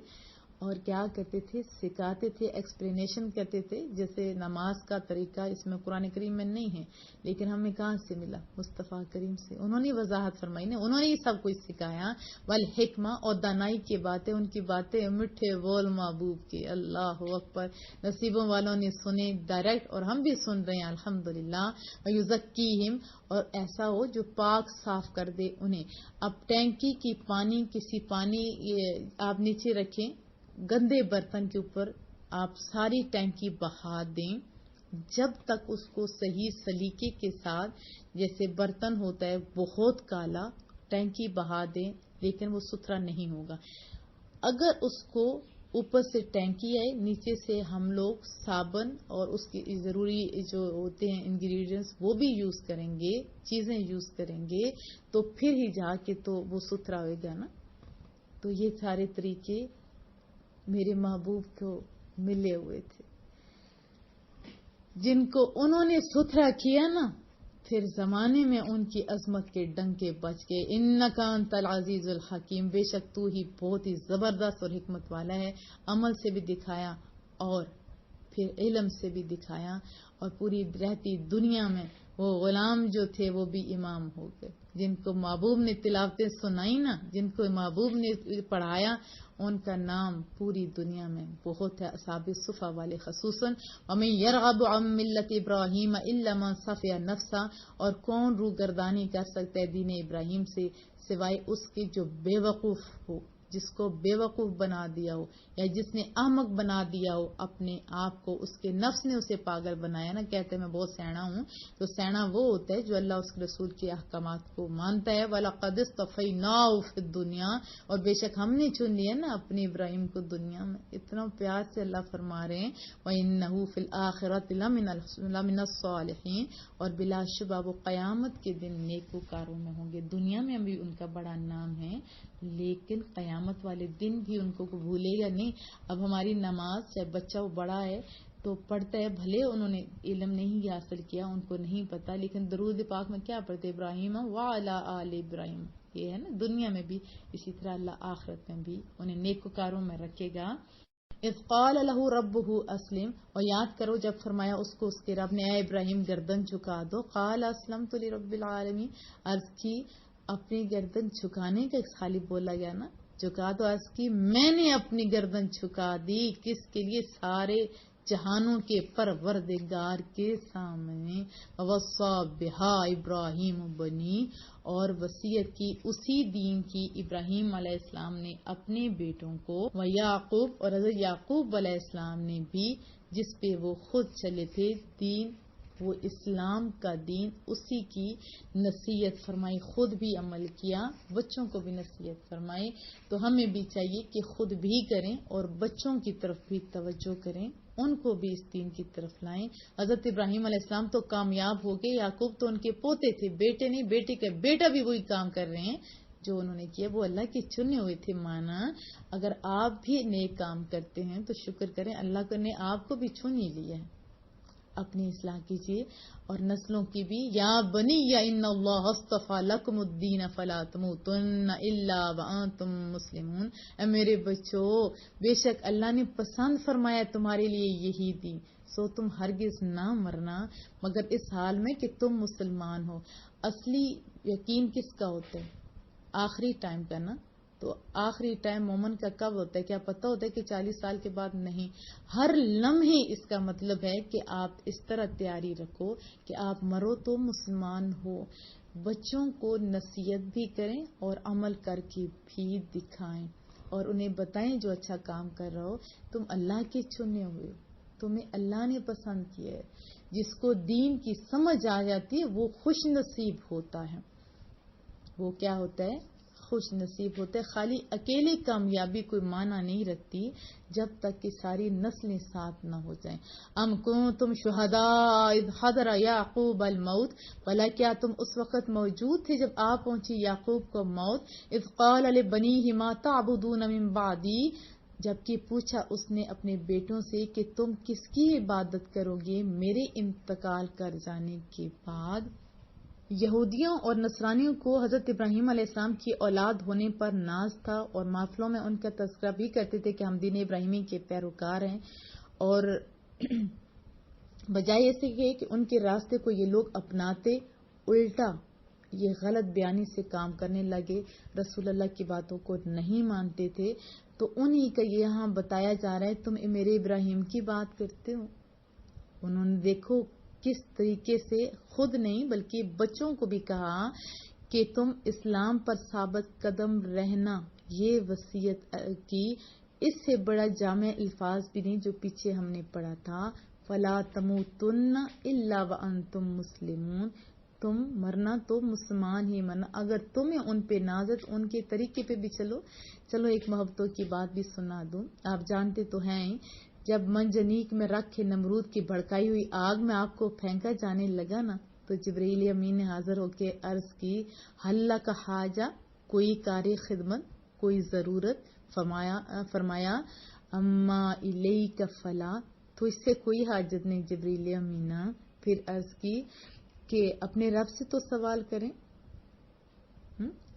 Speaker 1: اور کیا کرتے تھے، سکھاتے تھے، ایکسپلینیشن کرتے تھے۔ جیسے نماز کا طریقہ اس میں قرآن کریم میں نہیں ہے، لیکن ہمیں کہاں سے ملا؟ مصطفیٰ کریم سے، انہوں نے وضاحت فرمائی نا، انہوں نے یہ سب کچھ سکھایا۔ والحکمہ، اور دانائی کی باتیں، ان کی باتیں میٹھے بول محبوب کے، اللہ اکبر، نصیبوں والوں نے سنے ڈائریکٹ، اور ہم بھی سن رہے ہیں الحمدللہ۔ ویزکیہم، اور ایسا ہو جو پاک صاف کر دے انہیں۔ اب ٹینکی کی پانی، کسی پانی آپ نیچے رکھیں گندے برتن کے اوپر، آپ ساری ٹینکی بہا دیں، جب تک اس کو صحیح سلیقے کے ساتھ، جیسے برتن ہوتا ہے بہت کالا، ٹینکی بہا دیں لیکن وہ ستھرا نہیں ہوگا۔ اگر اس کو اوپر سے ٹینکی آئے، نیچے سے ہم لوگ صابن اور اس کی ضروری جو ہوتے ہیں انگریڈینٹس وہ بھی یوز کریں گے، چیزیں یوز کریں گے، تو پھر ہی جا کے تو وہ ستھرا ہوئے گا نا۔ تو یہ سارے طریقے میرے محبوب کو ملے ہوئے تھے، جن کو انہوں نے ستھرا کیا نا، پھر زمانے میں ان کی عظمت کے ڈنکے بج گئے۔ انک انت العزیز الحکیم، بے شک تو ہی بہت ہی زبردست اور حکمت والا ہے۔ عمل سے بھی دکھایا اور پھر علم سے بھی دکھایا، اور پوری رہتی دنیا میں وہ غلام جو تھے وہ بھی امام ہو گئے، جن کو محبوب نے تلاوتیں سنائی نا، جن کو محبوب نے پڑھایا، ان کا نام پوری دنیا میں بہت ہے، اصحاب صفا والے خصوصاً۔ وَمَن يَرْغَبُ عَن مِّلَّةِ إِبْرَاهِيمَ إِلَّا مَن صَفِيَ نَفْسَهُ، اور کون روگردانی کر سکتا ہے دین ابراہیم سے سوائے اس کے جو بے وقوف ہو، جس کو بے وقوف بنا دیا ہو یا جس نے احمق بنا دیا ہو اپنے آپ کو، اس کے نفس نے اسے پاگل بنایا نا، کہتے ہیں میں بہت سیاح ہوں، تو سیاح وہ ہوتا ہے جو اللہ اس کے رسول کے احکامات کو مانتا ہے. وَلَقَدِ اصْطَفَيْنَاهُ فِي الدُّنْيَا، اور بے شک ہم نے چن لیا نا اپنے ابراہیم کو دنیا میں. اتنا پیار سے اللہ فرما رہے ہیں وَإِنَّهُ فِي الْآخِرَةِ لَمِنَ الصَّالِحِينَ، اور بلا شبہ وہ قیامت کے دن نیکوکاروں میں ہوں گے. دنیا میں بھی ان کا بڑا نام ہے، لیکن قیامت والے دن بھی ان کو بھولے گا نہیں. اب ہماری نماز، چاہے بچہ وہ بڑا ہے تو پڑھتا ہے، بھلے انہوں نے علم نہیں حاصل کیا، ان کو نہیں پتا، لیکن درود پاک میں کیا پڑھتے؟ ابراہیم وعلی آل ابراہیم. یہ ہے نا دنیا میں بھی، اسی طرح اللہ آخرت میں بھی انہیں نیکوکاروں میں رکھے گا. اذ قال له ربه اسلم، اور یاد کرو جب فرمایا اس کو اس کے رب نے اے ابراہیم گردن جھکا دو. قال اسلمت لرب العالمین، عرض کی اپنی گردن جھکانے کا خالی بولا گیا نا، جھکا دو. عرض کی میں نے اپنی گردن جھکا دی، کس کے لیے؟ سارے جہانوں کے پروردگار کے سامنے. وصا بہا ابراہیم بنی، اور وصیت کی اسی دین کی ابراہیم علیہ السلام نے اپنے بیٹوں کو، ویعقوب، اور حضرت یعقوب علیہ السلام نے بھی جس پہ وہ خود چلے تھے، دین وہ اسلام کا دین، اسی کی نصیحت فرمائی، خود بھی عمل کیا، بچوں کو بھی نصیحت فرمائی. تو ہمیں بھی چاہیے کہ خود بھی کریں اور بچوں کی طرف بھی توجہ کریں، ان کو بھی اس دین کی طرف لائیں. حضرت ابراہیم علیہ السلام تو کامیاب ہو گئے، یعقوب تو ان کے پوتے تھے، بیٹے نہیں، بیٹے کا بیٹا بھی وہی کام کر رہے ہیں جو انہوں نے کیا. وہ اللہ کے چنے ہوئے تھے. مانا اگر آپ بھی نیک کام کرتے ہیں تو شکر کریں، اللہ نے آپ کو بھی چن ہی لیا ہے. اپنی اصلاح کیجیے اور نسلوں کی بھی. یا بنی یا ان اللہ اصطفى لکم الدین فلا تموتن الا وانتم مسلمون، اے میرے بچو بے شک اللہ نے پسند فرمایا تمہارے لیے یہی دین، سو تم ہرگز نہ مرنا مگر اس حال میں کہ تم مسلمان ہو. اصلی یقین کس کا ہوتا ہے؟ آخری ٹائم کا نا. تو آخری ٹائم مومن کا کب ہوتا ہے؟ کیا پتہ ہوتا ہے کہ 40 سال کے بعد؟ نہیں، ہر لمحے. اس کا مطلب ہے کہ آپ اس طرح تیاری رکھو کہ آپ مرو تو مسلمان ہو. بچوں کو نصیحت بھی کریں اور عمل کر کے بھی دکھائیں اور انہیں بتائیں جو اچھا کام کر رہا ہو تم اللہ کے چنے ہوئے، تمہیں اللہ نے پسند کیا ہے. جس کو دین کی سمجھ آ جاتی ہے وہ خوش نصیب ہوتا ہے. وہ کیا ہوتا ہے؟ خوش نصیب ہوتا ہے. خالی اکیلی کامیابی کوئی معنی نہیں رکھتی جب تک کہ ساری نسلیں ساتھ نہ ہو جائیں. ام کنتم شہداء اذ حضر یعقوب الموت، بھلا کیا تم اس وقت موجود تھے جب آ پہنچی یعقوب کو موت. اذ قال لبنیہ ما تعبدون من بعدی، جبکہ پوچھا اس نے اپنے بیٹوں سے کہ تم کس کی عبادت کرو گے میرے انتقال کر جانے کے بعد. یہودیوں اور نصرانیوں کو حضرت ابراہیم علیہ السلام کی اولاد ہونے پر ناز تھا اور محفلوں میں ان کا تذکرہ بھی کرتے تھے کہ ہم دین ابراہیمی کے پیروکار ہیں. اور بجائے ایسے کہ ان کے راستے کو یہ لوگ اپناتے، الٹا یہ غلط بیانی سے کام کرنے لگے، رسول اللہ کی باتوں کو نہیں مانتے تھے. تو انہی کا یہاں بتایا جا رہا ہے تم میرے ابراہیم کی بات کرتے ہو. انہوں نے دیکھو کس طریقے سے خود نہیں بلکہ بچوں کو بھی کہا کہ تم اسلام پر ثابت قدم رہنا، یہ وصیت کی. اس سے بڑا جامع الفاظ بھی نہیں جو پیچھے ہم نے پڑھا تھا، فلا تموتن الا وانتم مسلمون، تم مرنا تو مسلمان ہی مرنا. اگر تمہیں ان پہ نازت، ان کے طریقے پہ بھی چلو ایک محبتوں کی بات بھی سنا دوں. آپ جانتے تو ہیں جب منجنیق میں رکھ کے نمرود کی بھڑکائی ہوئی آگ میں آپ کو پھینکا جانے لگا نا، تو جبرائیل امین نے حاضر ہو کے عرض کی حل کا حاجہ، کوئی کار خدمت، کوئی ضرورت؟ فرمایا اما الیک فلا، تو اس سے کوئی حاجت نہیں جبرائیل امینا. پھر عرض کی کہ اپنے رب سے تو سوال کریں،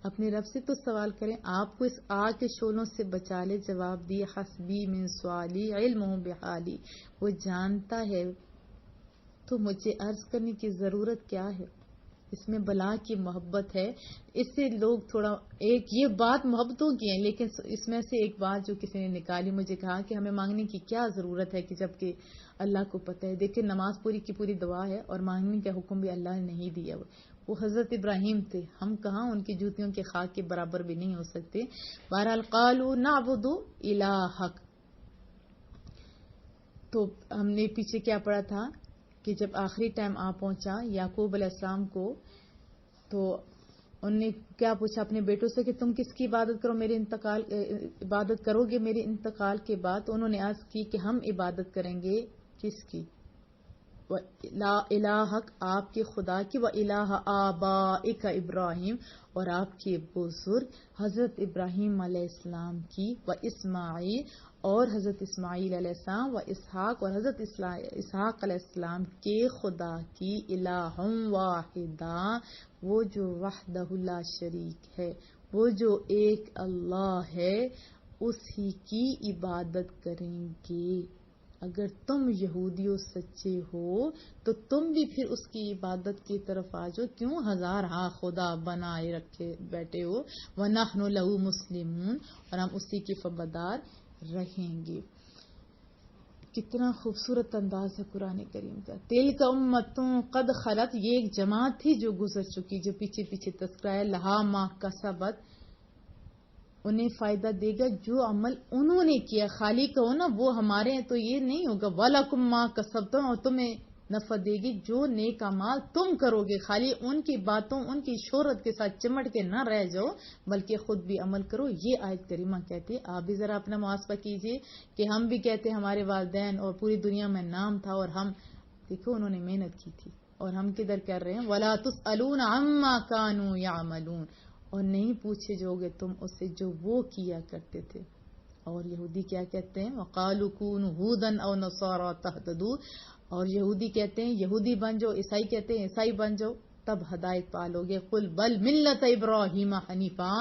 Speaker 1: اپنے رب سے تو سوال کریں، آپ کو اس آگ کے شعلوں سے بچا لے. جواب دی حسبی من سوالی علمہ بحالی، وہ جانتا ہے تو مجھے عرض کرنے کی ضرورت کیا ہے. اس میں بلا کی محبت ہے. اس سے لوگ تھوڑا ایک یہ بات محبتوں کی ہے، لیکن اس میں سے ایک بات جو کسی نے نکالی، مجھے کہا کہ ہمیں مانگنے کی کیا ضرورت ہے کہ جبکہ اللہ کو پتہ ہے. دیکھیں نماز پوری کی پوری دعا ہے اور مانگنے کا حکم بھی اللہ نے نہیں دیا. وہ حضرت ابراہیم تھے، ہم کہاں ان کی جوتیوں کے خاک کے برابر بھی نہیں ہو سکتے. بہرحال قالوا نعبد الہک. تو ہم نے پیچھے کیا پڑھا تھا کہ جب آخری ٹائم آ پہنچا یعقوب علیہ السلام کو، تو انہوں نے کیا پوچھا اپنے بیٹوں سے کہ تم کس کی عبادت عبادت کرو گے میرے انتقال کے بعد. تو انہوں نے عرض کی کہ ہم عبادت کریں گے کس کی؟ الہک، آپ کے خدا کی، و الہ آبائک ابراہیم، اور آپ کے بزرگ حضرت ابراہیم علیہ السلام کی، و اسماعیل، اور حضرت اسماعیل علیہ السلام، و اسحاق، اور حضرت اسحاق علیہ السلام کے خدا کی. الہ واحدہ، وہ جو وحدہ لا شریک ہے، وہ جو ایک اللہ ہے، اسی کی عبادت کریں گے. اگر تم یہودیوں سچے ہو تو تم بھی پھر اس کی عبادت کی طرف آ جاؤ. کیوں ہزار خدا بنائے رکھے بیٹھے ہو؟ وَنَحْنُ لَهُ مُسْلِمُونَ، اور ہم اسی کے فرمانبردار رہیں گے. کتنا خوبصورت انداز ہے قرآن کریم کا. تِلْکَ أُمَّةٌ قَدْ خَلَتْ، یہ ایک جماعت تھی جو گزر چکی، جو پیچھے پیچھے تذکرہ ہے. لَهَا مَا كَسَبَتْ، انہیں فائدہ دے گا جو عمل انہوں نے کیا. خالی کہو نا وہ ہمارے ہیں تو یہ نہیں ہوگا. وَلَكُمْ مَا كَسَبْتُمْ، اور تمہیں نفع دے گی جو نیک اعمال تم کرو گے. خالی ان کی باتوں، ان کی شہرت کے ساتھ چمٹ کے نہ رہ جاؤ، بلکہ خود بھی عمل کرو. یہ آیت کریمہ کہتے ہیں. آپ بھی ذرا اپنا محاسبہ کیجئے کہ ہم بھی کہتے ہیں ہمارے والدین اور پوری دنیا میں نام تھا، اور ہم دیکھو انہوں نے محنت کی تھی، اور ہم کدھر کر رہے ہیں. وَلَا تُسْأَلُونَ عَمَّا كَانُوا يَعْمَلُونَ، اور نہیں پوچھے جو گے تم اس سے جو وہ کیا کرتے تھے. اور یہودی کیا کہتے ہیں؟ وَقَالُوا كُونُوا هُودًا أَوْ نَصَارَىٰ تَهْتَدُوا، اور یہودی کہتے ہیں یہودی بن جاؤ، عیسائی کہتے ہیں عیسائی بن جاؤ تب ہدایت پالو گے. قُلْ بَلْ مِلَّةَ إِبْرَاهِيمَ حَنِيفًا،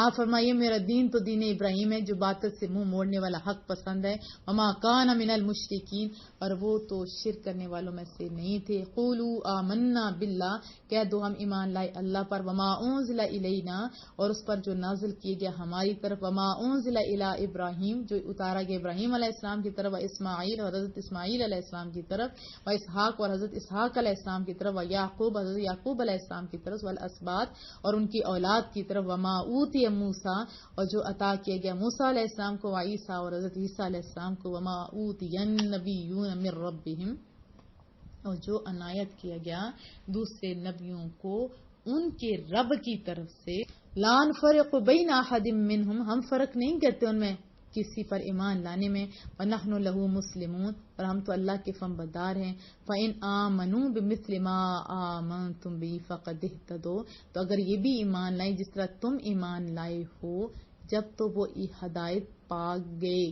Speaker 1: آپ فرمائیے میرا دین تو دین ابراہیم ہے جو باطل سے منہ موڑنے والا حق پسند ہے. وَمَا كَانَ مِنَ الْمُشْرِكِينَ، اور وہ تو شرک کرنے والوں میں سے نہیں تھے. قُولُوا آمَنَّا بِاللَّهِ، کہہ دو ہم ایمان لائے اللہ پر. وَمَا أُنزِلَ إِلَيْنَا، اور اس پر جو نازل کیے گیا ہماری طرف. وَمَا أُنزِلَ إِلَىٰ إِبْرَاهِيمَ، جو اتارا گیا ابراہیم علیہ السلام کی طرف. اسماعیل، اور حضرت اسماعیل علیہ السلام کی طرف. و اسحاق، اور حضرت اسحاق علیہ السلام کی طرف. و یعقوب، حضرت یعقوب علیہ السلام کی طرف. والاسباط، اور ان کی اولاد کی طرف. وما اوتی موسیٰ، اور جو عطا کیا گیا موسیٰ علیہ السلام کو. و عیسیٰ، اور حضرت عیسیٰ علیہ السلام کو. وما اوتی النبیون من ربهم، اور جو عنایت کیا گیا دوسرے نبیوں کو ان کے رب کی طرف سے. لا نفرق بین احد منہم، ہم فرق نہیں کرتے ان میں کسی پر ایمان لانے میں. وَنَحْنُ لَهُ مُسْلِمُونَ، اور ہم تو اللہ کے فرمانبردار ہیں. فَإِنْ آمَنُوا بِمِثْلِ مَا آمَنْتُمْ بِهِ فَقَدِ اهْتَدَوْا، تو اگر یہ بھی ایمان لائیں جس طرح تم ایمان لائے ہو، جب تو وہ ہدایت پا گئے.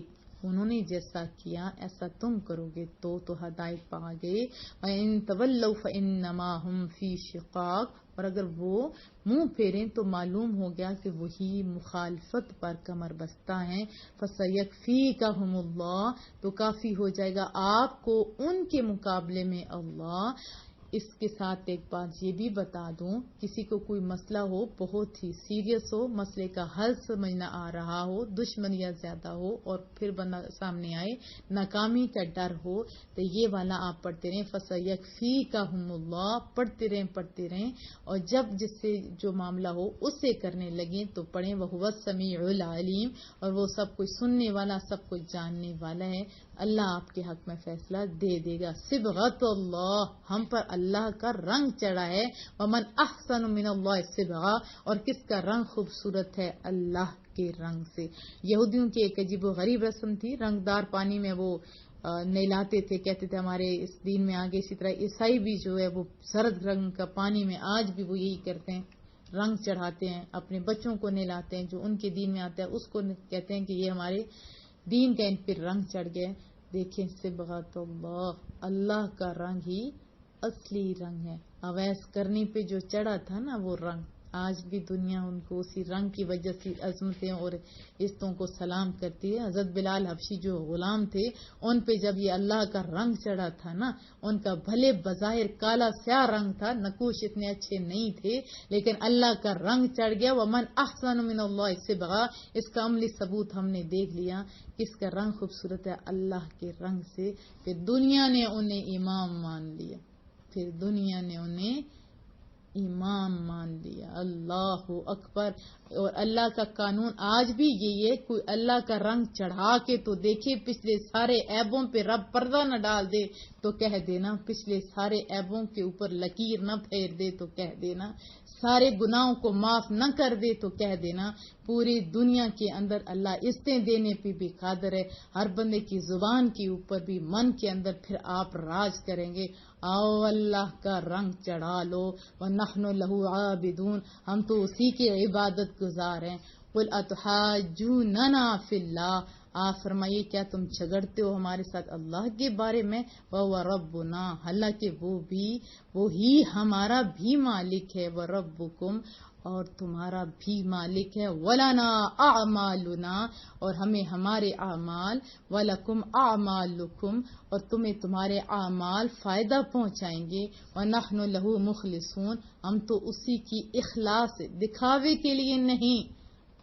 Speaker 1: انہوں نے جیسا کیا ایسا تم کرو گے تو ہدایت پا گئے. وَإِن تَوَلَّوْا فَإِنَّمَا هُمْ فِي شِقَاقٍ، اور اگر وہ منہ پھیریں تو معلوم ہو گیا کہ وہی مخالفت پر کمر بستہ ہیں. فَسَيَكْفِيكَهُمُ اللَّهُ، تو کافی ہو جائے گا آپ کو ان کے مقابلے میں اللہ. اس کے ساتھ ایک بات یہ بھی بتا دوں، کسی کو کوئی مسئلہ ہو بہت ہی سیریس ہو، مسئلے کا حل سمجھ نہ آ رہا ہو، دشمنیاں زیادہ ہو، اور پھر بندہ سامنے آئے ناکامی کا ڈر ہو، تو یہ والا آپ پڑھتے رہیں. فَسَيَكْفِيكَهُمُ اللَّهُ، پڑھتے رہیں اور جب جس سے جو معاملہ ہو اسے کرنے لگیں تو پڑھیں. وَهُوَ السَّمِيعُ الْعَلِيمُ، اور وہ سب کچھ سننے والا، سب کچھ جاننے والا ہے. اللہ آپ کے حق میں فیصلہ دے دے گا. صبغۃ اللہ، ہم پر اللہ کا رنگ چڑھا ہے. ومن احسن من اللہ صبغہ، اور کس کا رنگ خوبصورت ہے اللہ کے رنگ سے. یہودیوں کی ایک عجیب و غریب رسم تھی، رنگدار پانی میں وہ نہلاتے تھے، کہتے تھے ہمارے اس دین میں آگے. اسی طرح عیسائی بھی جو ہے وہ زرد رنگ کا پانی میں آج بھی وہ یہی کرتے ہیں، رنگ چڑھاتے ہیں، اپنے بچوں کو نہلاتے ہیں. جو ان کے دین میں آتا ہے اس کو کہتے ہیں کہ یہ ہمارے دین کا ان پر رنگ چڑھ گیا. دیکھیں صبغۃ اللہ، اللہ کا رنگ ہی اصلی رنگ ہے. اویس کرنی پہ جو چڑھا تھا نا وہ رنگ، آج بھی دنیا ان کو اسی رنگ کی وجہ سے عظمتیں اور عزتوں کو سلام کرتی ہے. حضرت بلال حبشی جو غلام تھے ان پہ جب یہ اللہ کا رنگ چڑھا تھا نا، ان کا بھلے بظاہر کالا سیاہ رنگ تھا، نقوش اتنے اچھے نہیں تھے، لیکن اللہ کا رنگ چڑھ گیا. ومن احسن من اللہ صبغا، اس کا عملی ثبوت ہم نے دیکھ لیا کہ اس کا رنگ خوبصورت ہے اللہ کے رنگ سے. پھر دنیا نے انہیں امام مان لیا، پھر دنیا نے انہیں امام مان لیا. اللہ اکبر. اور اللہ کا قانون آج بھی یہی ہے، کوئی اللہ کا رنگ چڑھا کے تو دیکھے، پچھلے سارے عیبوں پہ رب پردہ نہ ڈال دے تو کہہ دینا، پچھلے سارے عیبوں کے اوپر لکیر نہ پھیر دے تو کہہ دینا، سارے گناہوں کو معاف نہ کر دے تو کہہ دینا، پوری دنیا کے اندر اللہ عزتیں دینے پہ بھی قادر ہے. ہر بندے کی زبان کے اوپر بھی، من کے اندر پھر آپ راج کریں گے. آؤ اللہ کا رنگ چڑھا لو. وَنَحْنُ لَهُ عَابِدُونَ، ہم تو اسی کی عبادت گزار ہیں. قُلْ أَتُحَاجُّونَنَا فِي اللَّهِ، آپ فرمائیے کیا تم جھگڑتے ہو ہمارے ساتھ اللہ کے بارے میں؟ وَهُوَ رَبُّنَا، حالانکہ وہی ہمارا بھی مالک ہے. وَرَبُّكُمْ، اور تمہارا بھی مالک ہے. وَلَنَا أَعْمَالُنَا، اور ہمیں ہمارے اعمال. وَلَكُمْ أَعْمَالُكُمْ، اور تمہیں تمہارے اعمال فائدہ پہنچائیں گے. وَنَحْنُ لَهُ مُخْلِصُونَ، ہم تو اسی کی اخلاص دکھاوے کے لیے نہیں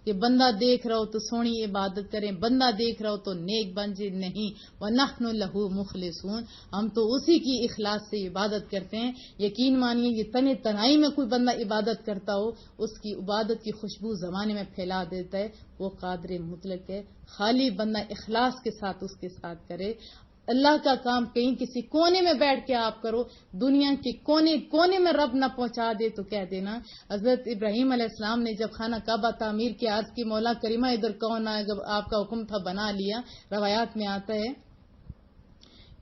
Speaker 1: کہ بندہ دیکھ رہا ہو تو سونی عبادت کریں، بندہ دیکھ رہا ہو تو نیک بن جائے، نہیں. وَنَحْنُ لَهُ مُخْلِصُونَ، ہم تو اسی کی اخلاص سے عبادت کرتے ہیں. یقین مانیے یہ تنہائی میں کوئی بندہ عبادت کرتا ہو، اس کی عبادت کی خوشبو زمانے میں پھیلا دیتا ہے، وہ قادر مطلق ہے. خالی بندہ اخلاص کے ساتھ اس کے ساتھ کرے. اللہ کا کام کہیں کسی کونے میں بیٹھ کے آپ کرو، دنیا کے کونے کونے میں رب نہ پہنچا دے تو کہہ دینا. حضرت ابراہیم علیہ السلام نے جب خانہ کعبہ تعمیر کی، عرض کی مولا کریمہ ادھر کون آئے، جب آپ کا حکم تھا بنا لیا. روایات میں آتا ہے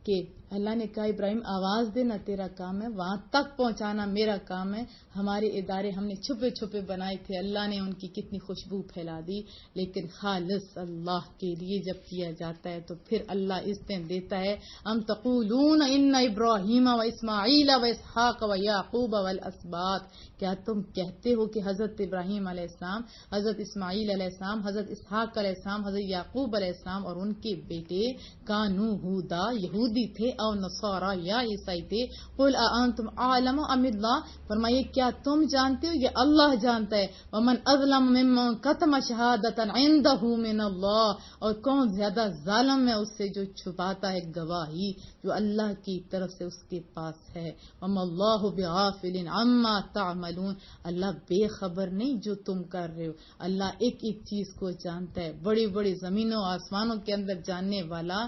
Speaker 1: کہ اللہ نے کہا ابراہیم آواز دینا تیرا کام ہے، وہاں تک پہنچانا میرا کام ہے. ہمارے ادارے ہم نے چھپے چھپے بنائے تھے، اللہ نے ان کی کتنی خوشبو پھیلا دی. لیکن خالص اللہ کے لیے جب کیا جاتا ہے تو پھر اللہ عزتیں دیتا ہے. ام تقولون ان ابراہیم و اسماعیل و اسحاق و یعقوب والاسباط، کیا تم کہتے ہو کہ حضرت ابراہیم علیہ السلام، حضرت اسماعیل علیہ السلام، حضرت اسحاق علیہ السلام، حضرت یعقوب علیہ السلام اور ان کے بیٹے کانو ہودا، یہودی تھے، او نصارا یا عیسائی تھے. قل اانتم اعلم ام اللہ، فرمائیے کیا تم جانتے ہو یا اللہ جانتا ہے. ومن اظلم ممن کتم شہادۃ عنده من اللہ، اور کون زیادہ ظالم ہے اس سے جو چھپاتا ہے گواہی جو اللہ کی طرف سے اس کے پاس ہے. وما اللہ بغافل عما تعملون، اللہ بے خبر نہیں جو تم کر رہے ہو. اللہ ایک ایک چیز کو جانتا ہے، بڑی بڑی زمینوں آسمانوں کے اندر جاننے والا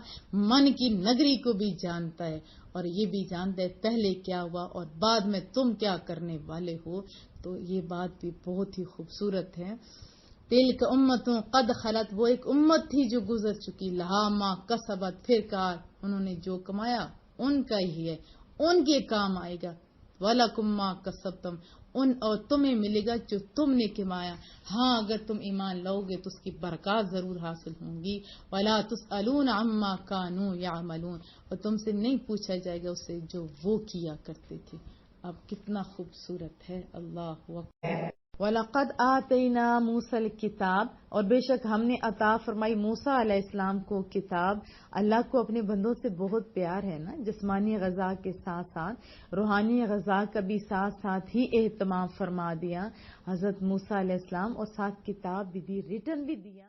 Speaker 1: من کی نگری کو بھی جانتا ہے، اور یہ بھی جانتا ہے پہلے کیا ہوا اور بعد میں تم کیا کرنے والے ہو. تو یہ بات بھی بہت ہی خوبصورت ہے. تلک امتوں قد خلت، وہ ایک امت تھی جو گزر چکی. لہا ما کسبت، پھر کہا انہوں نے جو کمایا ان کا ہی ہے، ان کے کام آئے گا. وَلَكُمْ مَا كَسَبْتُمْ، اور تمہیں ملے گا جو تم نے کمایا. ہاں اگر تم ایمان لاؤ گے تو اس کی برکات ضرور حاصل ہوں گی. وَلَا تُسْأَلُونَ عَمَّا كَانُوا يَعْمَلُونَ، اور تم سے نہیں پوچھا جائے گا اس سے جو وہ کیا کرتے تھے. اب کتنا خوبصورت ہے. اللہ اکبر. وَلَقَدْ آتَيْنَا مُوسَى الْكِتَابَ، اور بے شک ہم نے عطا فرمائی موسیٰ علیہ السلام کو کتاب. اللہ کو اپنے بندوں سے بہت پیار ہے نا، جسمانی غذا کے ساتھ ساتھ روحانی غذا کا بھی ساتھ ساتھ ہی اہتمام فرما دیا حضرت موسیٰ علیہ السلام، اور ساتھ کتاب بھی دی، ریٹن بھی دیا.